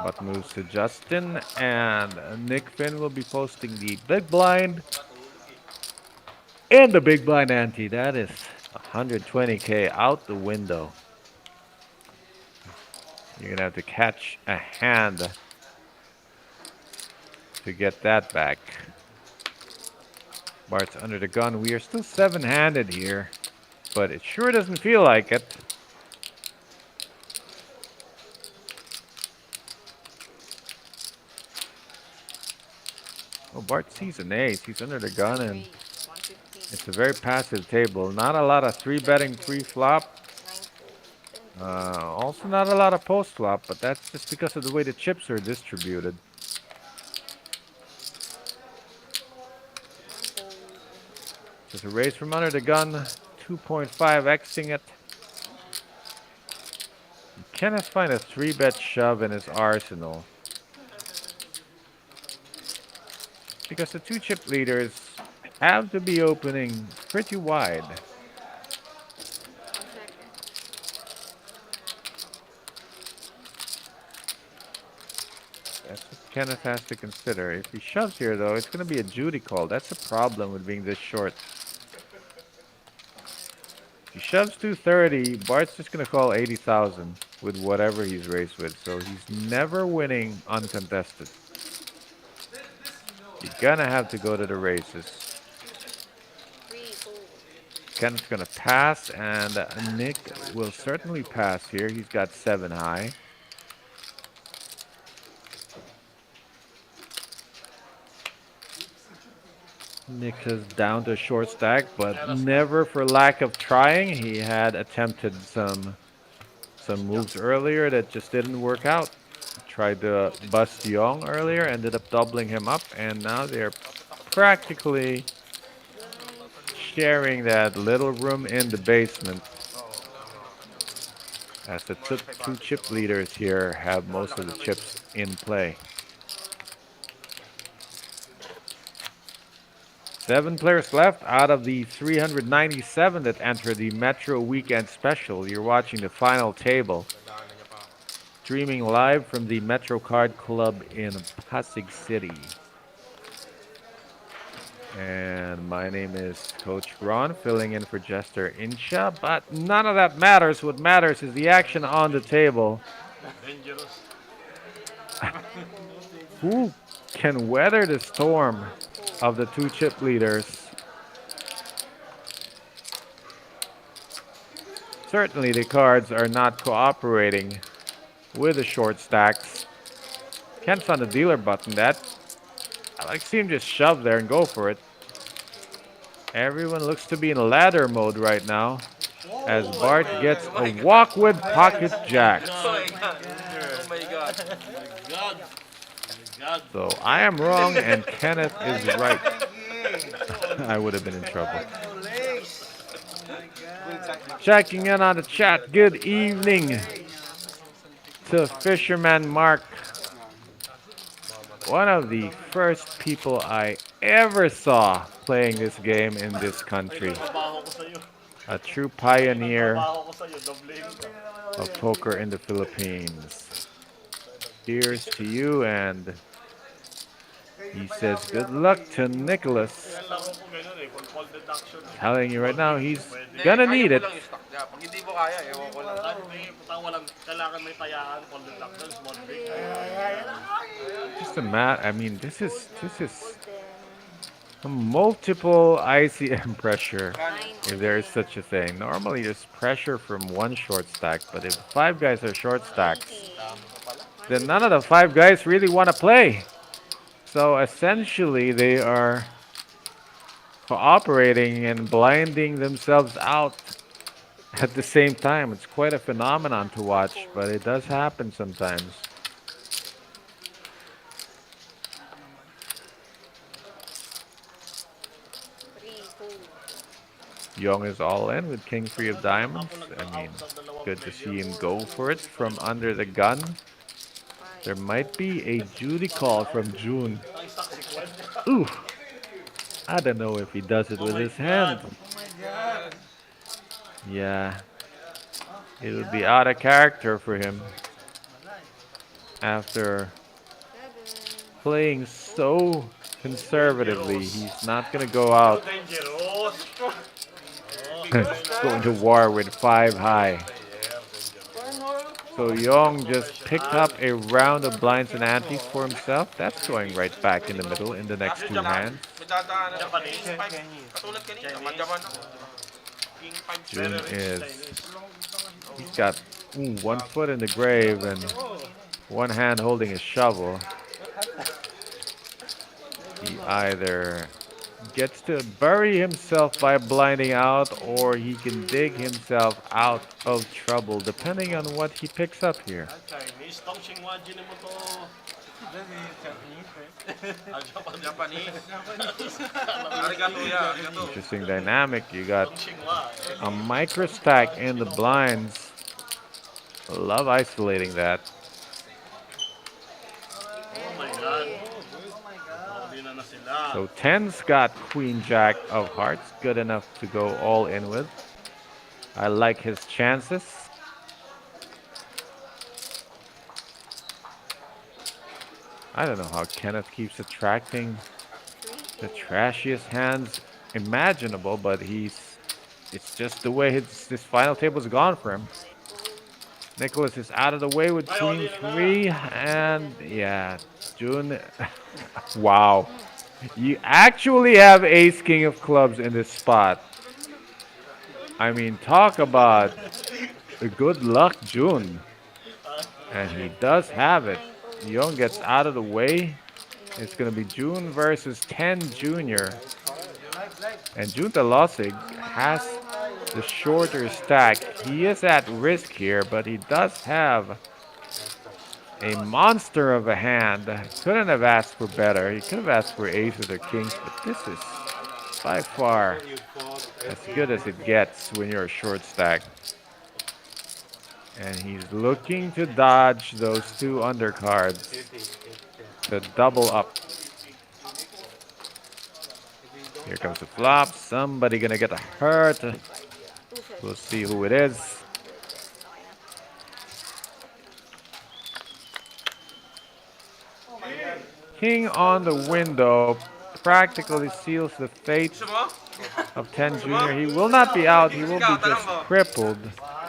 But moves to Justin, and Nick Finn will be posting the big blind. And the big blind ante, that is 120K out the window. You're going to have to catch a hand to get that back. Bart's under the gun. We are still 7-handed here, but it sure doesn't feel like it. Oh, Bart sees an ace. He's under the gun, and it's a very passive table. Not a lot of 3-betting pre-flop. Also not a lot of post-flop, but that's just because of the way the chips are distributed. Just a raise from under the gun, 2.5xing it. Kenneth find a 3-bet shove in his arsenal. Because the 2-chip leaders have to be opening pretty wide. That's what Kenneth has to consider. If he shoves here, though, it's going to be a Judy call. That's the problem with being this short. If he shoves 230, Bart's just going to call 80,000 with whatever he's raised with. So he's never winning uncontested. You're going to have to go to the races. Kenneth's going to pass, and Nick will certainly pass here. He's got 7 high. Nick is down to a short stack, but never for lack of trying. He had attempted some moves earlier that just didn't work out. Tried to bust Young earlier, ended up doubling him up, and now they're practically sharing that little room in the basement. As the 2-chip leaders here have most of the chips in play. 7 players left out of the 397 that enter the Metro Weekend Special. You're watching the final table. Streaming live from the Metro Card Club in Pasig City. And my name is Coach Ron, filling in for Jester Incha, but none of that matters. What matters is the action on the table. Who can weather the storm of the 2-chip leaders? Certainly the cards are not cooperating with the short stacks. Kent's on the dealer button. I like to see him just shove there and go for it. Everyone looks to be in ladder mode right now as Bart gets a walk with pocket jacks. Oh my god. Oh my god. So I am wrong and Kenneth is right. I would have been in trouble. Checking in on the chat. Good evening to Fisherman Mark. One of the first people I ever saw playing this game in this country. A true pioneer of poker in the Philippines. Here's to you, and He says good luck to Nicholas. Kaya laro ko ganun eh, kung call deduction. Telling you right now, he's Hindi, gonna kaya need mo it. lang yung stock niya. Pag hindi mo kaya, ewan ko lang. Kahit may putang walang, kailangan may tayaan, call deduction, small break. Just I mean, this is a multiple ICM pressure, if there is such a thing. Normally, there's pressure from one short stack, but if 5 guys are short stacks, then none of the 5 guys really want to play. So essentially, they are cooperating and blinding themselves out at the same time. It's quite a phenomenon to watch, but it does happen sometimes. Young is all in with King 3 of Diamonds. I mean, good to see him go for it from under the gun. There might be a Judy call from June. Ooh. I don't know if he does it with his hand. Yeah. It would be out of character for him. After playing so conservatively, he's not going to go out going to war with 5 high. So Young just picked up a round of blinds and antes for himself. That's going right back in the middle in the next 2 hands. June he's got 1 foot in the grave and 1 hand holding a shovel. He either gets to bury himself by blinding out, or he can dig himself out of trouble, depending on what he picks up here. Interesting dynamic. You got a micro stack in the blinds. Love isolating that. So 10's got Queen Jack of Hearts, good enough to go all in with. I like his chances. I don't know how Kenneth keeps attracting the trashiest hands imaginable, but it's just the way his final table's gone for him. Nicholas is out of the way with Queen 3, and yeah, June, wow. You actually have Ace King of Clubs in this spot. I mean, talk about a good luck, June. And he does have it. Young gets out of the way. It's going to be June versus 10 Junior. And June Talosig has the shorter stack. He is at risk here, but he does have a monster of a hand. Couldn't have asked for better. He could have asked for aces or kings, but this is by far as good as it gets when you're a short stack. And he's looking to dodge those 2 undercards to double up. Here comes the flop. Somebody gonna get hurt. We'll see who it is. King on the window practically seals the fate of 10 Junior. He will not be out. He will be just crippled.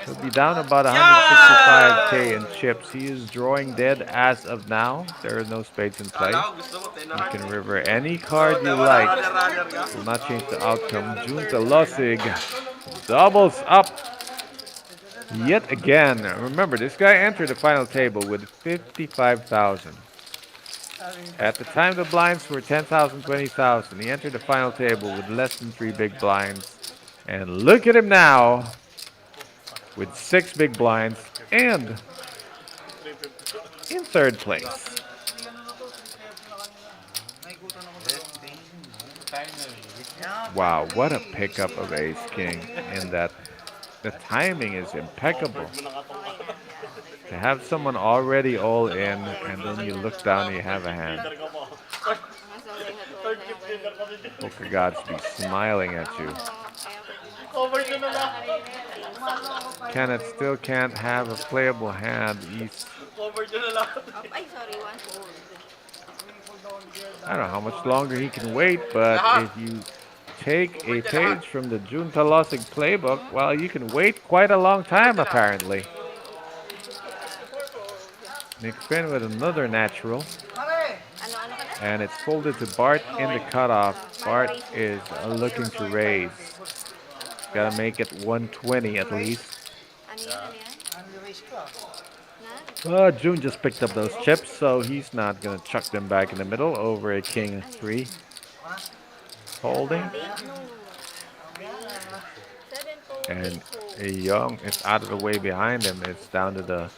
He'll be down about 165k in chips. He is drawing dead as of now. There are no spades in play. You can river any card you like. Will not change the outcome. June Talosig doubles up yet again. Remember, this guy entered the final table with 55,000. At the time, the blinds were 10,000, 20,000. He entered the final table with less than 3 big blinds. And look at him now with 6 big blinds and in 3rd place. Wow, what a pickup of Ace King, in that the timing is impeccable. To have someone already all in, and then you look down and you have a hand. Poker gods be smiling at you. Kenneth still can't have a playable hand. He's I don't know how much longer he can wait, but if you take a page from the June Talosig playbook, well, you can wait quite a long time apparently. Nick Finn with another natural. And it's folded to Bart in the cutoff. Bart is looking to raise. Gotta make it 120 at least. June just picked up those chips, so he's not gonna chuck them back in the middle over a king 3. Holding. And a Young is out of the way behind him. It's down to the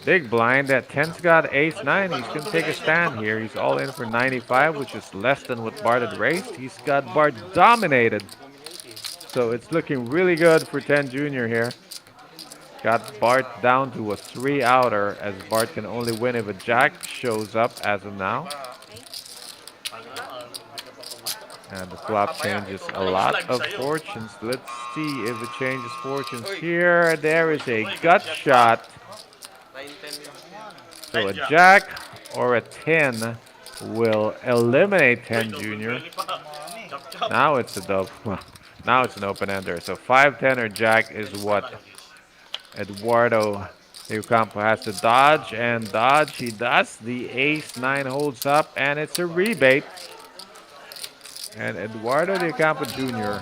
big blind. That 10's got ace 9. He's going to take a stand here. He's all in for 95, which is less than what Bart had raised. He's got Bart dominated. So it's looking really good for 10 Junior here. Got Bart down to a 3 outer, as Bart can only win if a jack shows up as of now. And the flop changes a lot of fortunes. Let's see if it changes fortunes here. There is a gut shot. So a jack or a 10 will eliminate 10 Junior. Now it's a double. Now it's an open-ender. So 5, 10 or jack is what Eduardo De Ocampo has to dodge. And dodge he does. The ace 9 holds up and it's a rebate. And Eduardo De Ocampo Jr.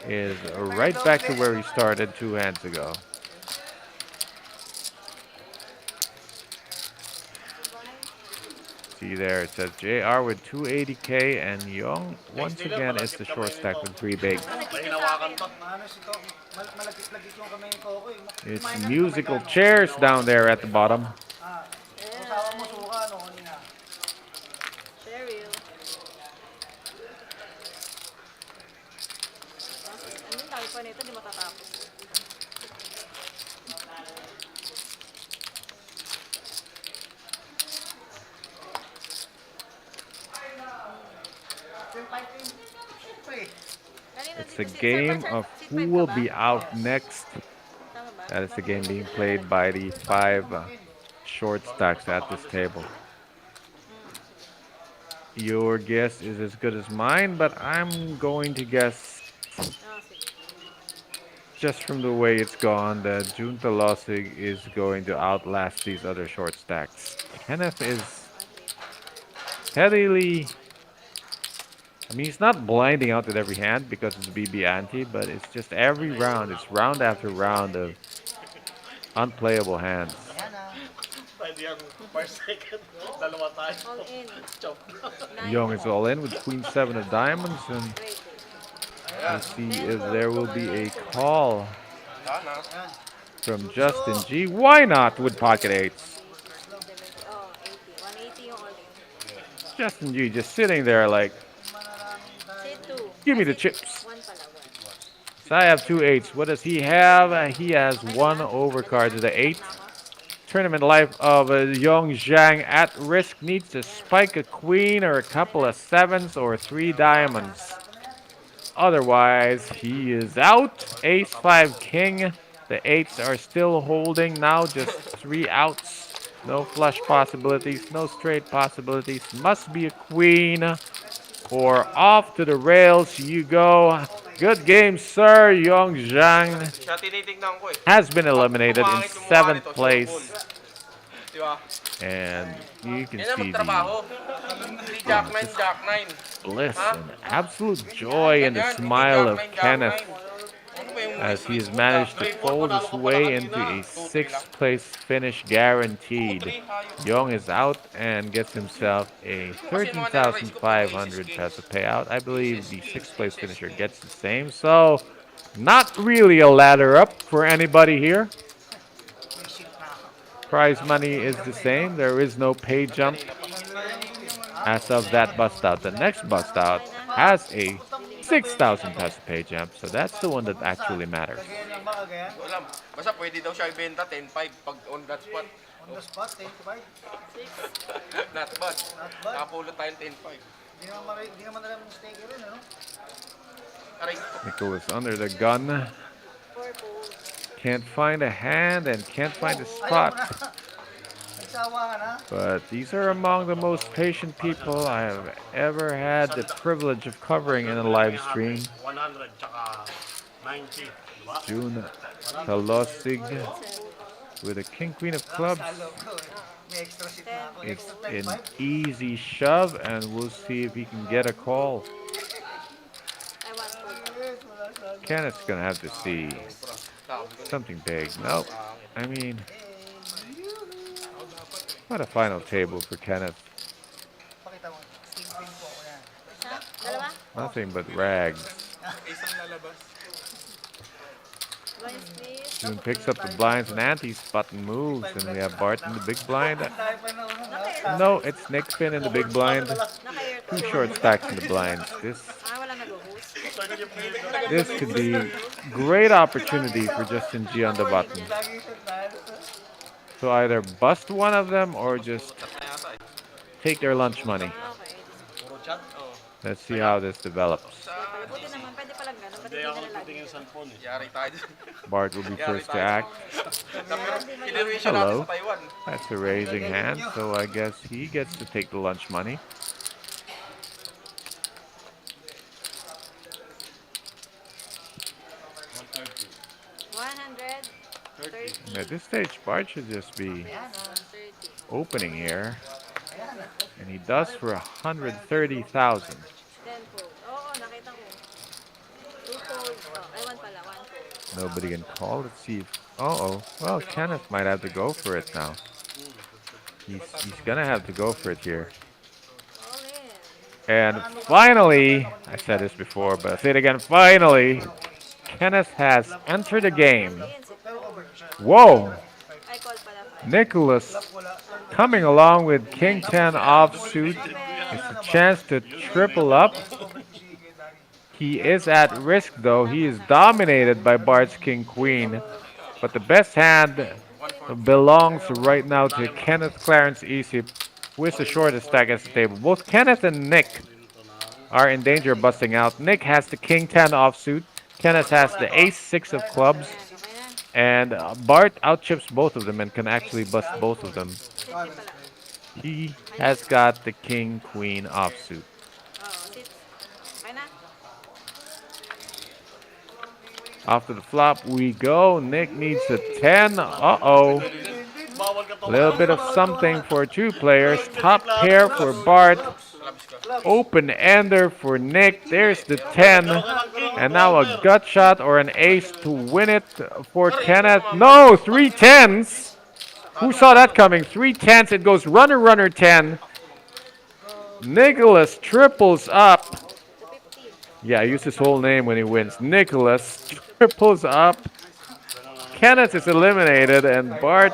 is right back to where he started 2 hands ago. See there, it says JR with 280K and Young once again is the short stack with 3 bigs. It's musical chairs down there at the bottom. It's a game of who will be out next. That is the game being played by the 5 short stacks at this table. Your guess is as good as mine, but I'm going to guess, just from the way it's gone, that June Talosig is going to outlast these other short stacks. Kenneth is heavily... I mean, he's not blinding out with every hand because it's BB ante, but it's just every round. It's round after round of unplayable hands. Young is all in with Queen 7 of diamonds, and we'll see if there will be a call from Justin G. Why not with pocket 8s? Justin G just sitting there like, give me the chips. So I have 2 8s. What does he have? He has 1 overcard to the 8. Tournament life of Young Zhang at risk. Needs to spike a queen or a couple of 7s or 3 diamonds. Otherwise, he is out. Ace 5 king. The 8s are still holding now. Just 3 outs. No flush possibilities. No straight possibilities. Must be a queen. Or off to the rails you go. Good game, sir. Young Zhang has been eliminated in 7th place. And you can see the bliss and absolute joy in the smile of Kenneth as he has managed to fold his way into a 6th place finish guaranteed. Young is out and gets himself a 13,500 peso payout. I believe the 6th place finisher gets the same, so not really a ladder up for anybody here. Prize money is the same. There is no pay jump as of that bust out. The next bust out has a 6,000 peso pay jump, so that's the one that actually matters. Basta pwede daw siya ibenta 10.5 pag on that spot. On the spot, 10.5. Not bad. Nakapulot tayo 10.5. Hindi naman alam yung staker rin, ano? Nico is under the gun. Can't find a hand and can't find a spot. But these are among the most patient people I have ever had the privilege of covering in a live stream. 100 tsaka 90, di ba? June Talosig with a king queen of clubs. It's an easy shove, and we'll see if he can get a call. I want Kenneth's gonna have to see something big. Nope. I mean, what a final table for Kenneth. Ha? Dalawa? Nothing but rags. Isang lalabas. Blinds, please. June picks up the blinds and antes. Button moves, and we have Bart in the big blind. No, it's Nick Finn in the big blind. Naka-air Two to. short stacks in the blinds. Wala nag-host. This could be great opportunity for Justin G on the button. So either bust one of them or just take their lunch money. Okay. Let's see how this develops. Buti naman, pwede palang ganun. Pati Hindi di ako na lagi. titingin sa phone eh. Yari tayo dun. Bart will be first to act. Kinirwisyo natin Hello. sa Taiwan. That's a raising hand, so I guess he gets to take the lunch money. And at this stage, Bart should just be opening here. And he does for 130,000. 10 fold. Oo, nakita ko. 2 folds. Oh, ay, 1 pala. 1 fold. Nobody can call. Let's see if... Uh-oh. Well, Kenneth might have to go for it now. He's gonna have to go for it here. All in. And finally, I said this before, but I'll say it again, finally, Kenneth has entered the game. Whoa! I called pala 5. Nicholas coming along with King 10 offsuit. It's a chance to triple up. He is at risk though. He is dominated by Bart's King Queen. But the best hand belongs right now to Kenneth Clarence Isip, who is the shortest stack at the table. Both Kenneth and Nick are in danger of busting out. Nick has the King 10 offsuit. Kenneth has the Ace 6 of clubs. And Bart outchips both of them and can actually bust both of them. 50 pala. He has got the King Queen offsuit. Oo, 6. Okay na? After the flop we go. Nick needs a 10. Uh-oh. A little bit of something for two players. Top pair for Bart. Open ender for Nick. There's the 10. And now a gut shot or an ace to win it for Kenneth. No, 3 10s. Who saw that coming? 3 10s. It goes runner, runner 10. Nicholas triples up. Yeah, I use his whole name when he wins. Nicholas triples up. Kenneth is eliminated, and Bart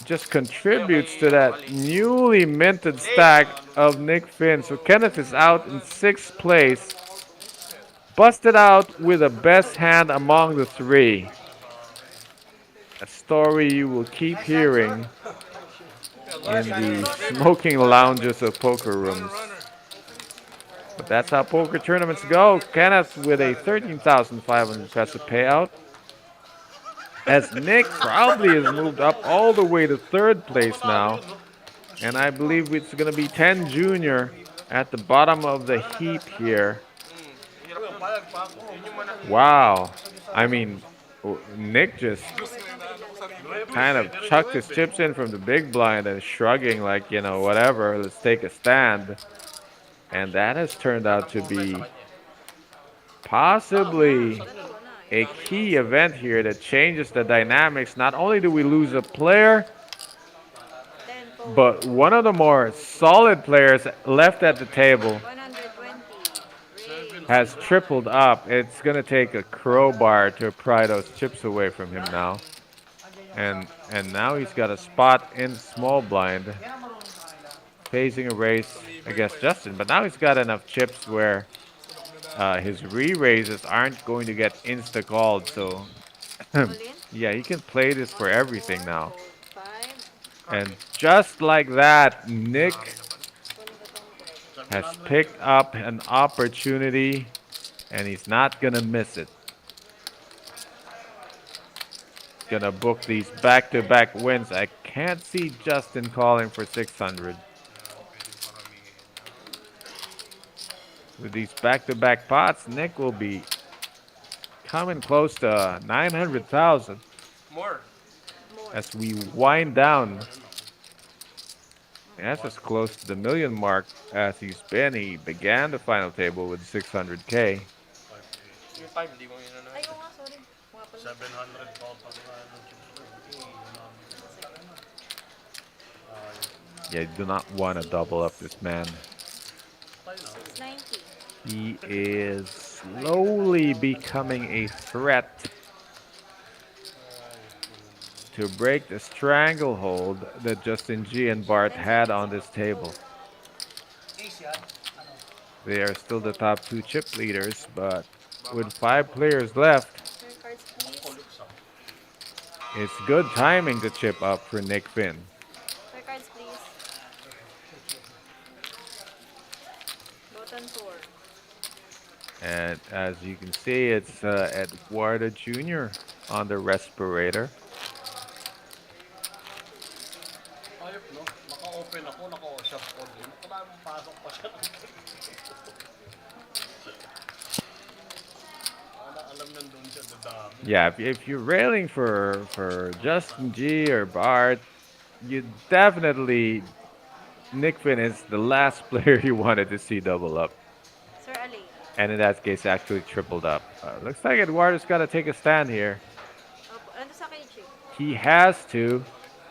just contributes to that newly minted stack of Nick Finn. So Kenneth is out in 6th place. Busted out with the best hand among the three. A story you will keep hearing in the smoking lounges of poker rooms. But that's how poker tournaments go. Kenneth with a 13,500 peso payout. As Nick probably has moved up all the way to 3rd place now. And I believe it's going to be 10 Junior at the bottom of the heap here. Wow. I mean, Nick just kind of chucked his chips in from the big blind and shrugging like, you know, whatever, let's take a stand. And that has turned out to be possibly a key event here that changes the dynamics. Not only do we lose a player, but one of the more solid players left at the table 120. has tripled up. It's going to take a crowbar to pry those chips away from him now. And now he's got a spot in small blind, facing a race against Justin. But now he's got enough chips where his re-raises aren't going to get insta-called. So, yeah, he can play this for everything now. 5. And just like that, Nick has picked up an opportunity, and he's not going to miss it. gonna book these back-to-back wins. I can't see Justin calling for 600. With these back-to-back pots, Nick will be coming close to 900,000 More. as we wind down. That's as close to the million mark as he's been. He began the final table with 600K. Yung 5, di mo yun ano. Ay, oo nga, sorry. Mga pala. 700 pa pag Yeah, you do not want to double up this man. 690. He is slowly becoming a threat to break the stranglehold that Justin G and Bart had on this table. They are still the top 2 chip leaders, but with 5 players left, Your cards, please. it's good timing to chip up for Nick Finn. Your cards, please. Button 4. And as you can see, it's Eduardo Jr. on the respirator. Ayop, no? Naka-open ako, naka-shop ko din. Maraming pasok pa siya. Alam nandun siya, dadami. Yeah, if you're railing for Justin G or Bart, you definitely Nick Finn is the last player you wanted to see double up, Sir Ali. and in that case, actually tripled up. Looks like Eduardo's got to take a stand here. Opo. Ano sa kay Chick? He has to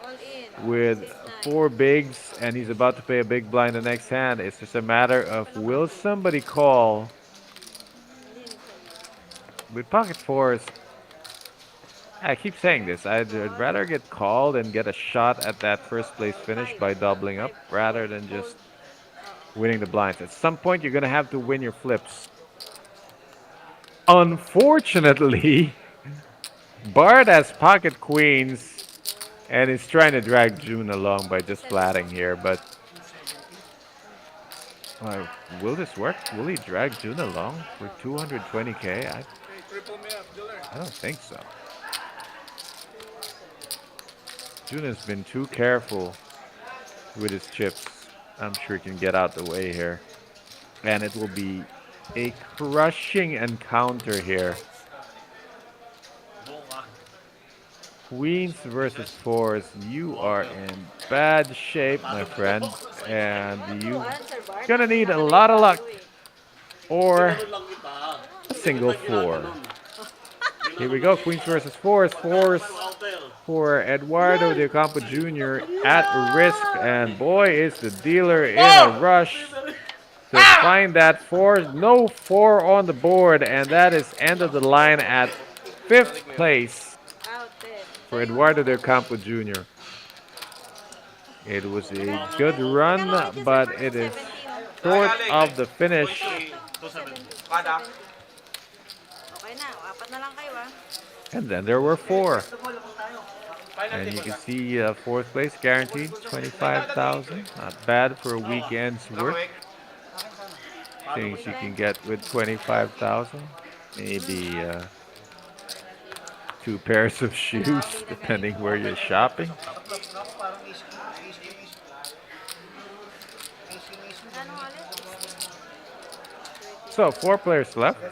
All in. with 6-9. 4 bigs, and he's about to pay a big blind the next hand. It's just a matter of will somebody call Hindi nito. with pocket fours. I keep saying this. I'd rather get called and get a shot at that first place finish by doubling up rather than just winning the blinds. At some point, you're going to have to win your flips. Unfortunately, Bart has pocket queens and is trying to drag June along by just flatting here, but will this work? Will he drag June along for 220K? Triple me up, dealer. I don't think so. June has been too careful with his chips. I'm sure he can get out the way here. And it will be a crushing encounter here. Queens versus 4s. You are in bad shape, my friend. And you're gonna need a lot of luck or a single 4. Here we go, Queens versus 4s. 4s for Eduardo De Campo Jr. at risk, and boy, is the dealer in a rush to find that 4. No 4 on the board, and that is end of the line at 5th place Out 10. for Eduardo De Campo Jr. It was a good run, but it is short of the finish. Kada. Okay na. 4 na lang kayo ah. And then there were 4. And you can see 4th place guaranteed 25,000. Not bad for a weekend's work. Things you can get with 25,000. Maybe 2 pairs of shoes, depending where you're shopping. Ano ulit? So 4 players left,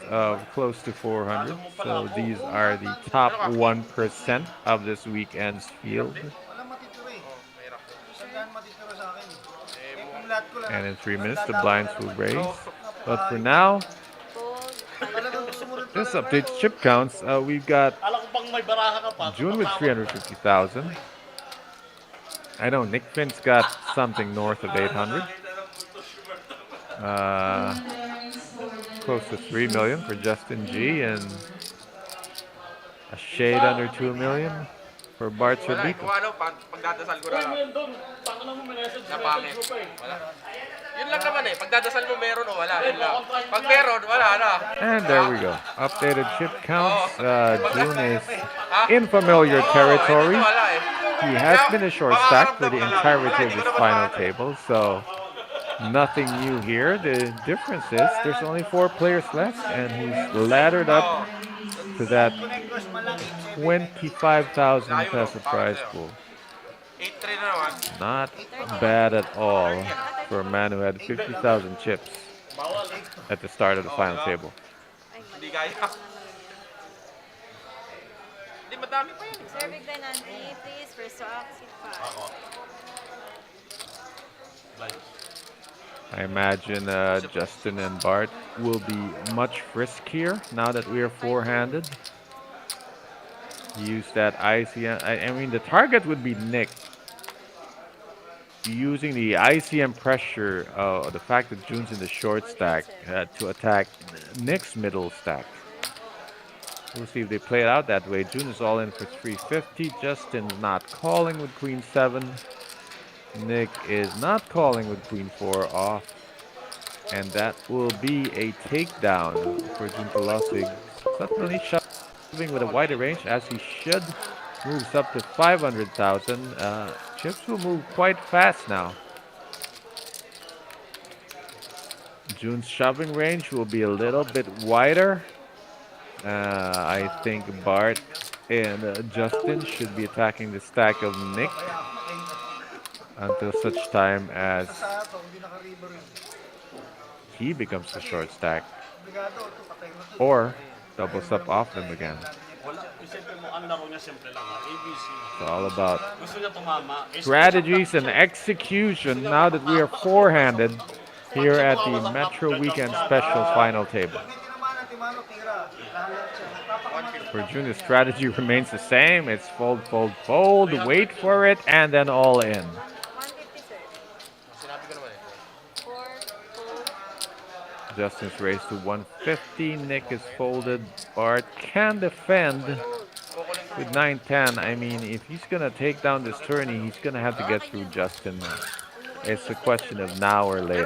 close to 400. So these are the top 1% of this weekend's field. And in 3 minutes, the blinds will raise. But for now, Fold. this updates chip counts. We've got Alam ko pang may baraha ka pa. June with 350,000. I know Nick Finn's got something north of 800. Close to 3 million for Justin G and a shade under 2 million for Bart Wala, Cervico. kung ano, pagdadasal ko na lang. Doon, tanga na mo, minessage Na pangit. Wala. Yun lang naman eh. Pagdadasal mo meron o wala. Yun lang. Pag meron, wala na. And there we go. Updated chip counts. June is in familiar territory. Wala eh. He has been a short stack for the entirety of this final table, so nothing new here. The difference is there's only 4 players left, and he's laddered up to that 25,000 peso prize pool. 8-3 na naman. Not bad at all for a man who had 50,000 chips at the start of the final table. Hindi kaya. Hindi, madami pa yan. Sir Big Nanti, please, first to exit 5. I imagine Justin and Bart will be much friskier now that we are four-handed. Use that ICM. I mean, the target would be Nick. Using the ICM pressure, the fact that June's in the short stack to attack Nick's middle stack. We'll see if they play it out that way. June is all in for 350. Justin's not calling with Queen 7. Nick is not calling with Queen 4 off. And that will be a takedown for June Pelasig. Suddenly shoving with a wider range as he should. Moves up to 500,000. Chips will move quite fast now. June's shoving range will be a little bit wider. I think Bart and Justin should be attacking the stack of Nick until such time as he becomes the short stack or doubles up off them again. It's all about strategies and execution now that we are four-handed here at the Metro Weekend Special Final Table. For June, the strategy remains the same. It's fold, fold, fold, wait for it, and then all in. 150, sir. 4, Justin's raised to 150. Nick is folded. Bart can defend with 9-10. I mean, if he's going to take down this tourney, he's going to have to get through Justin. It's a question of now or later.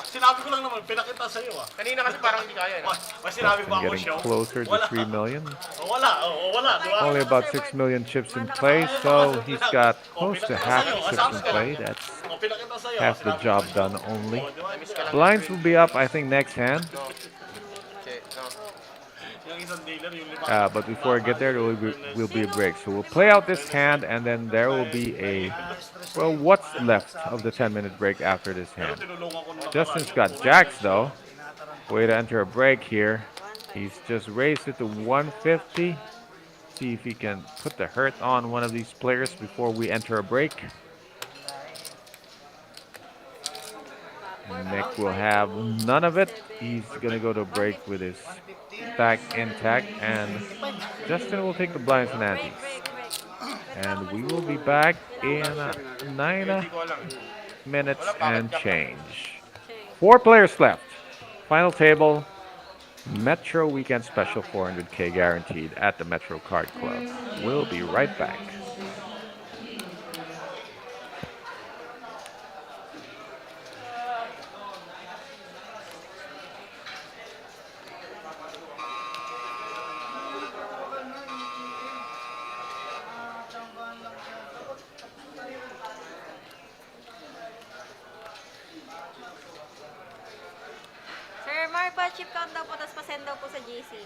Sinabi ko lang naman, pinakita sa iyo ah. Kanina kasi parang hindi kaya. May sinabi ba ako Getting closer to 3 million. Wala, di ba? Only about 6 million chips in play, so he's got close to half the chips in play. That's half the job done only. Blinds will be up, I think, next hand. But before I get there will be a break. So we'll play out this hand, and then there will be a, well, what's left of the 10-minute break after this hand. Justin's got jacks, though. Way to enter a break here. He's just raised it to 150. See if he can put the hurt on one of these players before we enter a break. Nick will have none of it. He's going to go to break with his stack intact, and Justin will take the blinds and antes. And we will be back in 9 minutes and change. 4 players left. Final table, Metro Weekend Special 400K guaranteed at the Metro Card Club. We'll be right back. Sir Mark, pa-chip count daw po, tapos pa-send daw po sa GC.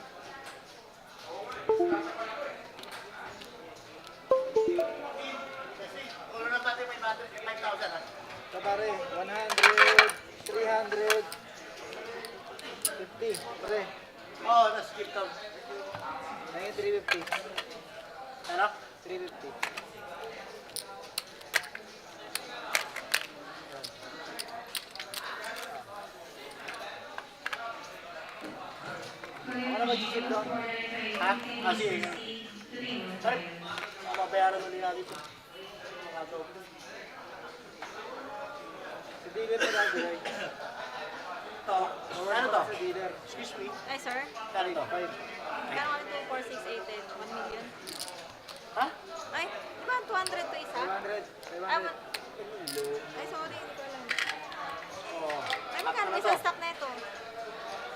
Pare, 100, 300, 50, pare. Oh, that's skip count. Ngayon 350. Ano? 350. Ano ba skip doon? Ha? Kasi, sorry. Mababayaran ulit natin ito. Si dealer na gagawin. Ito. Ano to? Si dealer. Excuse me. Ay, sir. Kano ito? 5. Kano ka nito? 4, 6, 8, 10, 1 million. Ha? Ay, di ba 200 to isa? 500. Ay, 500. ay, sorry, hindi ko alam. Oh. Ay, magkano may stock na ito?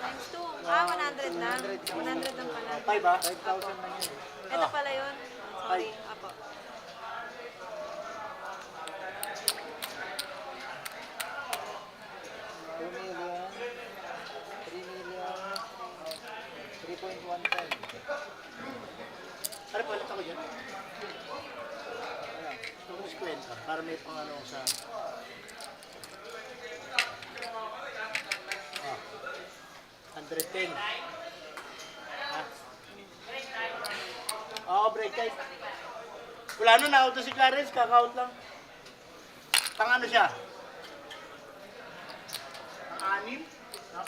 Times 2. Ah, 100 lang. 100 lang pala. 5 ba? 5,000 lang yun. Ito pala yun. Sorry, apo. Ano, palit ako dyan? Ayan, gusto ko ng 50 para may pang ano sa... Ah, 110. Ah. Oo, break time. Wala nun, na-out na si Clarence, kaka-out lang. Pang ano siya? Pang 6? No?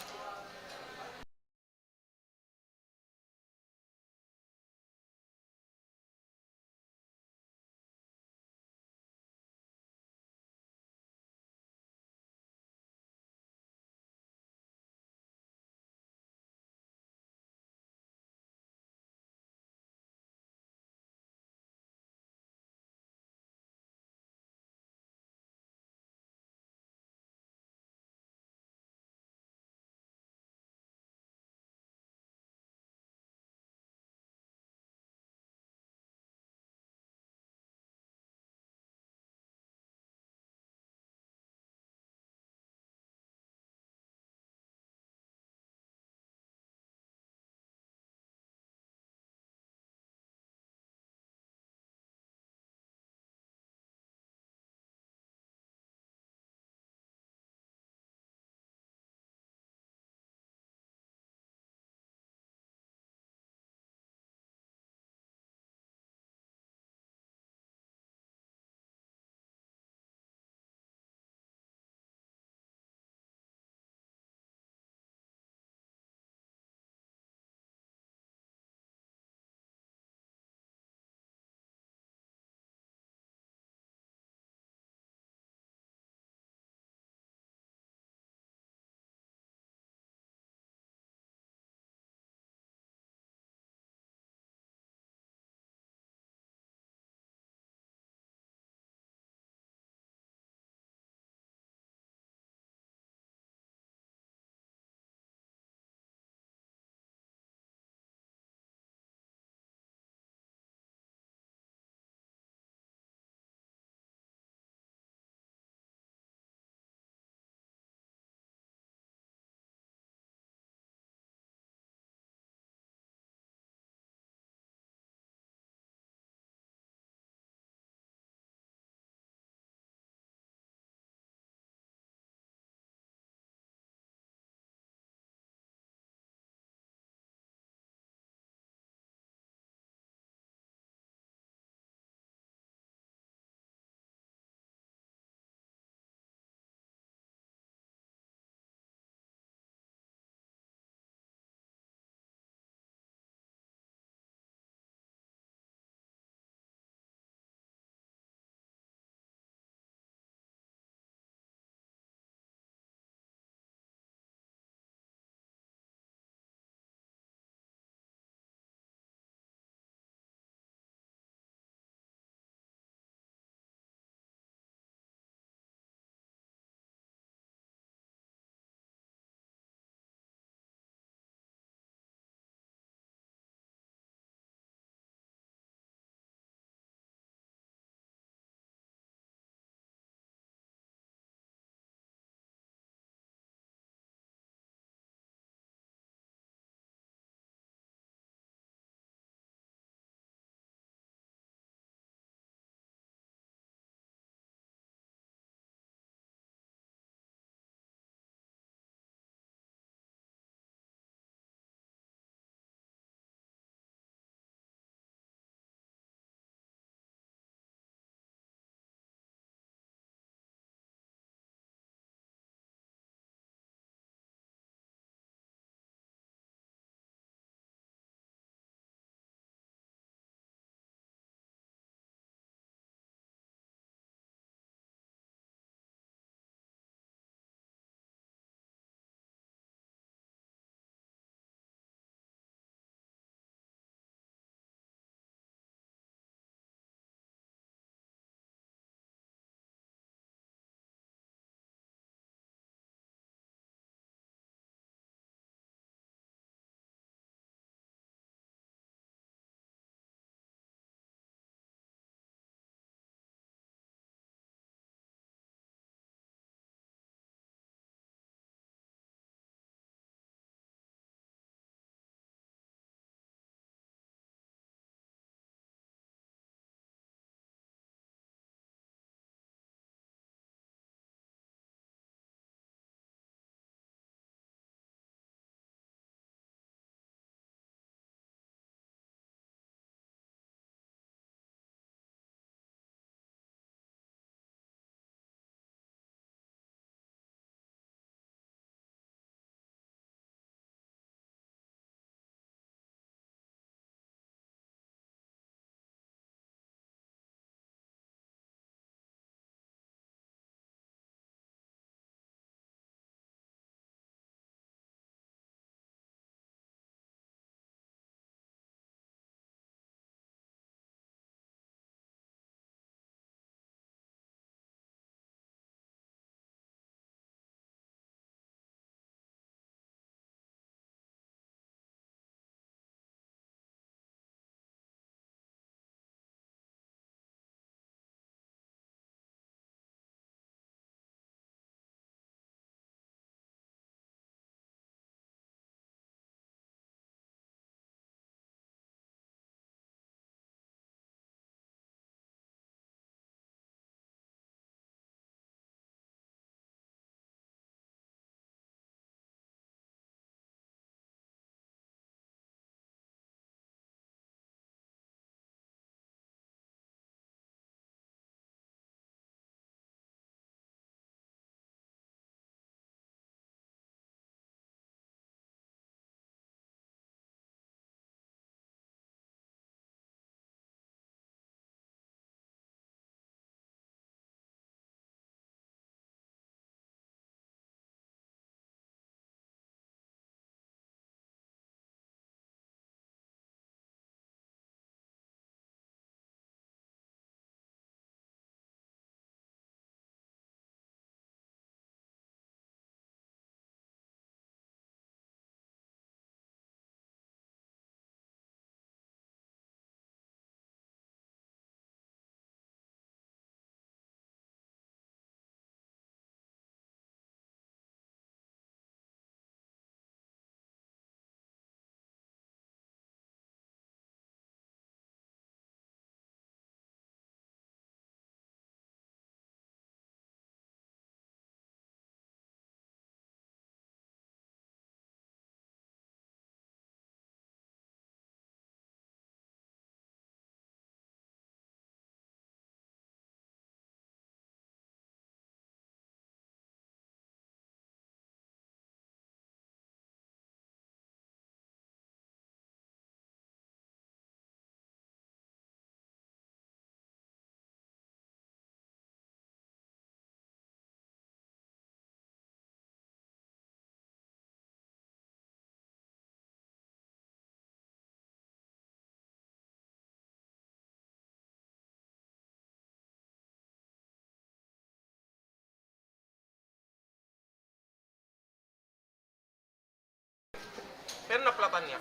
Pero naplatan niya.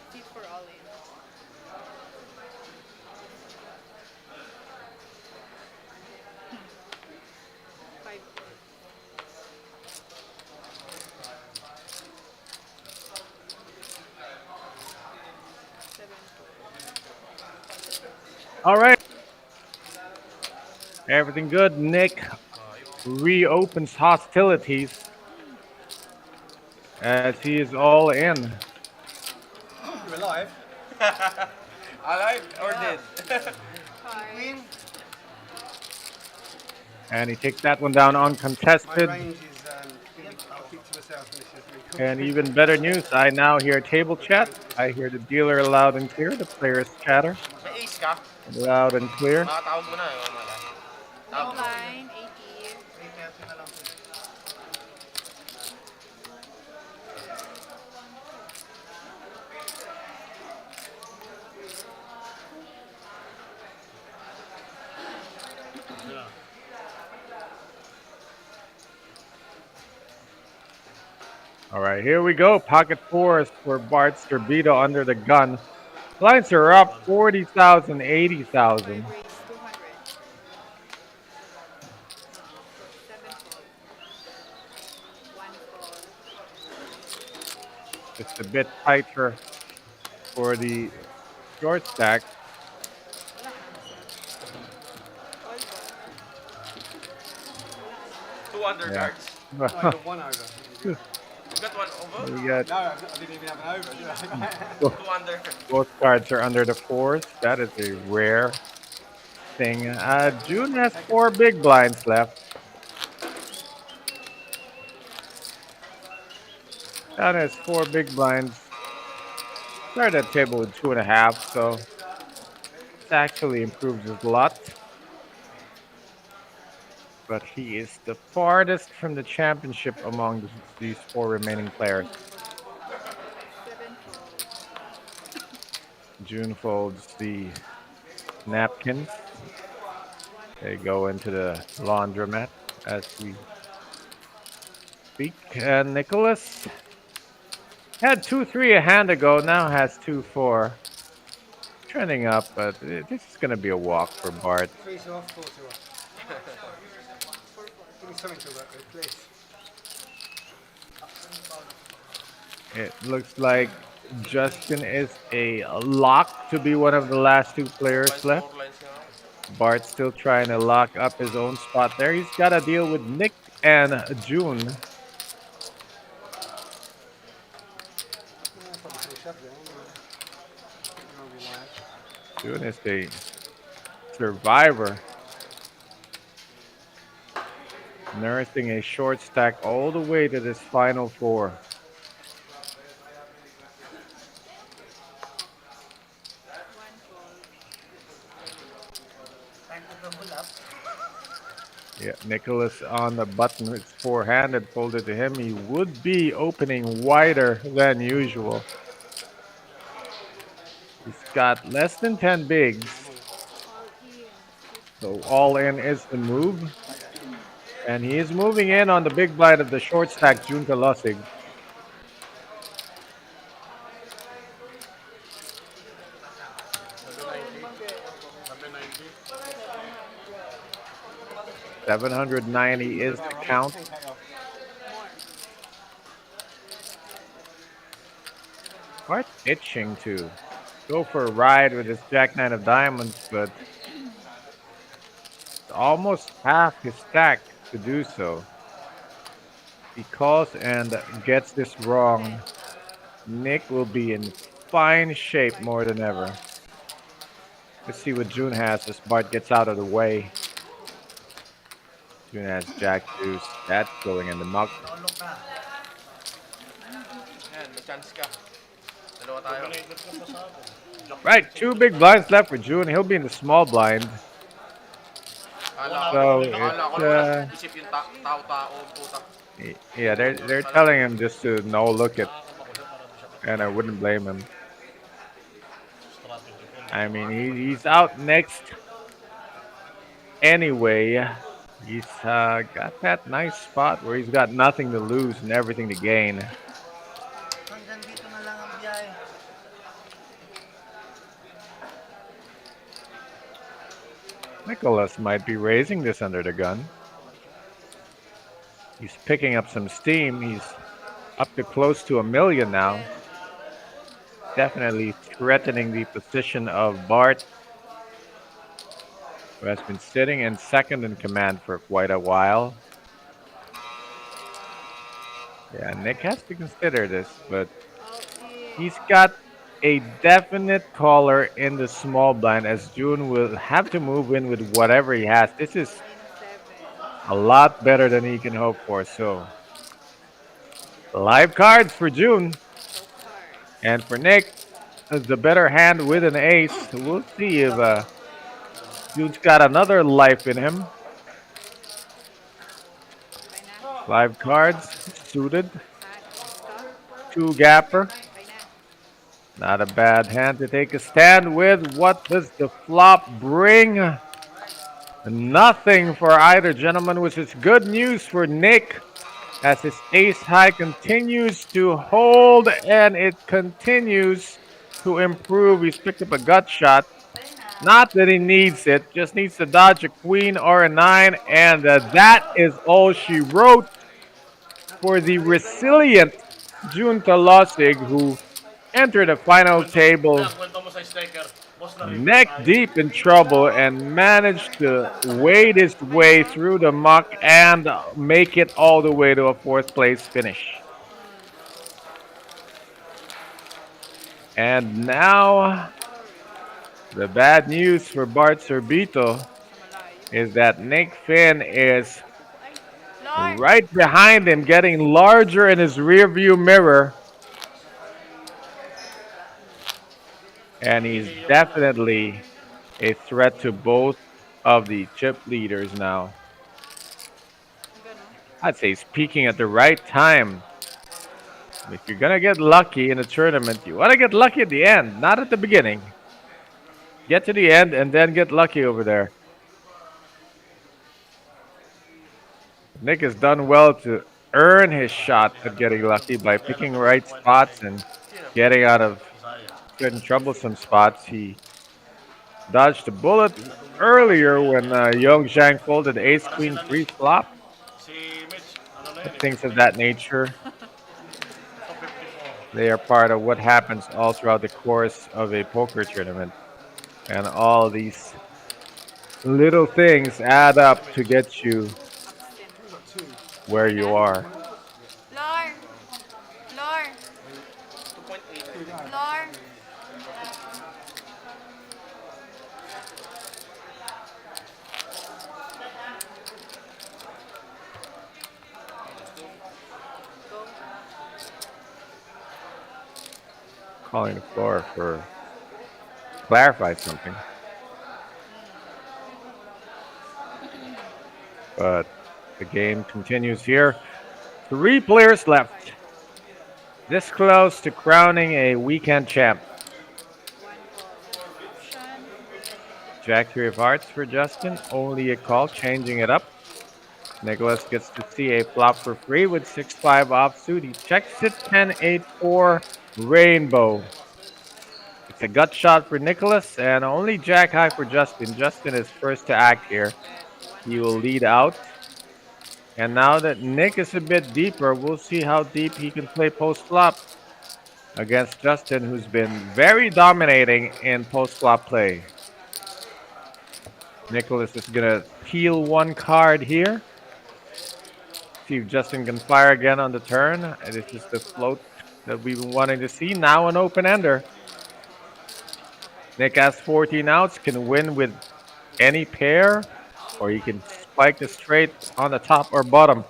Seat for all in. Five. All right. Everything good. Nick reopens hostilities as he is all in. You're alive. Alive or dead? Queen. And he takes that one down My uncontested. range is I'll keep to myself when it's just And even better news, I now hear table chat. I hear the dealer loud and clear, the players chatter May ace ka? loud and clear. Makatawag mo na. Tawag mo. Line, 80. All right, here we go. Pocket fours for Bart Sterbito under the gun. Blinds are up 40,000, 80,000. Raise 200. 7 fold. 1 fold. Just a bit tighter for the short stack. Two undercards. I got one over. You got one over? We got No, I didn't even have an over, did I? Two under. both cards are under the fours. That is a rare thing. June has 4 big blinds left. That has 4 big blinds. Started that table with 2.5, so it actually improves his lot. But he is the farthest from the championship among these 4 remaining players. 7 fold. June folds the napkins. They go into the laundromat as we speak. And Nicholas had 2-3 a hand ago, now has 2-4. Trending up, but this is going to be a walk for Bart. 3 to off, 4 to off. Give me something to work with, please. It looks like Justin is a lock to be one of the last 2 players left. 4 lines nga. Bart's still trying to lock up his own spot there. He's got to deal with Nick and June. Probably finish up there. I'll be live. June is a survivor. Nursing a short stack all the way to this final 4. Yeah, Nicholas on the button. It's 4-handed folded to him. He would be opening wider than usual. He's got less than 10 bigs. So all in is the move. And he is moving in on the big blind of the short stack, June Kalosig. $790 is the count. Quite itching to go for a ride with his Jack 9 of diamonds, but almost half his stack to do so. He calls and gets this wrong. Nick will be in fine shape more than ever. Let's see what June has as Bart gets out of the way. June has Jack Deuce. That's going in the muck. Yan, may chance ka. Dalawa tayo. Right, 2 big blinds left for June. He'll be in the small blind. Akala So ko naman isip yung tao-tao, puta. Yeah, they're telling him just to no look it, and I wouldn't blame him. I mean, he's out next anyway. He's got that nice spot where he's got nothing to lose and everything to gain. Hanggang dito na lang ang biyahe. Nicholas might be raising this under the gun. He's picking up some steam. He's up to close to 1 million now. Definitely threatening the position of Bart, who has been sitting in second in command for quite a while. Yeah, Nick has to consider this, but he's got a definite caller in the small blind, as June will have to move in with whatever he has. This is a lot better than he can hope for. So, live cards for June. And for Nick, the better hand with an ace. We'll see if June's got another life in him. Live cards, suited. 2 gapper. Not a bad hand to take a stand with. What does the flop bring? Nothing for either gentleman, which is good news for Nick, as his ace high continues to hold and it continues to improve. He's picked up a gut shot. Not that he needs it, just needs to dodge a queen or a 9, and that is all she wrote for the resilient June Talosig, who entered the final table Kwento mo sa sticker. Boss na rin. neck deep in trouble and managed to wade his way through the muck and make it all the way to a 4th place finish. And now, the bad news for Bart Sorbito is that Nick Finn is right behind him, getting larger in his rearview mirror. And he's definitely a threat to both of the chip leaders now. I'd say he's peaking at the right time. If you're gonna get lucky in a tournament, you want to get lucky at the end, not at the beginning. Get to the end and then get lucky over there. Nick has done well to earn his shot at getting lucky by picking right spots and getting out of certain troublesome spots. He dodged a bullet earlier when Yong Zhang folded ace queen pre-flop. Si Mitch, ano na yun eh. Things of that nature. They are part of what happens all throughout the course of a poker tournament. And all these little things add up to get you where you are. Floor. Floor. 2.8. Floor. Calling the floor for clarify something. But the game continues here. 3 players left. This close to crowning a weekend champ. Jack 3 of hearts for Justin. Only a call, changing it up. Nicholas gets to see a flop for free with 6-5 offsuit. He checks it 10-8-4 rainbow. It's a gut shot for Nicholas and only Jack high for Justin. Justin is first to act here. He will lead out. And now that Nick is a bit deeper, we'll see how deep he can play post-flop against Justin, who's been very dominating in post-flop play. Nicholas is going to peel 1 card here. See if Justin can fire again on the turn. And this is the float that we've been wanting to see. Now an open-ender. Nick has 14 outs, can win with any pair, or he can spike the straight on the top or bottom.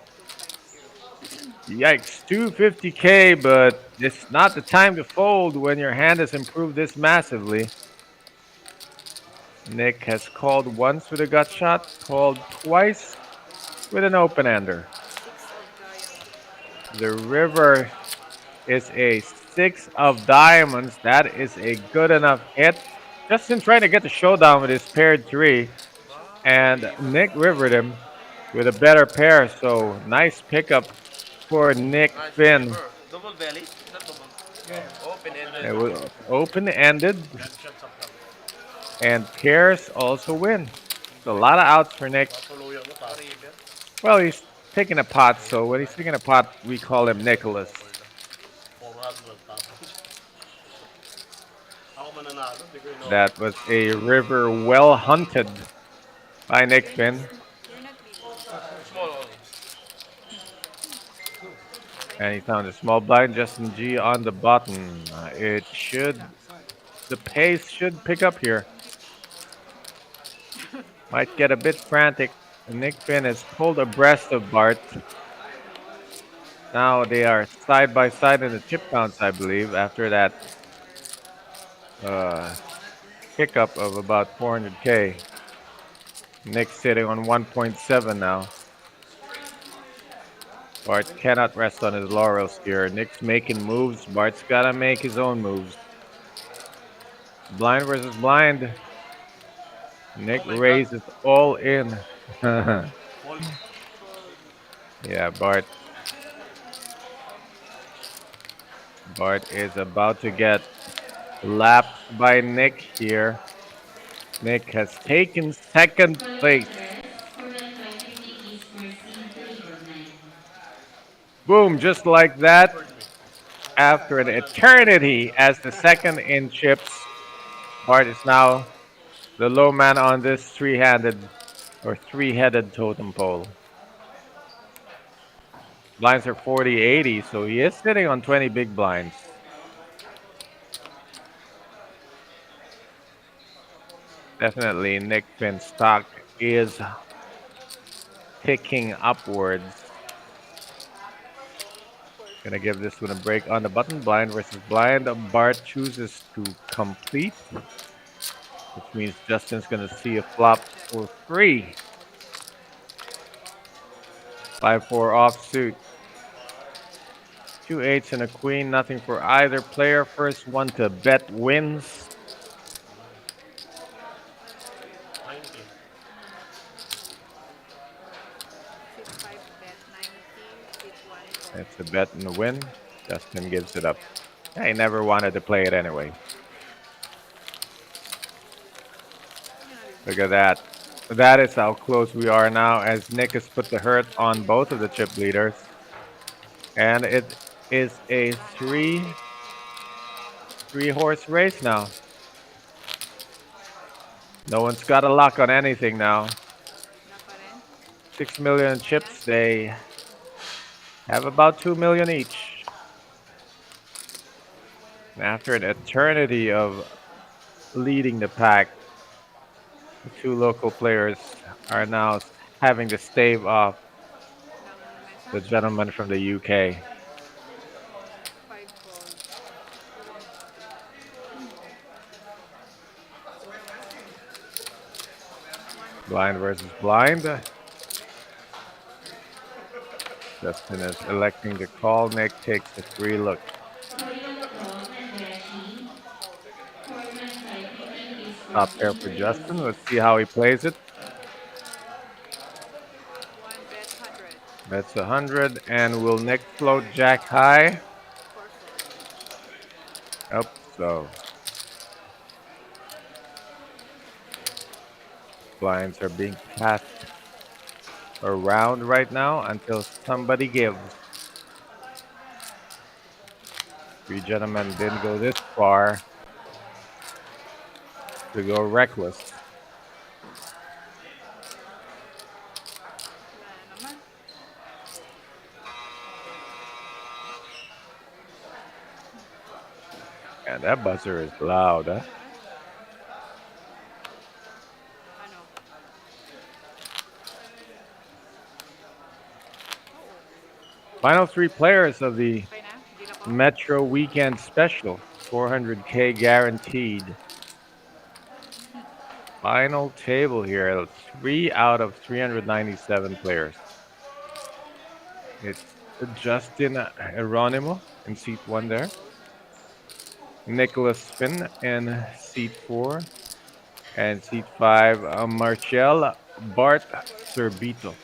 Yikes, 250K, but it's not the time to fold when your hand has improved this massively. Nick has called once with a gut shot, called twice with an open-ender. The river is a 6 of diamonds. That is a good enough hit. Justin trying to get the showdown with his paired 3, and Nick rivered him. with a better pair. So nice pickup for Nick Nice Finn. river. Double belly? Not double. Open-ended. It was open-ended, Yan siya sa plan. and pairs also win. So a lot of outs for Nick. Tuluyan mo ta. River. Well, he's taking a pot, so when he's taking a pot, we call him Nicholas. 400 tapos. Ako mananalo. Di ko ino. That was a river well hunted by Nick Finn. Small only. And he found a small blind, Justin G on the button. The pace should pick up here. Might get a bit frantic. Nick Finn has pulled abreast of Bart. Now they are side by side in the chip counts, I believe, after that pickup of about 400K. Nick's sitting on 1.7 now. Bart cannot rest on his laurels here. Nick's making moves. Bart's gotta make his own moves. Blind versus blind. Nick raises all in. Yeah, Bart. Bart is about to get lapped by Nick here. Nick has taken second place. Boom, just like that. After an eternity as the second in chips, Bart is now the low man on this three-headed totem pole. Blinds are 40-80, so he is sitting on 20 big blinds. Definitely Nick Finn's stock is ticking upwards. Gonna give this one a break on the button. Blind versus blind. Bart chooses to complete, which means Justin's gonna see a flop for free. 5-4 offsuit. 2 8s and a queen. Nothing for either player. First one to bet wins. 90. 65 bet 90, hit one. That's a bet and a win. Justin gives it up. He never wanted to play it anyway. Look at that. That is how close we are now as Nick has put the hurt on both of the chip leaders. And it is a three-horse race now. No one's got a lock on anything now. 6 million chips. They have about 2 million each. And after an eternity of leading the pack, the two local players are now having to stave off the gentleman from the UK. Blind versus blind. Justin is electing to call. Nick takes a free look. Top pair for Justin. Let's see how he plays it. That's 100, and will Nick float jack high? Nope, so. Blinds are being passed around right now until somebody gives. Three gentlemen didn't go this far to go reckless. And that buzzer is loud, huh? Final three players of the Metro Weekend Special. 400K guaranteed. Final table here. 3 out of 397 players. It's Justin Eronimo in seat 1 there. Nicholas Finn in seat 4. And seat 5, Marcel Bart Serbito.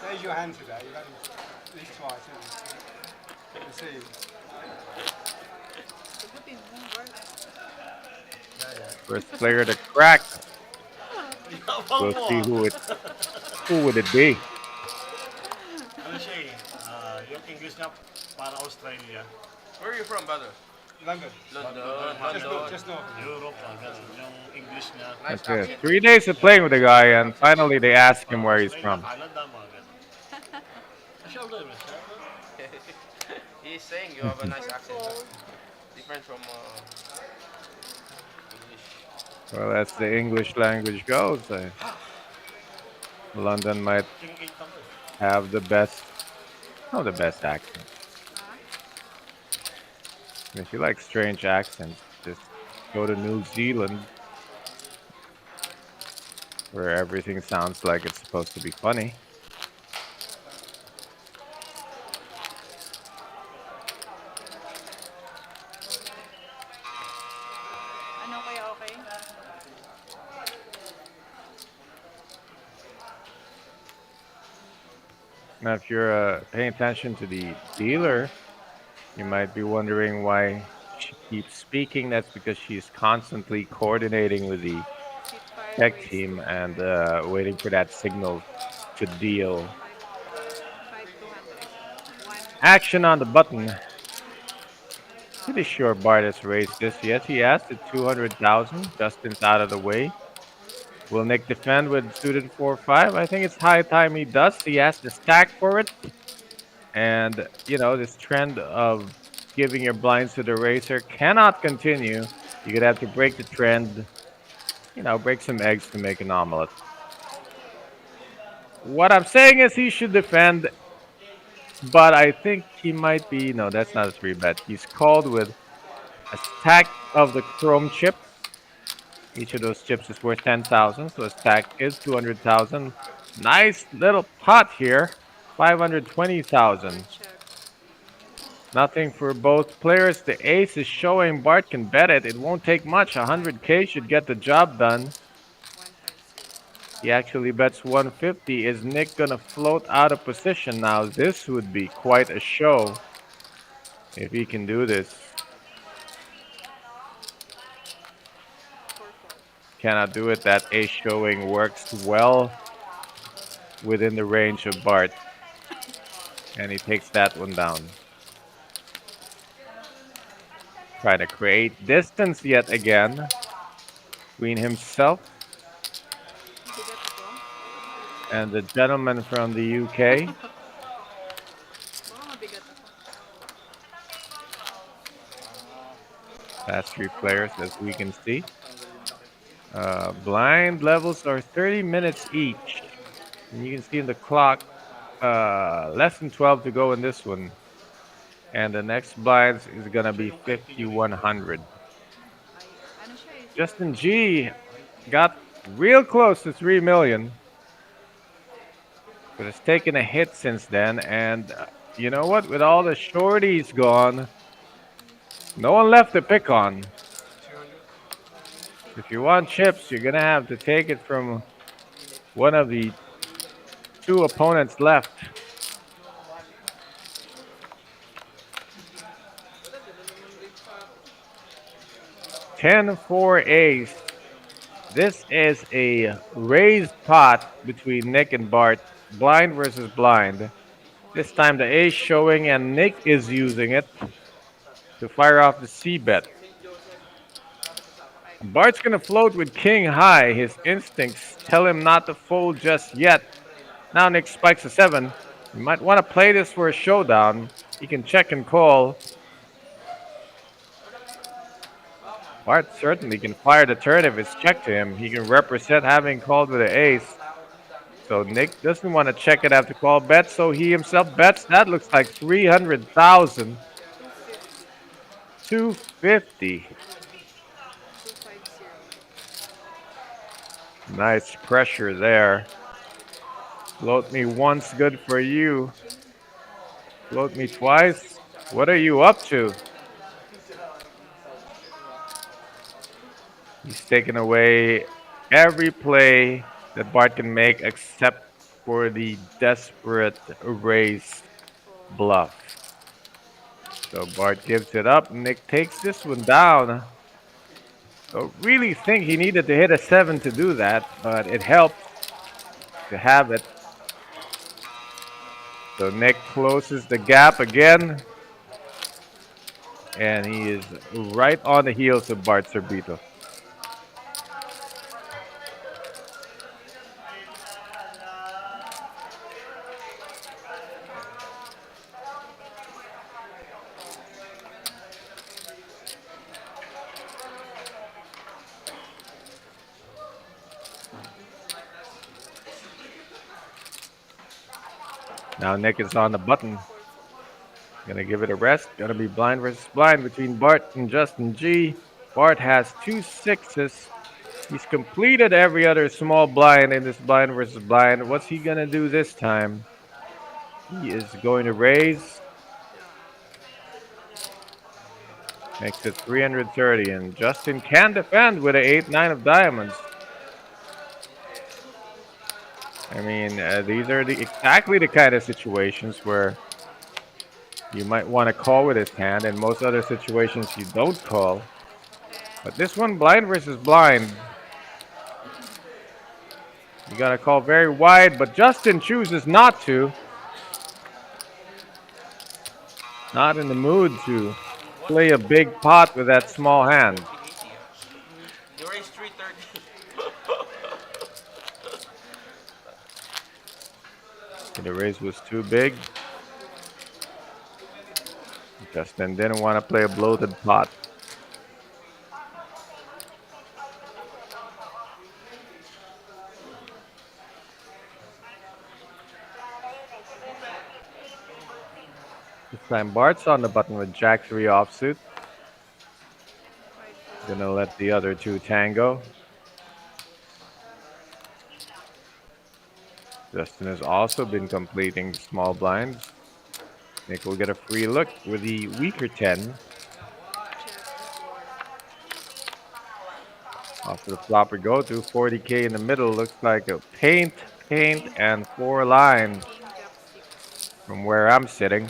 There's your hand today. You've had at least twice, haven't you? You see. First player to crack. We'll see who would it be. Ano siya eh, yung English niya para Australia. Where are you from, brother? London. London. Just north. Europe, ganun. Yung English niya. Nice That's accent. it. 3 days of playing with the guy, and finally they ask him where he's from. Canada, mga ganun. Sheldon, Sheldon. He's saying you have a nice accent. Different from English. Well, that's the English language goes. London might King 8 ako eh. have the best, not the best accent. If you like strange accents, just go to New Zealand, where everything sounds like it's supposed to be funny. Ano kaya okay? Now, if you're paying attention to the dealer, you might be wondering why she keeps speaking. That's because she's constantly coordinating with the tech team and waiting for that signal to deal. Action on the button. Pretty sure Bart has raised this. Yes, he asked at 200,000. Justin's out of the way. Will Nick defend with suited 4-5? I think it's high time he does. He has to stack for it. And, you know, this trend of giving your blinds to the racer cannot continue. You're going to have to break the trend. You know, break some eggs to make an omelet. What I'm saying is he should defend. But I think he might be... No, that's not a 3-bet. He's called with a stack of the chrome chips. Each of those chips is worth 10,000, so a stack is 200,000. Nice little pot here, 520,000. Nothing for both players. The ace is showing Bart can bet it. It won't take much. 100K should get the job done. He actually bets 150. Is Nick gonna float out of position now? This would be quite a show if he can do this. Cannot do it. That ace showing works well within the range of Bart. And he takes that one down. Trying to create distance yet again between himself and the gentleman from the UK. Last 3 players, as we can see. Blind levels are 30 minutes each. And you can see in the clock, less than 12 to go in this one. And the next blinds is going to be 5,100. Justin G got real close to 3 million. But it's taken a hit since then. And you know what? With all the shorties gone, no one left to pick on. If you want chips, you're going to have to take it from one of the 2 opponents left. $10-4 ace. This is a raised pot between Nick and Bart. Blind versus blind. This time the ace showing and Nick is using it to fire off the C-bet. Bart's going to float with king high. His instincts tell him not to fold just yet. Now Nick spikes a 7. You might want to play this for a showdown. He can check and call. Bart certainly can fire the turn if it's checked to him. He can represent having called with an ace. So Nick doesn't want to check it after call bet, so he himself bets. That looks like 300,000. 250. Nice pressure there. Float me once, good for you. Float me twice. What are you up to? He's taken away every play that Bart can make except for the desperate raise bluff. So Bart gives it up. Nick takes this one down. Don't really think he needed to hit a 7 to do that, but it helped to have it. So Nick closes the gap again. And he is right on the heels of Bart Zerbito. Now Nick is on the button. Gonna give it a rest. Gonna be blind versus blind between Bart and Justin G. Bart has 2 6s. He's completed every other small blind in this blind versus blind. What's he gonna do this time? He is going to raise. Makes it 330, and Justin can defend with an 8-9 of diamonds. I mean, these are exactly the kind of situations where you might want to call with his hand. In most other situations, you don't call. But this one, blind versus blind. You gotta call very wide, but Justin chooses not to. Not in the mood to play a big pot with that small hand. You raised 330. The raise was too big. Justin didn't want to play a bloated pot. This time Bart's on the button with Jack 3 offsuit. Gonna let the other 2 tango. Justin has also been completing small blinds. Nick will get a free look with the weaker 10. Off to the flopper go to 40K in the middle. Looks like a paint, and 4 lines from where I'm sitting.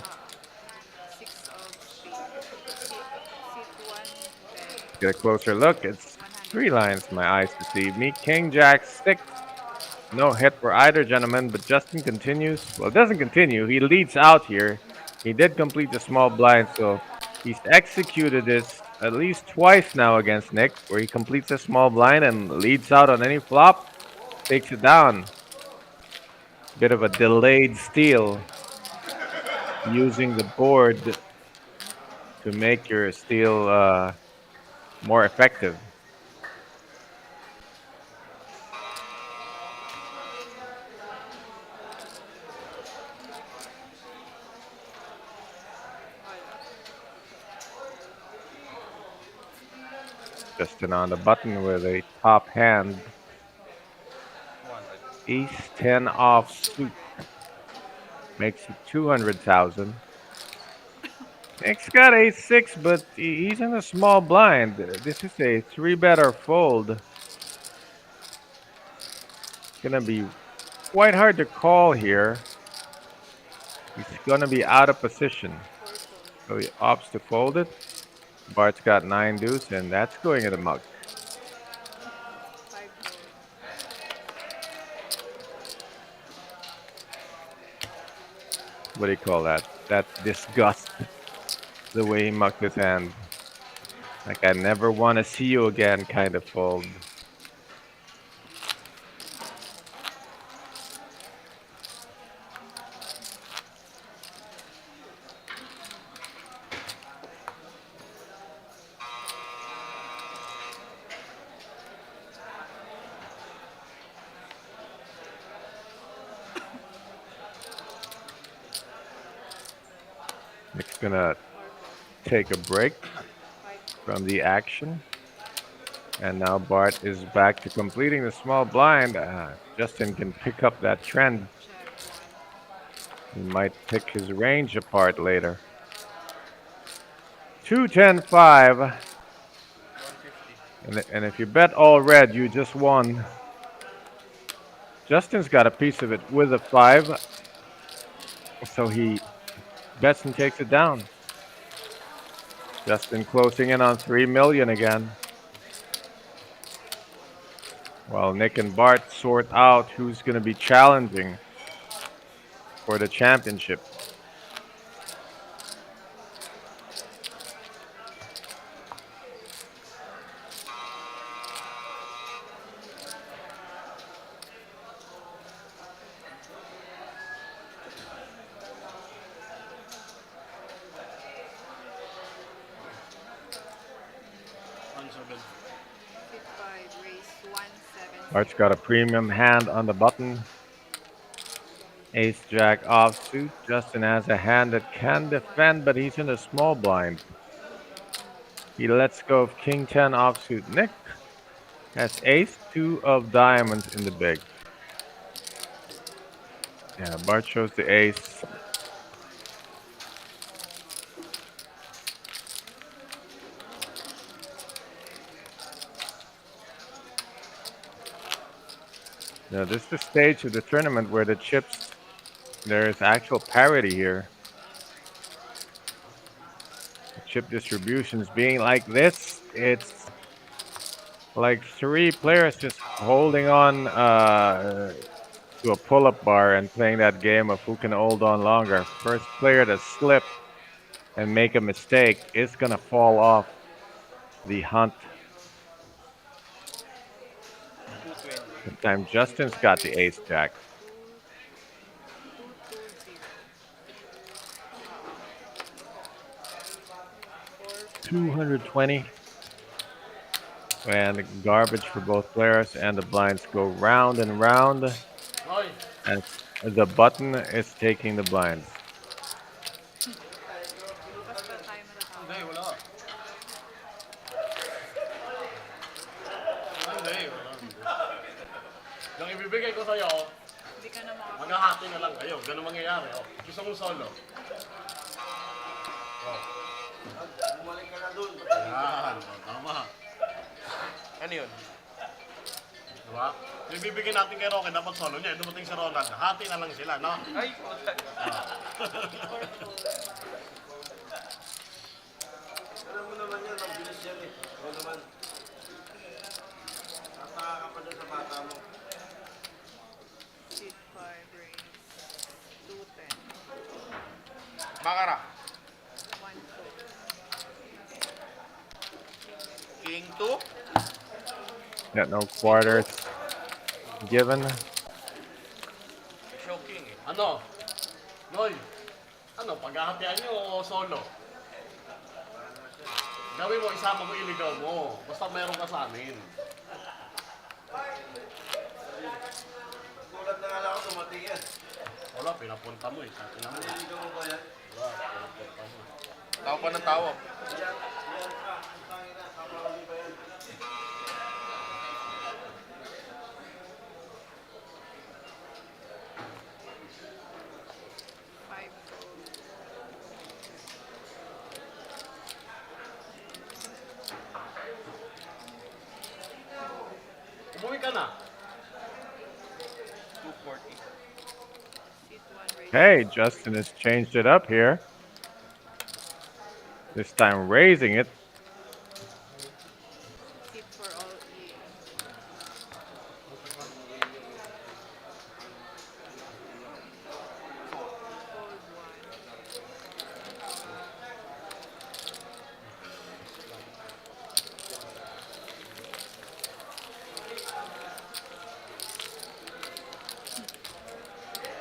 Get a closer look. It's 3 lines. My eyes deceive me. King, Jack, 6. No hit for either gentleman, but Justin continues. Well, it doesn't continue. He leads out here. He did complete the small blind, so he's executed this at least twice now against Nick, where he completes a small blind and leads out on any flop, takes it down. Bit of a delayed steal, using the board to make your steal more effective. Justin on the button with a top hand. Ace 10 off suit. Makes it 200,000. Nick's got ace 6, but he's in a small blind. This is a 3-bet or fold. Gonna be quite hard to call here. He's gonna be out of position. So he opts to fold it. Bart's got 9 deuce, and that's going in the mug. What do you call that? That disgust. The way he mucked his hand. Like, I never want to see you again kind of fold. Nick's gonna take a break from the action. And now Bart is back to completing the small blind. Justin can pick up that trend. He might pick his range apart later. 2-10-5. And if you bet all red, you just won. Justin's got a piece of it with a 5, so he bets and takes it down. Justin closing in on 3 million again. While Nick and Bart sort out who's going to be challenging for the championship. Bart's got a premium hand on the button. Ace Jack offsuit. Justin has a hand that can defend, but he's in a small blind. He lets go of King 10 offsuit. Nick has Ace 2 of diamonds in the big. Yeah, Bart shows the ace. Now this is the stage of the tournament where the chips, there is actual parity here. The chip distributions being like this, it's like 3 players just holding on to a pull-up bar and playing that game of who can hold on longer. First player to slip and make a mistake is gonna fall off the hunt. This time Justin's got the ace jack. $220. And garbage for both players, and the blinds go round and round. And the button is taking the blinds. Yung ibibigay ko sa'yo, maghahati na lang kayo. Ganun mangyayari. Gusto mong solo? Bumalik ka na dun. Yan, tama. Ano yun? Diba? Yung ibibigay natin kay Roque, dapat solo niya. Dumating si Ronald. Hati na lang sila, no? Ay, puta. Alam mo naman yan, ang bilis yan eh. O naman. Nataka ka pa dyan sa bata mo. Makara. King 2. Got no quarters given. Show king eh. Ano? Noy, ano, paghahatian nyo o solo? Gawin mo, isama mo, iligaw mo. Basta meron ka sa amin. Kulat na nga lang ako tumatingin. Wala, pinapunta mo eh. Iligaw mo ba yan? Wala, pinapunta mo. Tao pa ng tao. Umuwi ka na. 240. Hey, Justin has changed it up here. This time raising it.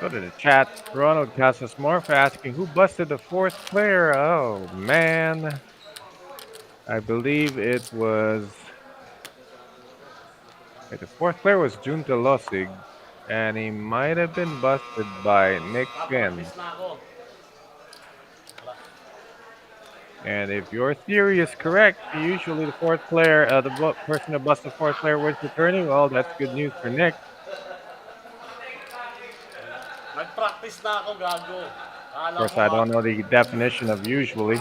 Go to the chat. Ronald Casasmorph asking who busted the 4th player. Oh man, I believe it was. Wait, the 4th player was Junta Losig, and he might have been busted by Nick Finn. And if your theory is correct, usually the 4th player, the person that busted the 4th player was returning. Well, that's good news for Nick. Nag-practice na ako, gago. Of course, I don't know the definition of usually.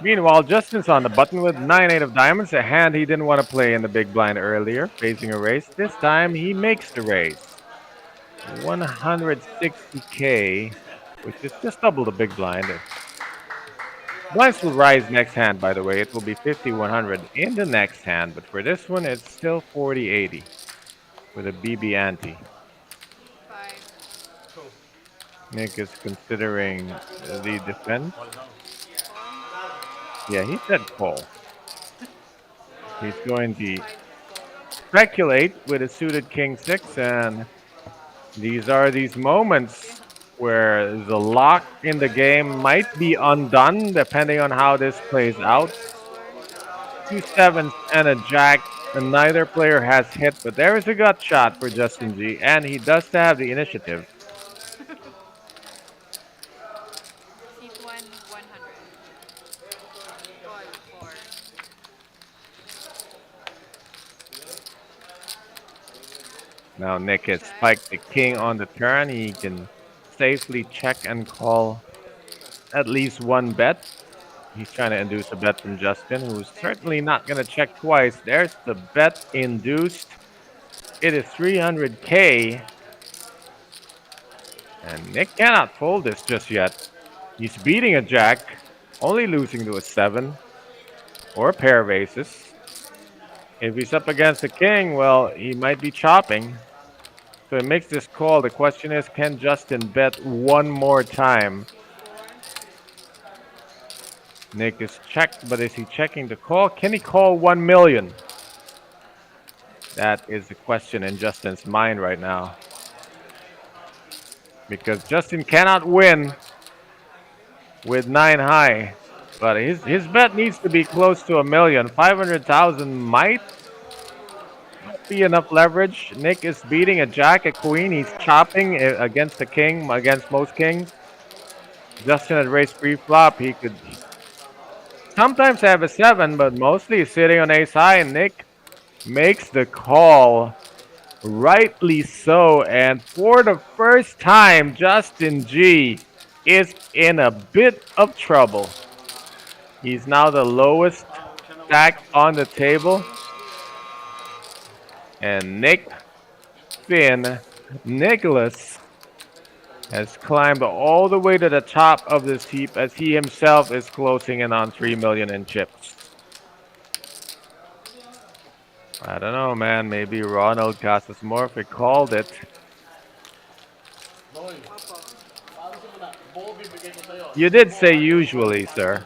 Meanwhile, Justin's on the button with 9-8 of diamonds, a hand he didn't want to play in the big blind earlier, facing a raise. This time he makes the raise. 160k, which is just double the big blind. Blinds will rise next hand, by the way. It will be 50-100 in the next hand, but for this one, it's still 40-80 with a BB ante. Nick is considering the defense. Yeah, he said call. He's going to speculate with a suited king 6, and these are these moments where the lock in the game might be undone depending on how this plays out. 2 sevens and a jack, and neither player has hit, but there is a gut shot for Justin G, and he does have the initiative. Now Nick has spiked the king on the turn. He can safely check and call at least one bet. He's trying to induce a bet from Justin, who's certainly not going to check twice. There's the bet induced. It is 300k. And Nick cannot fold this just yet. He's beating a jack, only losing to a 7 or a pair of aces. If he's up against a king, well, he might be chopping. So he makes this call. The question is, can Justin bet one more time? Nick is checked, but is he checking the call? Can he call 1 million? That is the question in Justin's mind right now. Because Justin cannot win with 9 high. But his bet needs to be close to 1 million. 500,000 might be enough leverage. Nick is beating a jack, a queen. He's chopping against a king, against most kings. Justin had raised pre-flop. He could sometimes have a 7, but mostly he's sitting on ace high. And Nick makes the call. Rightly so. And for the first time, Justin G is in a bit of trouble. He's now the lowest stack on the table. And Nick, Finn, Nicholas has climbed all the way to the top of this heap as he himself is closing in on 3 million in chips. I don't know, man. Maybe Ronald Casasmorphic called it. You did say usually, sir.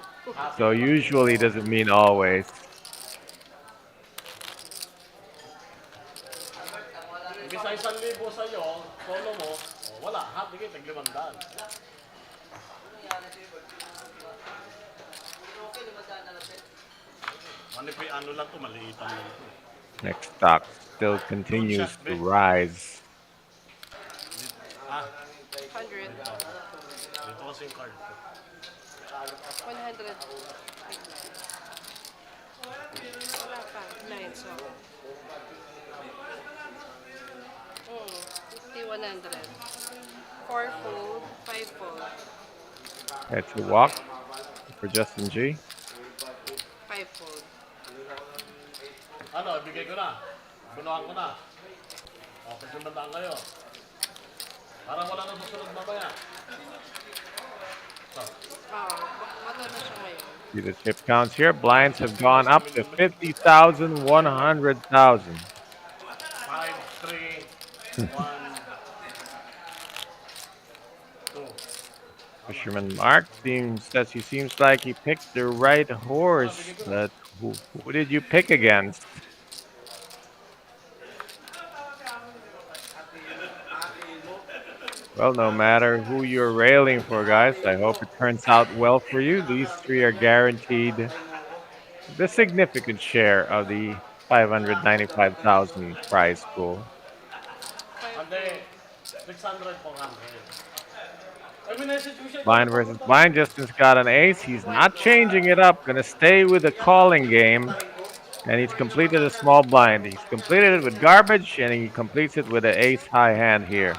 So usually doesn't mean always. Next stock still continues to rise. 100. 100. Wala pa. 9, so. 50, 100. 4 fold, 5 fold. That's a walk for Justin G. 5 fold. Ano, ibigay ko na. Bunuhan ko na. O, pagsimandaan kayo. Parang wala nang susunod mamaya. See the chip counts here. Blinds have gone up to 50,000, 100,000. 5, 3, 1, 2. Fisherman Mark says he seems like he picked the right horse. But who did you pick against? Well, no matter who you're railing for, guys, I hope it turns out well for you. These three are guaranteed the significant share of the 595,000 prize pool. Blind versus blind. Justin's got an ace. He's not changing it up. Gonna stay with the calling game. And he's completed a small blind. He's completed it with garbage, and he completes it with an ace high hand here.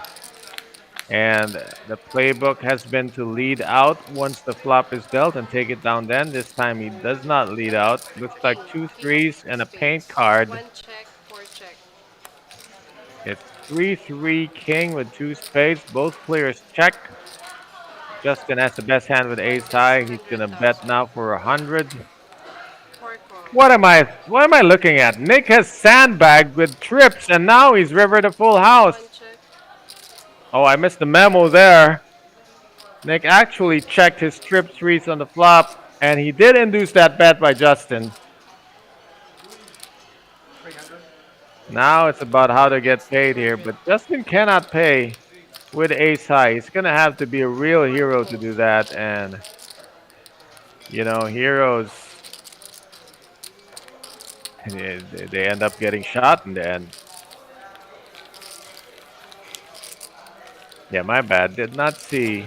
And the playbook has been to lead out once the flop is dealt and take it down then. This time he does not lead out. Looks like King. two King threes of and a paint spades. card. One check, four check. It's 3-3 king with two spades. Both players check. Justin has the best hand with ace high. He's gonna bet now for 100. Four call. What am I looking at? Nick has sandbagged with trips and now he's rivered a full house. One check. Oh, I missed the memo there. Nick actually checked his trip threes on the flop and he did induce that bet by Justin. 300. Now it's about how to get paid here, but Justin cannot pay with ace high. He's gonna have to be a real hero to do that, and you know, heroes they end up getting shot in the end. Yeah, my bad. Did not see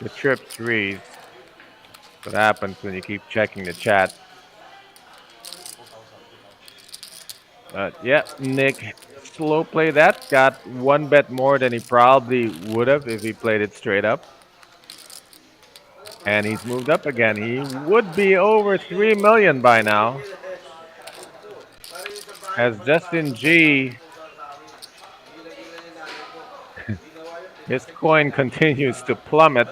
the trip threes. What happens when you keep checking the chat? Yeah, Nick slow play that. Got one bet more than he probably would have if he played it straight up. And he's moved up again. He would be over 3 million by now. As Justin G, his coin continues to plummet.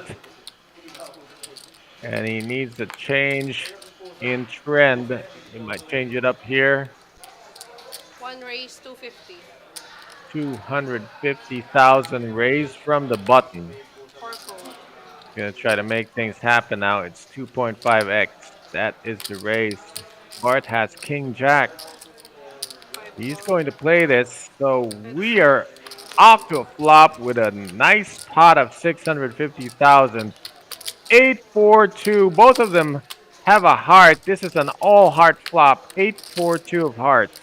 And he needs a change in trend. He might change it up here. One raise, 250. 250,000 raised from the button. Four fold. Gonna try to make things happen now. It's 2.5x. That is the raise. Bart has King Jack. He's going to play this. So we are off to a flop with a nice pot of 650,000. 8-4-2. Both of them have a heart. This is an all heart flop. 8-4-2 of hearts.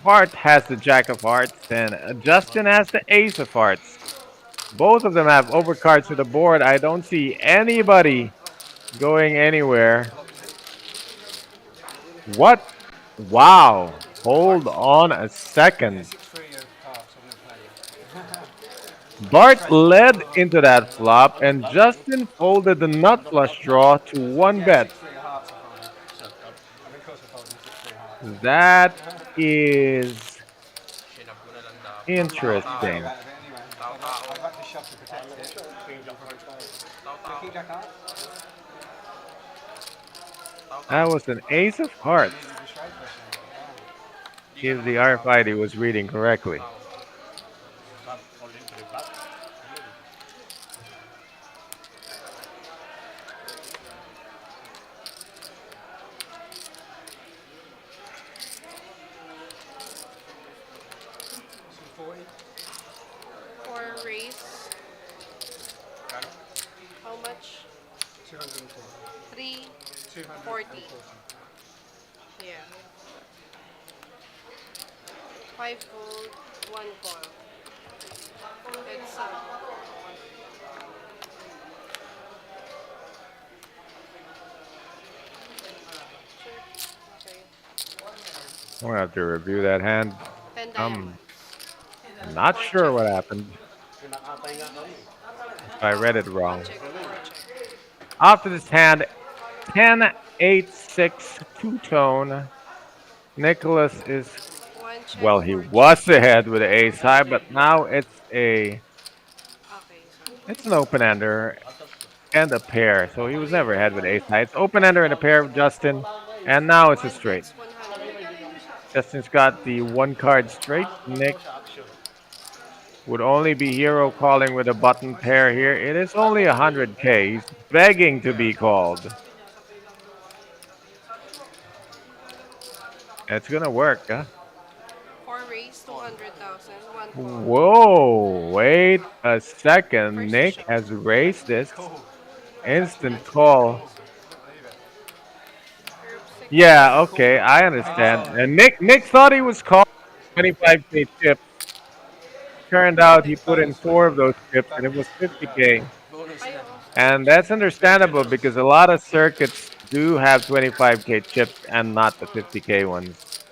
Bart has the Jack of Hearts, and Justin has the Ace of Hearts. Both of them have overcards to the board. I don't see anybody going anywhere. What? Wow. Hold on a second. 3 of hearts, I'm going to play. Bart led into that flop, and Justin folded the nut flush draw to one bet. 3 of hearts, I folded. And of course I folded 3 hearts. That is Shinab ko na lang dapat. interesting. Out of it anyway. I'd like to shove to protect it. King Jack heart. That was an Ace of Hearts. If the RFID was reading correctly. Four raise. How much? 240. 340. Yeah. 5 gold, 1 coil. It's okay. I'm gonna have to review that hand. 10 I'm diamonds. not sure what happened. I read it wrong. Check, 4 check. After this hand, 10-8-6 two-tone. Nicholas is, 1 check. well, he 4 check. was ahead with the ace high, but now it's Okay, so it's an open-ender and a pair. So he was never ahead with ace high. It's open-ender and a pair with Justin, and now it's a straight. 100. Justin's got the one card straight. Nick would only be hero calling with a button pair here. It is only 100K. He's begging to be called. It's gonna work, huh? 4 raise, 200,000. 1 coil. Whoa, wait a second. Nick has raised this. Instant call. Yeah, okay, I understand. And Nick thought he was calling 25K chips. Turned out he put in 4 of those chips and it was 50K. And that's understandable because a lot of circuits do have 25K chips and not the 50K ones.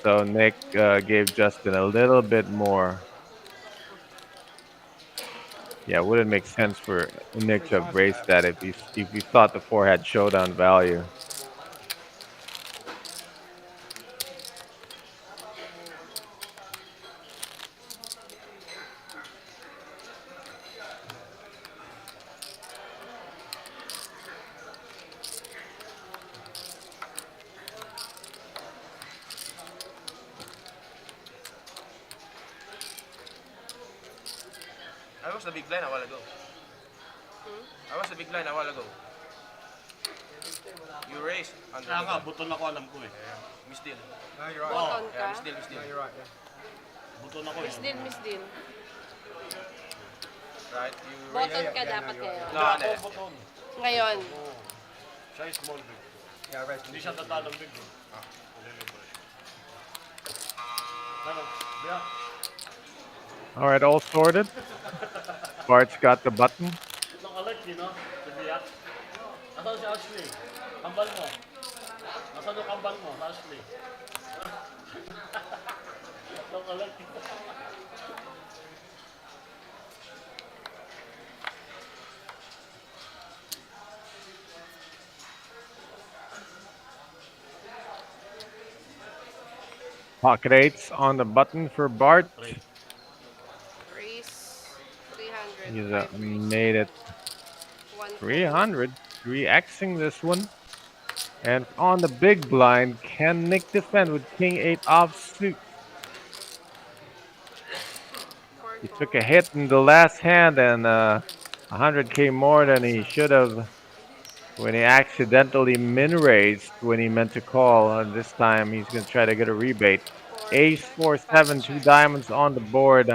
So Nick gave Justin a little bit more. Yeah, it wouldn't make sense for Nick to have braced that if he thought the four had showdown value. I was the big blind a while ago. I was the big blind a while ago. You raised. Kaya nga, buton ako alam ko eh. Miss Deal. No, you're right. Button Yeah, ka. Miss Deal, Miss Deal. No, you're right. Yeah. Buton ako Miss eh. Deal, Miss Deal. Right? You Button raised. ka dapat kayo. No, Ako no. buton. Ngayon. Siya ay small big. Yeah, right. Hindi siya tatalong big eh. Yeah. All right, all sorted. Bart's got the button. Nakalike, you know? Si Biak. Nasaan si Ashley? Kambal mo. Nasaan yung kambal mo, Ashley? Nakalike. Pocket eights on the button for Bart. Raise 300. He's Five raise. made it 300. 3xing this one. And on the big blind, can Nick defend with King 8 offsuit? He took a hit in the last hand and 100K more than he should have when he accidentally min-raised when he meant to call. And this time he's going to try to get a rebate. Ace 4-7, 2 diamonds on the board.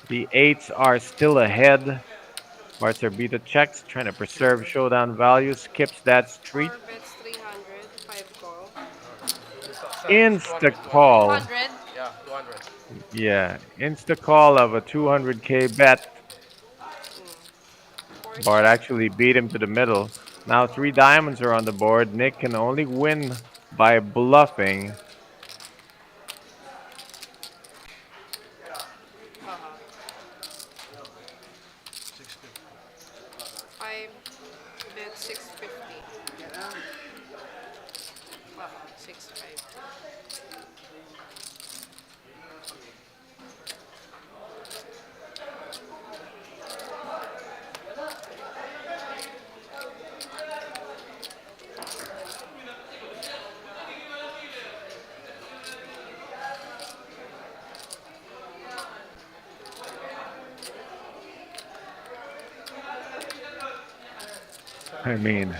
The 8s are still ahead. Bartzer beat the checks, trying to preserve showdown value. Skips that street. 4 bets 300. 5 call. Insta call. 200. Yeah, 200. Yeah, insta call of a 200K bet. Bart actually beat him to the middle. Now 3 diamonds are on the board. Nick can only win by bluffing. Five bet 650. 6.5. I mean,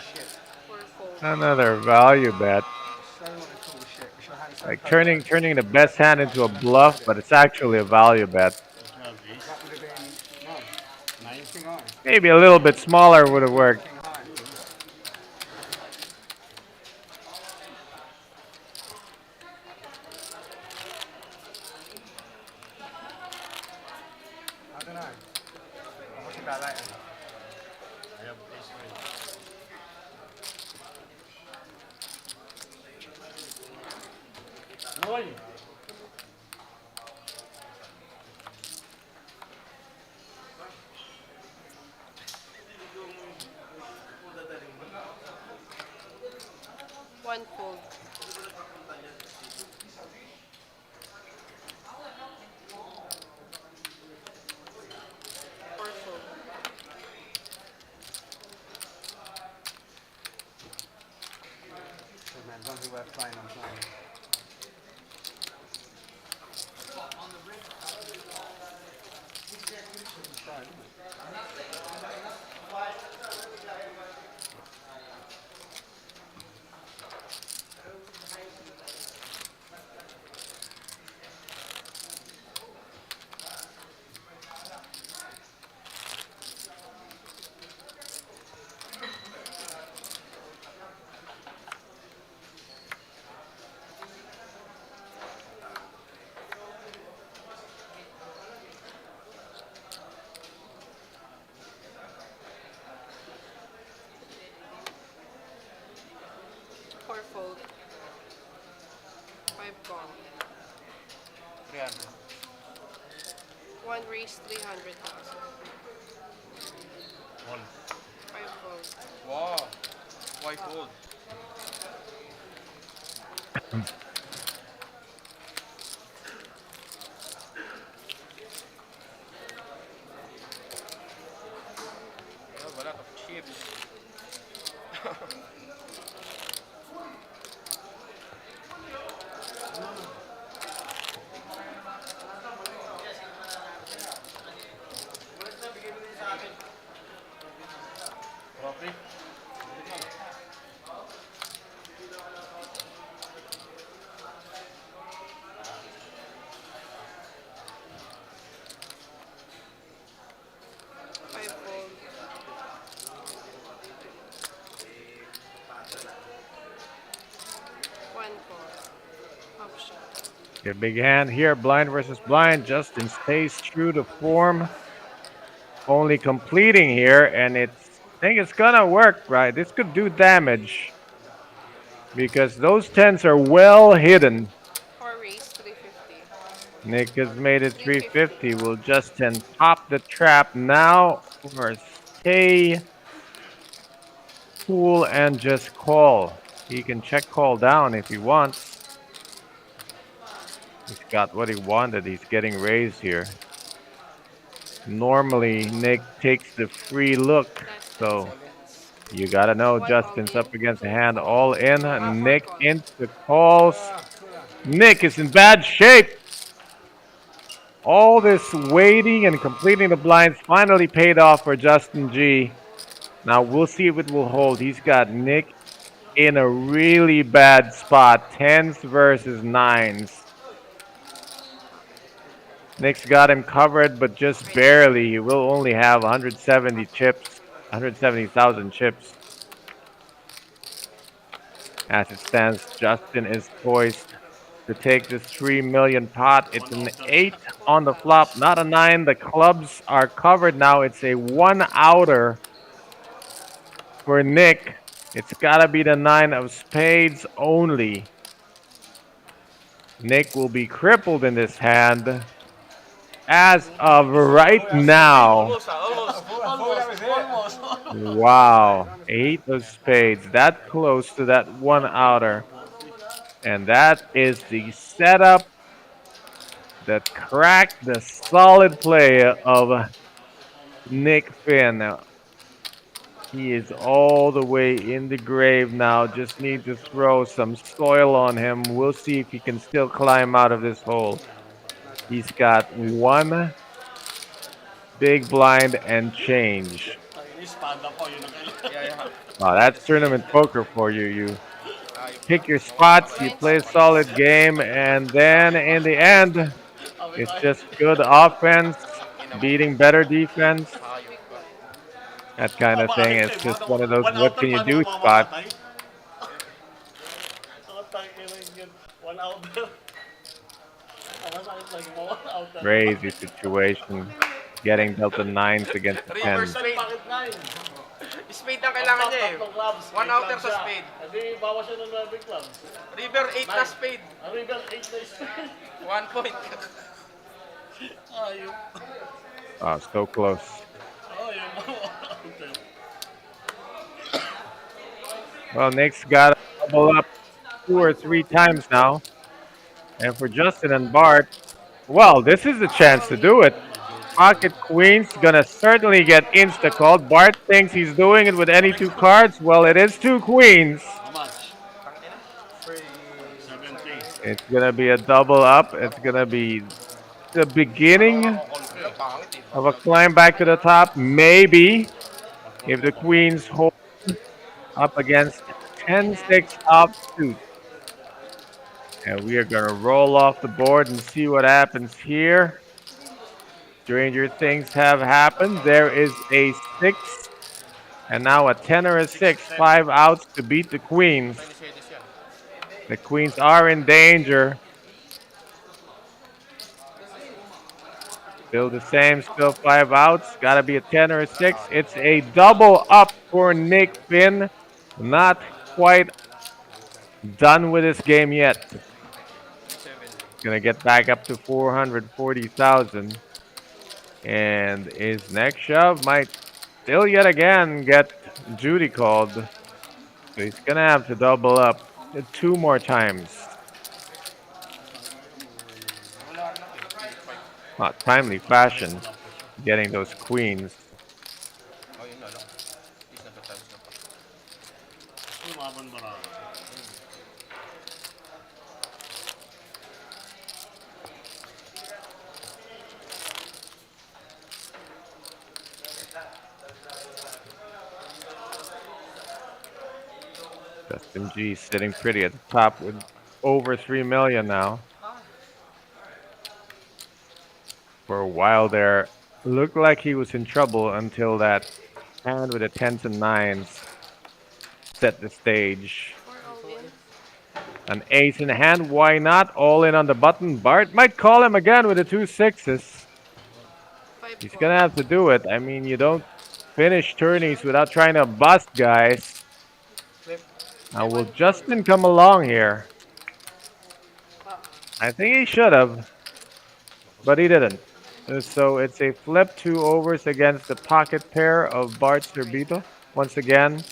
4 fold. another value bet. So much cool shit. It's your hand so Like close. turning the best hand into a bluff, but it's actually a value bet. That would have been, no, 9 king high. Maybe a little bit smaller would have worked. King high. I don't know. I'll watch it back later. I have ace queen. Noy! One fold. Four fold. So, man, don't be worth playing, I'm playing. Four fold. 5 5 call. 300. 1 raise 300,000. 5 fold. Wow. Why fold? Wala ka chips. Five fold. One call. Option. Okay, big hand here. Blind versus blind. Justin stays true to form. Only completing here, and I think it's gonna work, right? This could do damage because those 10s are well hidden. 4 raise 350. Nick has made it 350. Will Justin pop the trap now or stay cool and just call? He can check call down if he wants. He's got what he wanted. He's getting raised here. Normally, Nick takes the free look, so you gotta know Justin's up against a hand all in. Nick into calls. Nick is in bad shape. All this waiting and completing the blinds finally paid off for Justin G. Now we'll see if it will hold. He's got Nick in a really bad spot. 10s versus 9s. Nick's got him covered, but just barely. He will only have 170 chips, 170,000 chips. As it stands, Justin is poised to take this 3 million pot. It's an 8 on the flop, not a 9. The clubs are covered now. It's a 1-outer for Nick. It's gotta be the 9 of spades only. Nick will be crippled in this hand. As of right now, wow, 8 of spades, that close to that 1-outer. And that is the setup that cracked the solid play of Nick Finn. He is all the way in the grave now. Just need to throw some soil on him. We'll see if he can still climb out of this hole. He's got one big blind and change. Wow, that's tournament poker for you. You pick your spots, you play a solid game, and then in the end, it's just good offense, beating better defense. That kind of thing. It's just one of those what can you do spots. Crazy situation. Getting dealt the 9s against the 10s. Spade ang kailangan niya eh. 1-outer sa spade. Hindi, bawas siya ng 9 clubs. River 8 na spade. River 8 na spade. 1 point. Ayun. Oh, so close. Well, Nick's got to double up 2 or 3 times now. And for Justin and Bart, well, this is the chance to do it. Pocket Queen's gonna certainly get insta-called. Bart thinks he's doing it with any 2 cards. Well, it is 2 queens. It's gonna be a double up. It's gonna be the beginning of a climb back to the top. Maybe if the queens hold up against 10-6 offsuit. And we are gonna roll off the board and see what happens here. Stranger things have happened. There is a 6 and now a 10 or a 6. 5 outs to beat the queens. The queens are in danger. Still the same, still 5 outs. Gotta be a 10 or a 6. It's a double up for Nick Finn. Not quite done with this game yet. gonna get back up to 440,000. And his next shove might still yet again get Judy called. So he's gonna have to double up 2 more times. Not timely fashion, getting those queens. Oh, yun na lang. Is na 2 times na pa. Lumaban ba na? Justin G sitting pretty at the top with over 3 million now. For a while there, looked like he was in trouble until that hand with the 10s and 9s set the stage. An ace in hand, why not? All in on the button. Bart might call him again with the 2 6s. He's gonna have to do it. I mean, you don't finish tourneys without trying to bust guys. Now, will Justin come along here? I think he should have, but he didn't. So it's a flip 2 overs against the pocket pair of Bart Zerbito. Once again,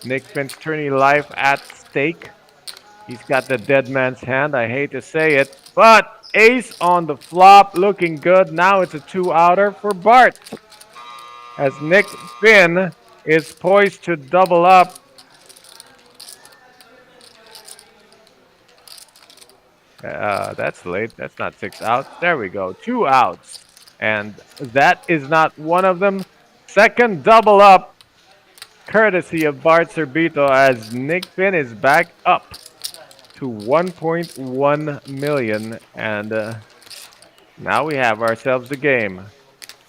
Nick Finn's tourney life at stake. He's got the dead man's hand. I hate to say it, but ace on the flop, looking good. Now it's a 2-outer for Bart, as Nick Finn is poised to double up. That's late. That's not 6 outs. There we go. 2 outs. And that is not one of them. Second double up, courtesy of Bart Zerbito, as Nick Finn is back up to 1.1 million. And now we have ourselves a game.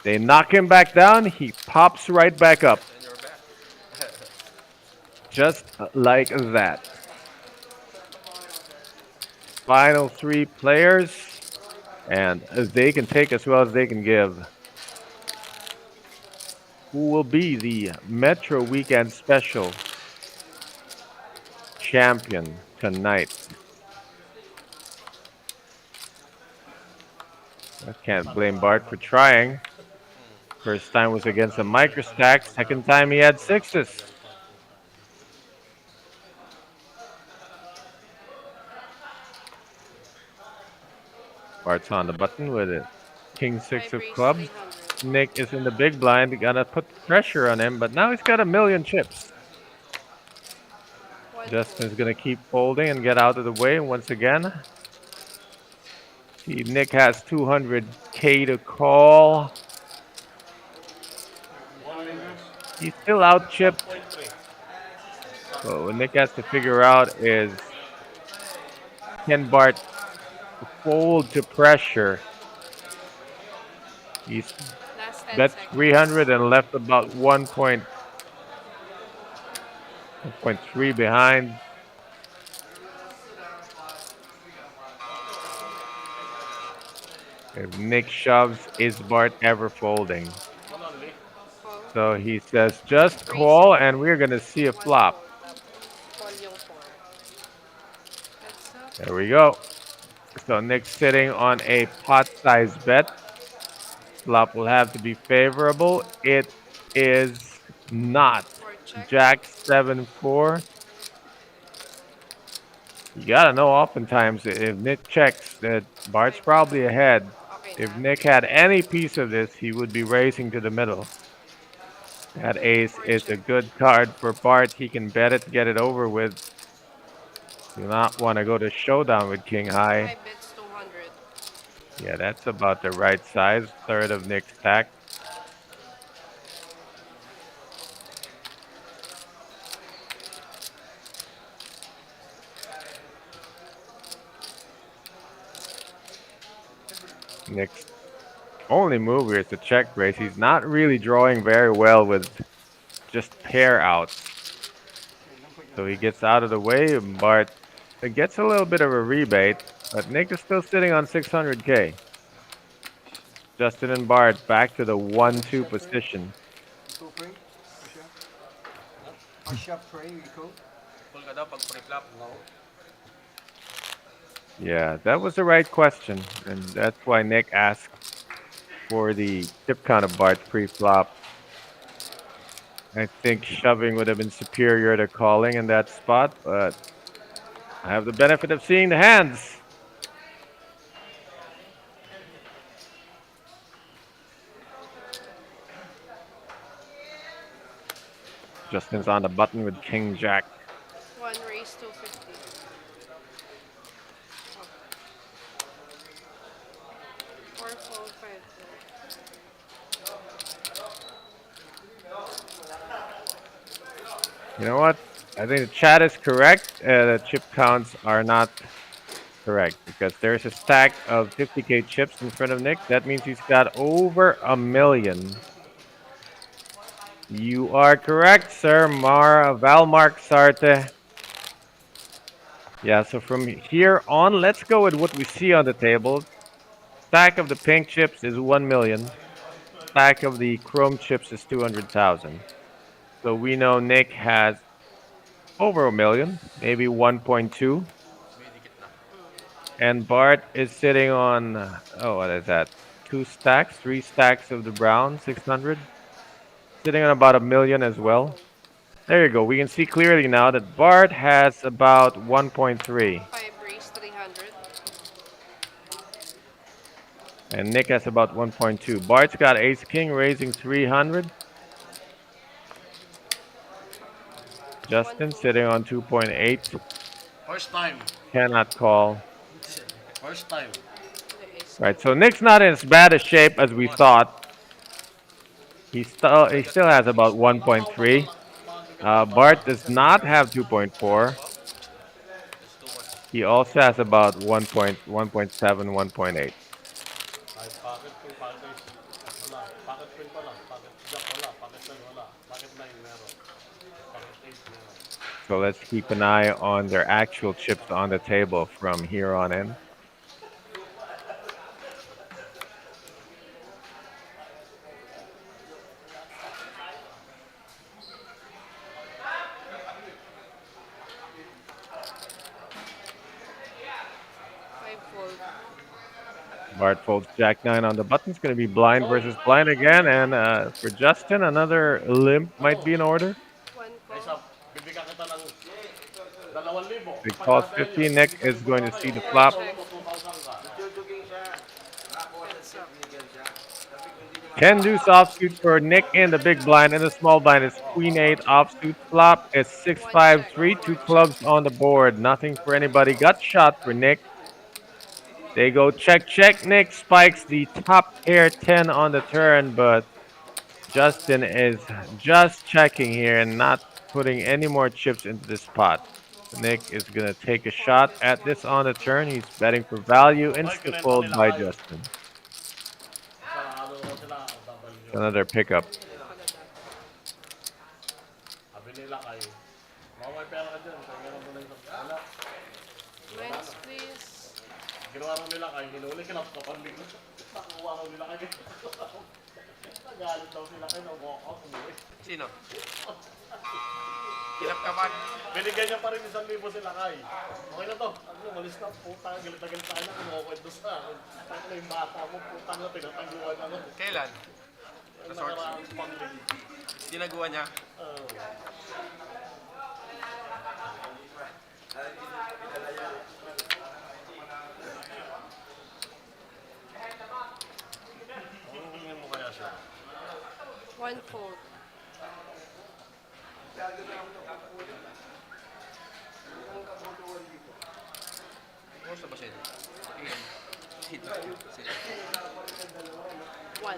They knock him back down. He pops right back up. Just like that. Final 3 players, and they can take as well as they can give. Who will be the Metro Weekend Special champion tonight? I can't blame Bart for trying. First time was against a microstack. Second time he had 6s. Bart's on the button with it. King 6 of clubs. Nick is in the big blind. Gotta put pressure on him, but now he's got 1,000,000 chips. Justin's gonna keep folding and get out of the way once again. See, Nick has 200K to call. He's still out chipped. So what Nick has to figure out is, can Bart fold to pressure? He's bet 300 and left about 1.3 behind. If Nick shoves, is Bart ever folding? So he says just call, and we're gonna see a flop. There we go. So Nick's sitting on a pot-sized bet. Flop will have to be favorable. It is not. Jack 7-4. You gotta know, oftentimes, if Nick checks, that Bart's probably ahead. If Nick had any piece of this, he would be racing to the middle. That ace is a good card for Bart. He can bet it, get it over with. Do not want to go to showdown with King High. Yeah, that's about the right size. Third of Nick's stack. Nick's only move here is to check raise. He's not really drawing very well with just pair outs. So he gets out of the way, but it gets a little bit of a rebate. But Nick is still sitting on 600K. Justin and Bart back to the 1-2 position. Yeah, that was the right question, and that's why Nick asked for the chip count of Bart pre-flop. I think shoving would have been superior to calling in that spot, but I have the benefit of seeing the hands. Justin's on the button with King Jack. 1 raise 250. Four fold, 5 You know what? I think the chat is correct. The chip counts are not correct because there's a stack of 50K chips in front of Nick. That means he's got over 1,000,000. You are correct, sir. Valmark Sarte. Yeah, so from here on, let's go with what we see on the table. Stack of the pink chips is 1,000,000. Stack of the chrome chips is 200,000. So we know Nick has over 1,000,000, maybe 1.2. And Bart is sitting on, oh, what is that? 2 stacks, 3 stacks of the brown, 600. Sitting on about 1,000,000 as well. There you go. We can see clearly now that Bart has about 1.3. 5 raise 300. And Nick has about 1.2. Bart's got ace king raising 300. Justin sitting on 2.8. First time. Cannot call. First time. Right, so Nick's not in as bad a shape as we thought. He still has about 1.3. Bart does not have 2.4. He also has about 1.7, 1.8. So let's keep an eye on their actual chips on the table from here on in. Bart folds Jack 9 on the button. It's going to be blind versus blind again. And for Justin, another limp might be in order. Big calls 15. Nick is going to see the flop. Ten deuce offsuit for Nick in the big blind. And the small blind is Queen 8 offsuit. Flop is 6-5-3. 2 clubs on the board. Nothing for anybody. Gut shot for Nick. They go check, check. Nick spikes the top pair 10 on the turn, but Justin is just checking here and not putting any more chips into this pot. Nick is going to take a shot at this on the turn. He's betting for value. Insta fold by Justin. Another pickup. Ginawa rin nila kay hinuli, kinapkapan bigla. Nakuha ko nila kay. Nagalit daw sila kay walk out. Sino? Kinapkapan? Binigyan niya pa rin 1,000 sila kay. Okay na to. Ano, malis na. Puta, galit na galit tayo na. Kumukwento sa akin. Ano yung bata mo, puta nga, pinatangguan na. Kailan? Sa sorts? Ginagawa niya? One fold. Kumusta ba siya? One.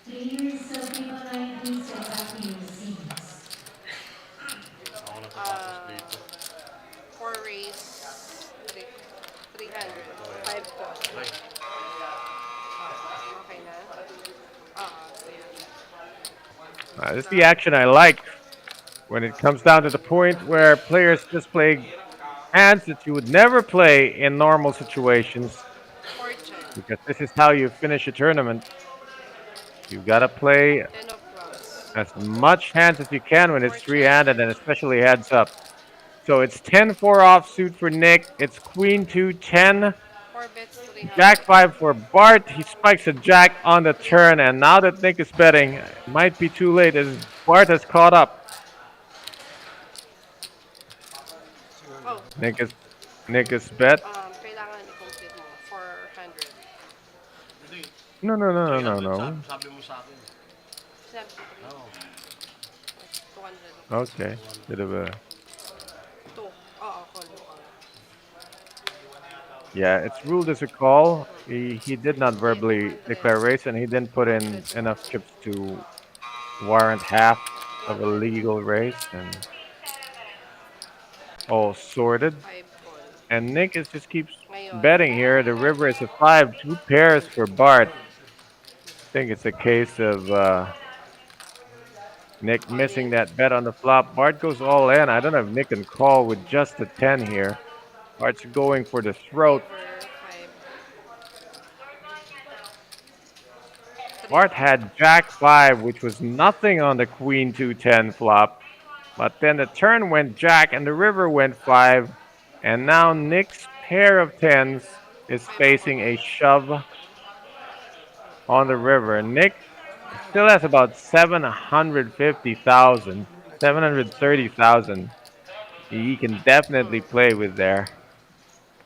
Players of Viva Line, please set up your seats. Ako natapos dito. 4 raise 300. 5 plus. Okay na? This is the action I like. When it comes down to the point where players just play hands that you would never play in normal situations. Because this is how you finish a tournament. You've got to play as much hands as you can when it's three-handed, and especially heads up. So it's 10-4 offsuit for Nick. It's Queen 2-10. 4 bets, 300. Jack 5 for Bart. He spikes a jack on the turn, and now that Nick is betting, it might be too late as Bart has caught up. Oh, Nick is bet. kailangan i-complete mo. 400. No. Sabi mo sa akin. 73. Oo. 200. Okay, bit of a 2. Oo, call. yeah. It's ruled as a call. He did not verbally declare race, and he didn't put in enough chips to warrant half of a legal race, and all sorted. 5 call. And Nick just keeps betting here. The river is a 5, 2 pairs for Bart. I think it's a case of Nick missing that bet on the flop. Bart goes all in. I don't know if Nick can call with just a 10 here. Bart's going for the throat. Bart had Jack 5, which was nothing on the Queen 2-10 flop. But then the turn went Jack and the river went 5. And now Nick's pair of 10s is facing a shove on the river. Nick still has about 750,000, 730,000. He can definitely play with there.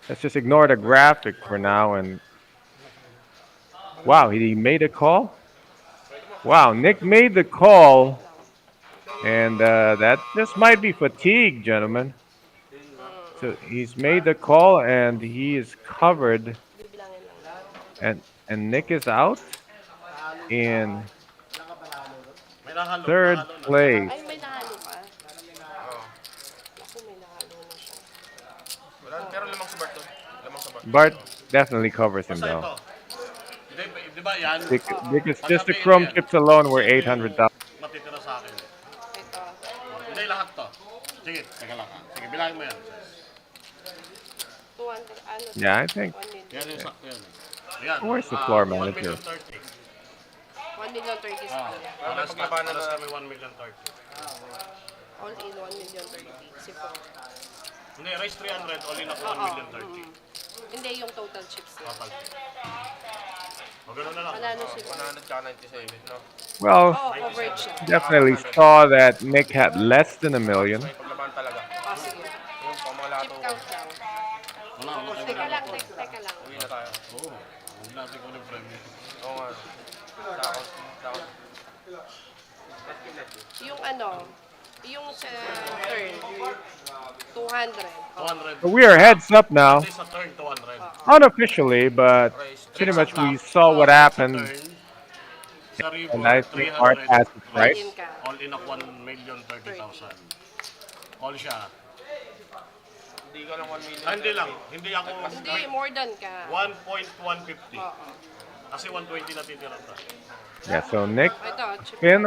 Let's just ignore the graphic for now. And wow, he made a call. Wow, Nick made the call. And that just might be fatigue, gentlemen. So he's made the call and he is covered. And Nick is out in third place. Ay, may nahalo ka. Kasi may nahalo na siya. Pero lamang sa Bart doon. Lamang sa Bart. Bart definitely covers him though. Di ba yan? Because just the chrome chips alone were 800,000. Matitira sa akin. Ito. Hindi lahat to. Sige, teka lang. Sige, bilangin mo yan. 200. Ano? Yeah, I think. 1 million. Yan yung sakto yan. Yan. Where's the floor manager? 1 million 30 sa kanya. Alas kami 1 million 30. All in 1 million 30. Si Paul. Hindi, raise 300, all in ako 1 million 30. Hindi, yung total chips niya. Total. O, gano'n na lang. Manalo si Paul. 197, no? Well, Oh, coverage siya. definitely saw that Nick had less than $1 million. Paglaban talaga. Oh, sige. Yung pamalato. Chip count lang. Wala, wala. Teka lang, teka lang. Uwi na tayo. Oo. Huwag natin ko ng premium. Oo nga. Takot. Yung ano, yung sa turn, 200. 200. We are heads up now. Kasi sa turn, 200. Unofficially, but pretty much we saw what happened. Sa river, And I think Bart has it right. all in ako 1,030,000. Call siya. Hindi ka lang 1 million. Ah, hindi lang. Hindi ako. Hindi, more than ka. 1.150. Oo. Kasi 120 na titira to. Yeah, so Nick Ito, chip Finn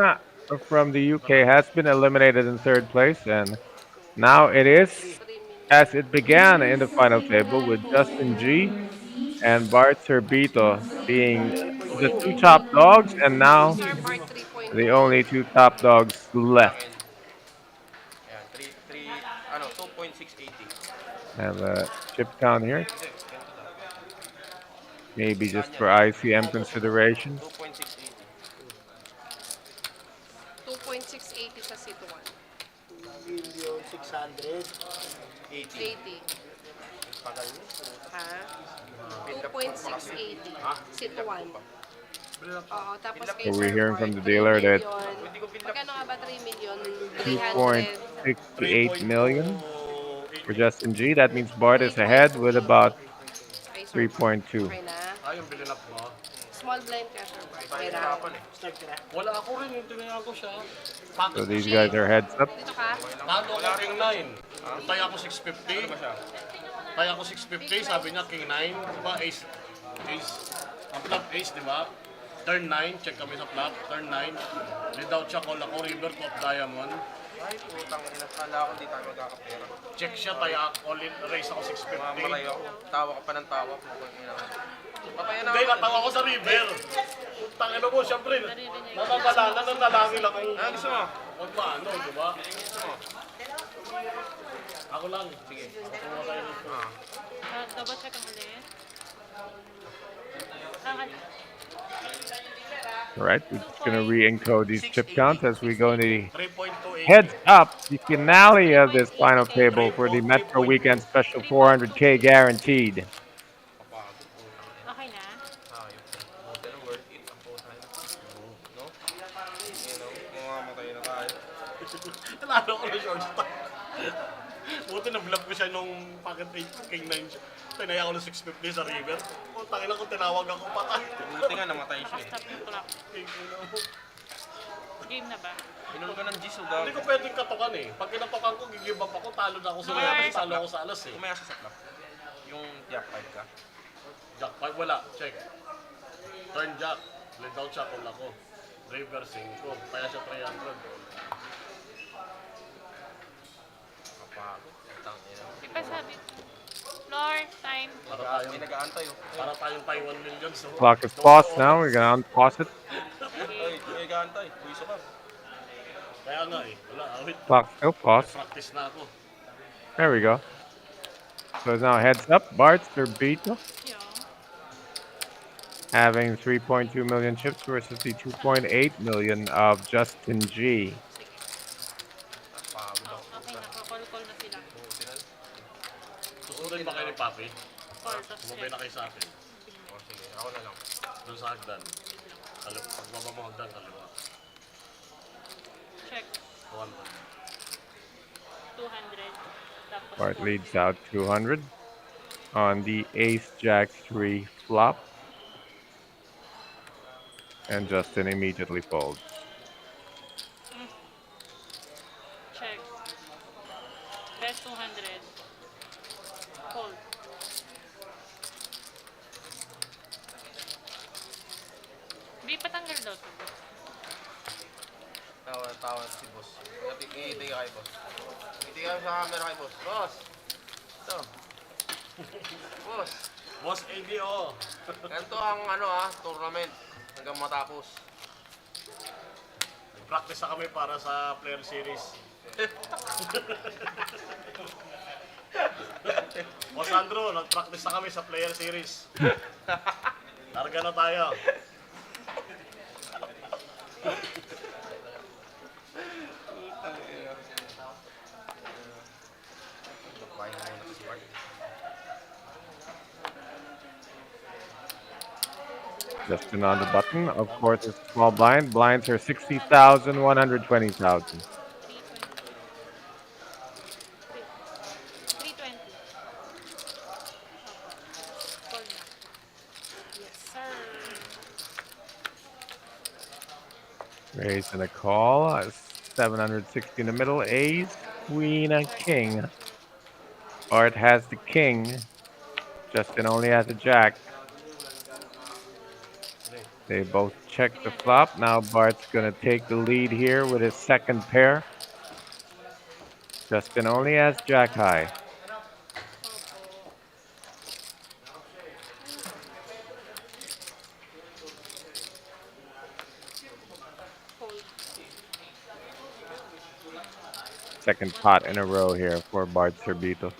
from the UK has been eliminated in third place, and now it is as it began in the final table with Justin G and Bart Serbito being the two top dogs, and now the only two top dogs left. Yan, 2.680. Have a chip count here. Maybe just for ICM considerations. 2.680 sa Sit1. 2,600,000. 80. Ha? 2.680. Sit1. Oo, tapos kay So we're Sir hearing Bart, from the dealer that 3 million. Magkano nga ba 3 million? 2.68 million for Justin G. That means Bart is ahead with about 3.2. Okay na. Yung bilhin up mo. Small blind ka, Sir Bart. Okay na. Start ka na. Wala ako rin. Yung tinayan ko siya. So these guys are heads up. Dito ka? Nalo ako king 9. Tayo ako 650. Tayo ako 650. Sabi niya king 9. Diba? Ace. Ang flop ace, diba? Turn 9. Check kami sa flop. Turn 9. Lead out siya. Call ako. River, top diamond. Ay, putang ina. Kala ko di tayo magkakapera. Check siya, tayo all in raise ako 650. Mamalay ako. Tawa ka pa ng tawa. Putang ina. Papaya na Hindi, ako. natawa ko sa river. Tangin mo, syempre, nananalangin lang kung Ah, gusto mo? huwag paano, di ba? Ako lang. Sige. Ako tayo nito. Double check ang ulit. All right, we're just going to re-encode these chip counts as we go into the 3.28. heads up, the finale of this final table for the Metro Weekend Special 400K guaranteed. Okay na? Buti na worth it ang putang ina. No? You know, mamamatay na tayo. Lalo ko na short stock. Buti na-vlog ko siya nung packet 8 King 9 siya. Tinaya ko ng 650 sa river. Tangin lang kung tinawag ako pa. Buti nga namatay siya eh. Stop yung clock. Game na ba? Inom ka ng G's o Hindi ko pwedeng katokan eh. Pag kinatokan ko, give up ako, talo na ako sa river, talo ako sa alas eh. Kumaya sa saklap. Yung jack 5 ka. Jack 5, wala. Check. Turn jack. Let down siya, call ako. River 5. Kaya siya 300. Kapagod. Putang ina. Di pa sabi. Floor, time. May nag-aantay oh. Para tayong Taiwan millions. So. Clock is paused now. We're going to unpause it. Ay, may nag-aantay. Puwiso ka. Kaya nga eh. Wala. Awit. Clock still paused. Practice na ako. There we go. So it's now heads up. Bart Zerbito Yeah. having 3.2 million chips versus the 2.8 million of Justin G. Okay na. Call na sila. Susunod ba kayo ni Papi? Call, tapos Sumabay na kayo sa akin. O sige, ako na lang. Doon sa hagdan. Pagbaba mo hagdan, kaliwa. check. 100. 200. Tapos Bart 4. leads out 200 on the Ace Jack 3 flop. And Justin immediately folds. Check. Best 200. Fold. Di patanggal daw to. Tawa si boss. Ngiti ka kay boss. Ngiti ka sa camera kay boss. Boss! Ito. Boss! Boss ADO! Ganito ang tournament. Hanggang matapos. Practice na kami para sa player series. Boss Andrew, nag-practice na kami sa player series. Larga na tayo. Justin on the button. Of course, it's small blind. Blinds are 60,000, 120,000. 320. Call na. Yes, sir. Raise and a call. 760 in the middle. Ace, queen, and king. Bart has the king. Justin only has a jack. They both check the flop. Now Bart's going to take the lead here with his second pair. Justin only has jack high. Second pot in a row here for Bart Zerbito.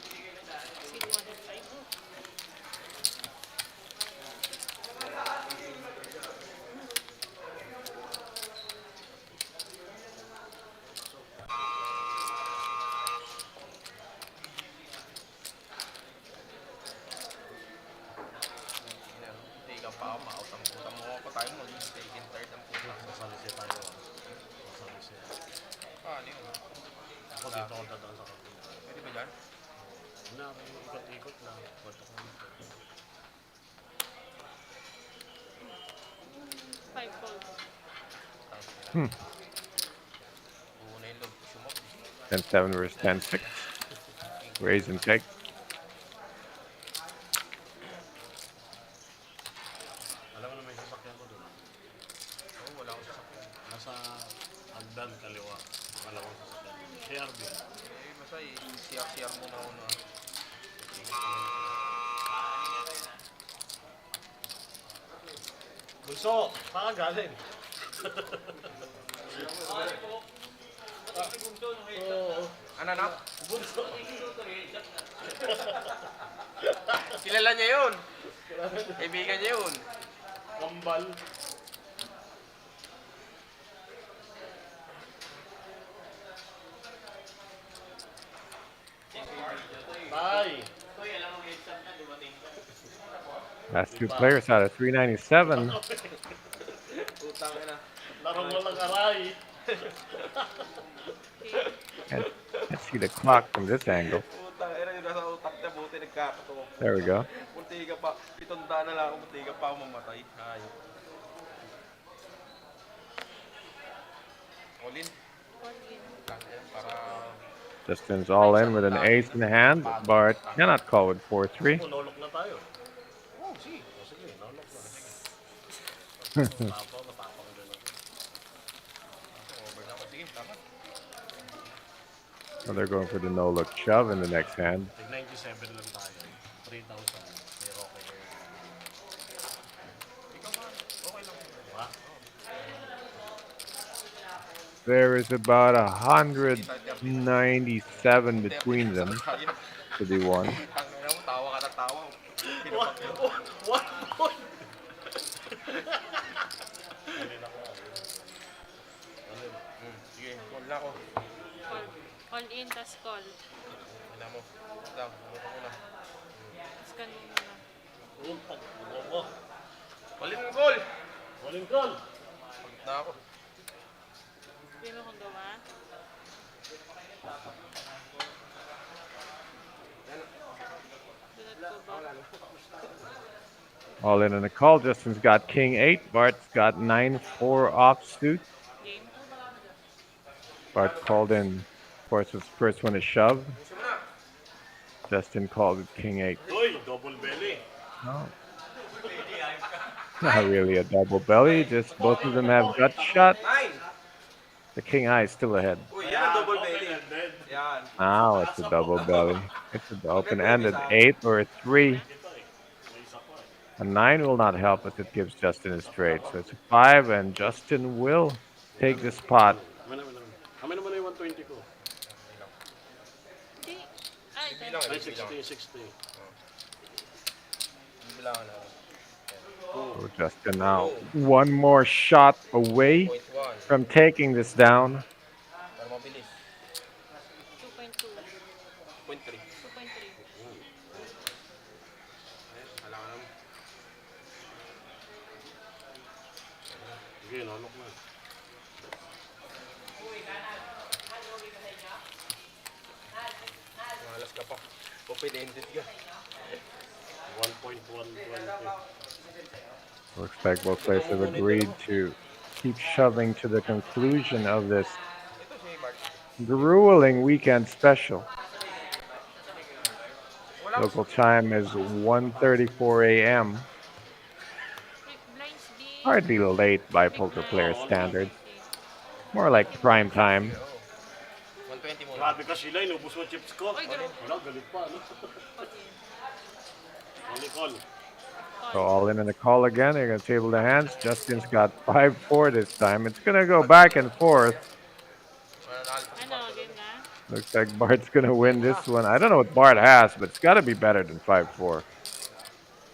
Hindi ka pa, mautang-utang mo ako tayo maging second, third ang puta. Masalisi tayo. Masalisi. Paano yun? Ako dito ako dadaan sa kapila. Pwede ba dyan? Hindi na, ikot-ikot na. Pwede ko dito. 5 folds. Una yung loob ko sumok. 10-7 versus 10-6. Raise and take. Alam mo na may sasakyan ko doon. Oo, wala akong sasakyan. Nasa hagdan, kaliwa. Malawang sasakyan. CRB. Masay, CR muna ako na. Bunso, saan ka galing? Ano na? Kilala niya yun. Kaibigan niya yun. Kambal. Bye. Last two players out of 397. Utang na. Larong walang aray. Can't see the clock from this angle. Utang ina yung nasa utak niya, buti nagkakato. There we go. Munti ka pa, 700 na lang ako, munti ka pa ako mamatay. Ayun. All in. Para Justin's all in with an ace in hand. Bart cannot call with 4-3. Nolok na tayo. oh, si. Sige, nolok na. Over na ako, sige, tama. So they're going for the no-look shove in the next hand. 97 lang tayo. 3,000. Pero okay. Diba? There is about 197 between them to be won. Tangina mo, tawa ka na tawa. What point? Sige, call na ako. All in, tas call. Ina mo. Lang, bumuka ko na. Tas ganun na. Call in, call! Waling call. Pagod na ako. Hindi mo kung gawa. Dunod ko ba? All in a call. Justin's got king 8. Bart's got 9-4 offsuit. Game. Bart called in. Of course, his first one is shove. Justin called with king 8. Uy, double belly. No. Not really a double belly, just both of them have gut shot. 9! The king high is still ahead. Uy, yan ang double belly. Yan. Now it's a double belly. It's an open-ended 8 or a 3. A 9 will not help as it gives Justin a straight. So it's a 5 and Justin will take this pot. Kami naman na yung 120 ko. Hindi. Ay, Ay, 60, 60. Bilangan na. So Justin now one more shot away Point 1. from taking this down. Para mabilis. 2.2. Point 3. 2.3. Kailangan naman. Sige, nolok na. Malas ka pa. Open-ended ka. 1.120. Looks like both players have agreed to keep shoving to the conclusion of this Ito si Bart. grueling weekend special. Local time is 1:34 a.m. Blinds B. Hardly late by poker player standards. More like prime time. 120 muna. Grabe ka sila, inubos mo chips ko. Uy, grabe. Wala, galit pa. Ano? Only call. So all in a call again. They're going to table the hands. Justin's got 5-4 this time. It's going to go back and forth. Ano, game na? Looks like Bart's going to win this one. I don't know what Bart has, but it's got to be better than 5-4.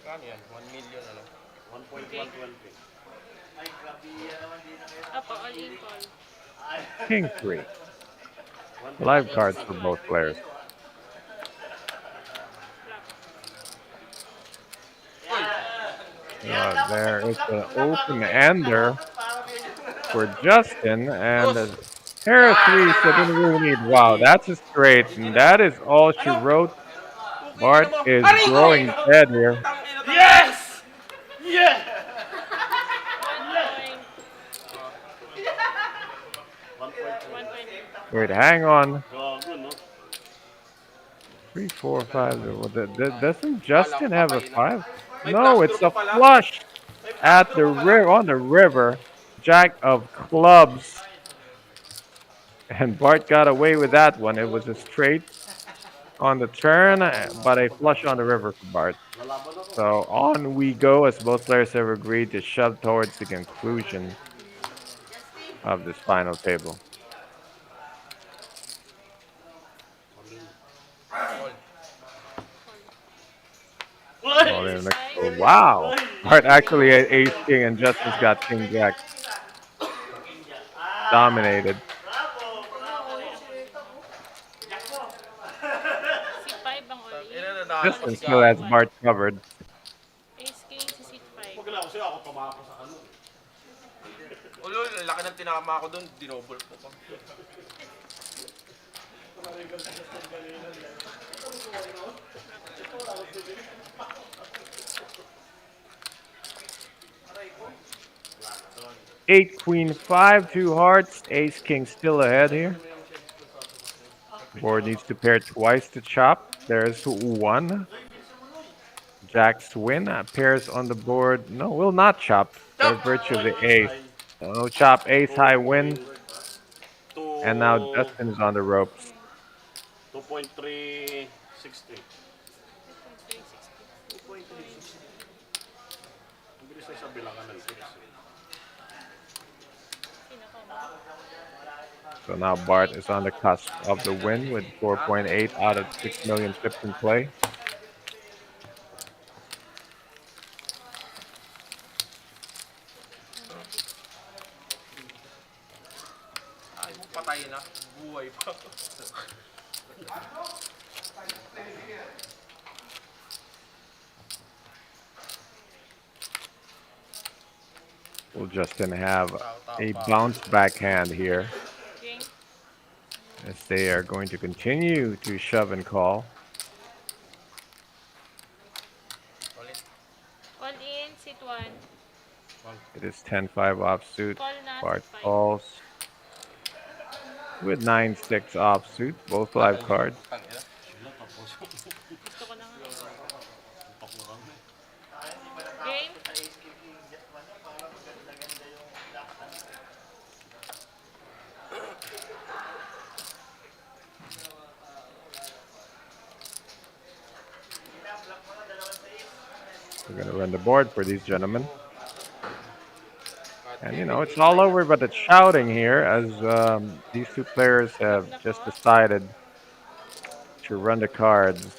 Kano yan? 1 million ano? 1.120. Apo, all in call. King 3. Live cards for both players. There is an open-ender for Justin, and a pair of threes that didn't really need. Wow, that's a straight, and that is all she wrote. Bart is growing dead here. Yes! Yeah! 1.120. Wait, hang on. Grabe, no? 3, 4, 5. Doesn't Justin have a 5? No, it's a flush at the river on the river. Jack of clubs. And Bart got away with that one. It was a straight on the turn, but a flush on the river for Bart. So on we go as both players have agreed to shove towards the conclusion of this final table. All in the next- oh, wow! Bart actually had ace king and Justin's got king jack. Dominated. C5 ang all-in. Ina na na. Justin still has Bart covered. Ace king sa C5. Ulo, laki ng tinama ko doon. Dinobol ko pa. Eight, queen, five, two hearts. Ace, king still ahead here. Board needs to pair twice to chop. There's one. Jacks win. Pairs on the board. No, will not chop. By virtue of the ace. No chop. Ace high win. And now Justin is on the ropes. 2.360. Ang bilis na sa bilangan ng tips. So now Bart is on the cusp of the win with 4.8 out of 6 million chips in play. Ay, patay na. Buhay pa. Will Justin have a bounce back hand here as they are going to continue to shove and call. All in, sit 1. It is 10-5 offsuit. Call na, Bart sit 5. calls with 9-6 offsuit. Both live cards. Gusto ko na nga. Game? We're going to run the board for these gentlemen. And, you know, it's all over but the shouting here as these two players have just decided to run the cards.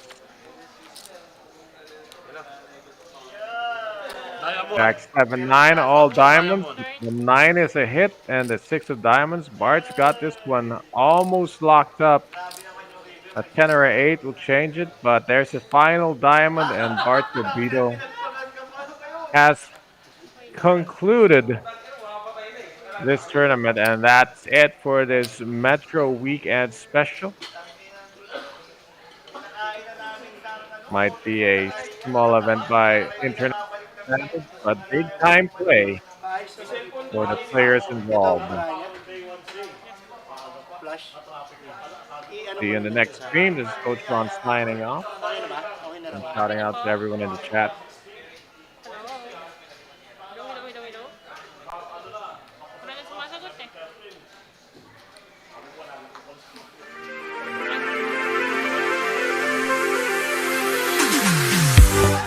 Jack 7-9, all diamonds. The 9 is a hit and the 6 of diamonds. Bart's got this one almost locked up. A 10 or an 8 will change it, but there's a final diamond and Bart Gabito has concluded this tournament, and that's it for this Metro Weekend Special. Might be a small event by internet standards, but big time play for the players involved. See you in the next stream. This is Coach Ron signing off and shouting out to everyone in the chat. Hello? Wala na sumasagot eh.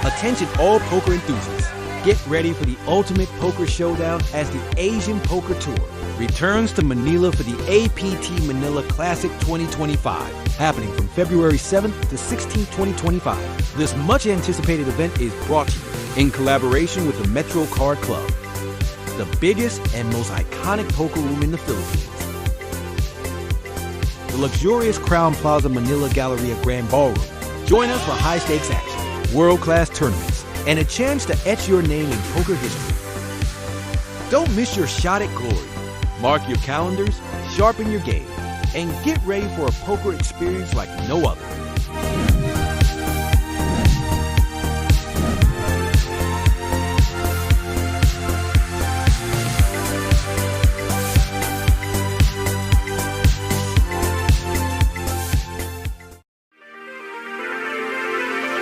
Attention all poker enthusiasts. Get ready for the ultimate poker showdown as the Asian Poker Tour returns to Manila for the APT Manila Classic 2025, happening from February 7th to 16th, 2025. This much anticipated event is brought to you in collaboration with the Metro Card Club, the biggest and most iconic poker room in the Philippines. The luxurious Crown Plaza Manila Galleria Grand Ballroom. Join us for high-stakes action, world-class tournaments, and a chance to etch your name in poker history. Don't miss your shot at glory. Mark your calendars, sharpen your game, and get ready for a poker experience like no other.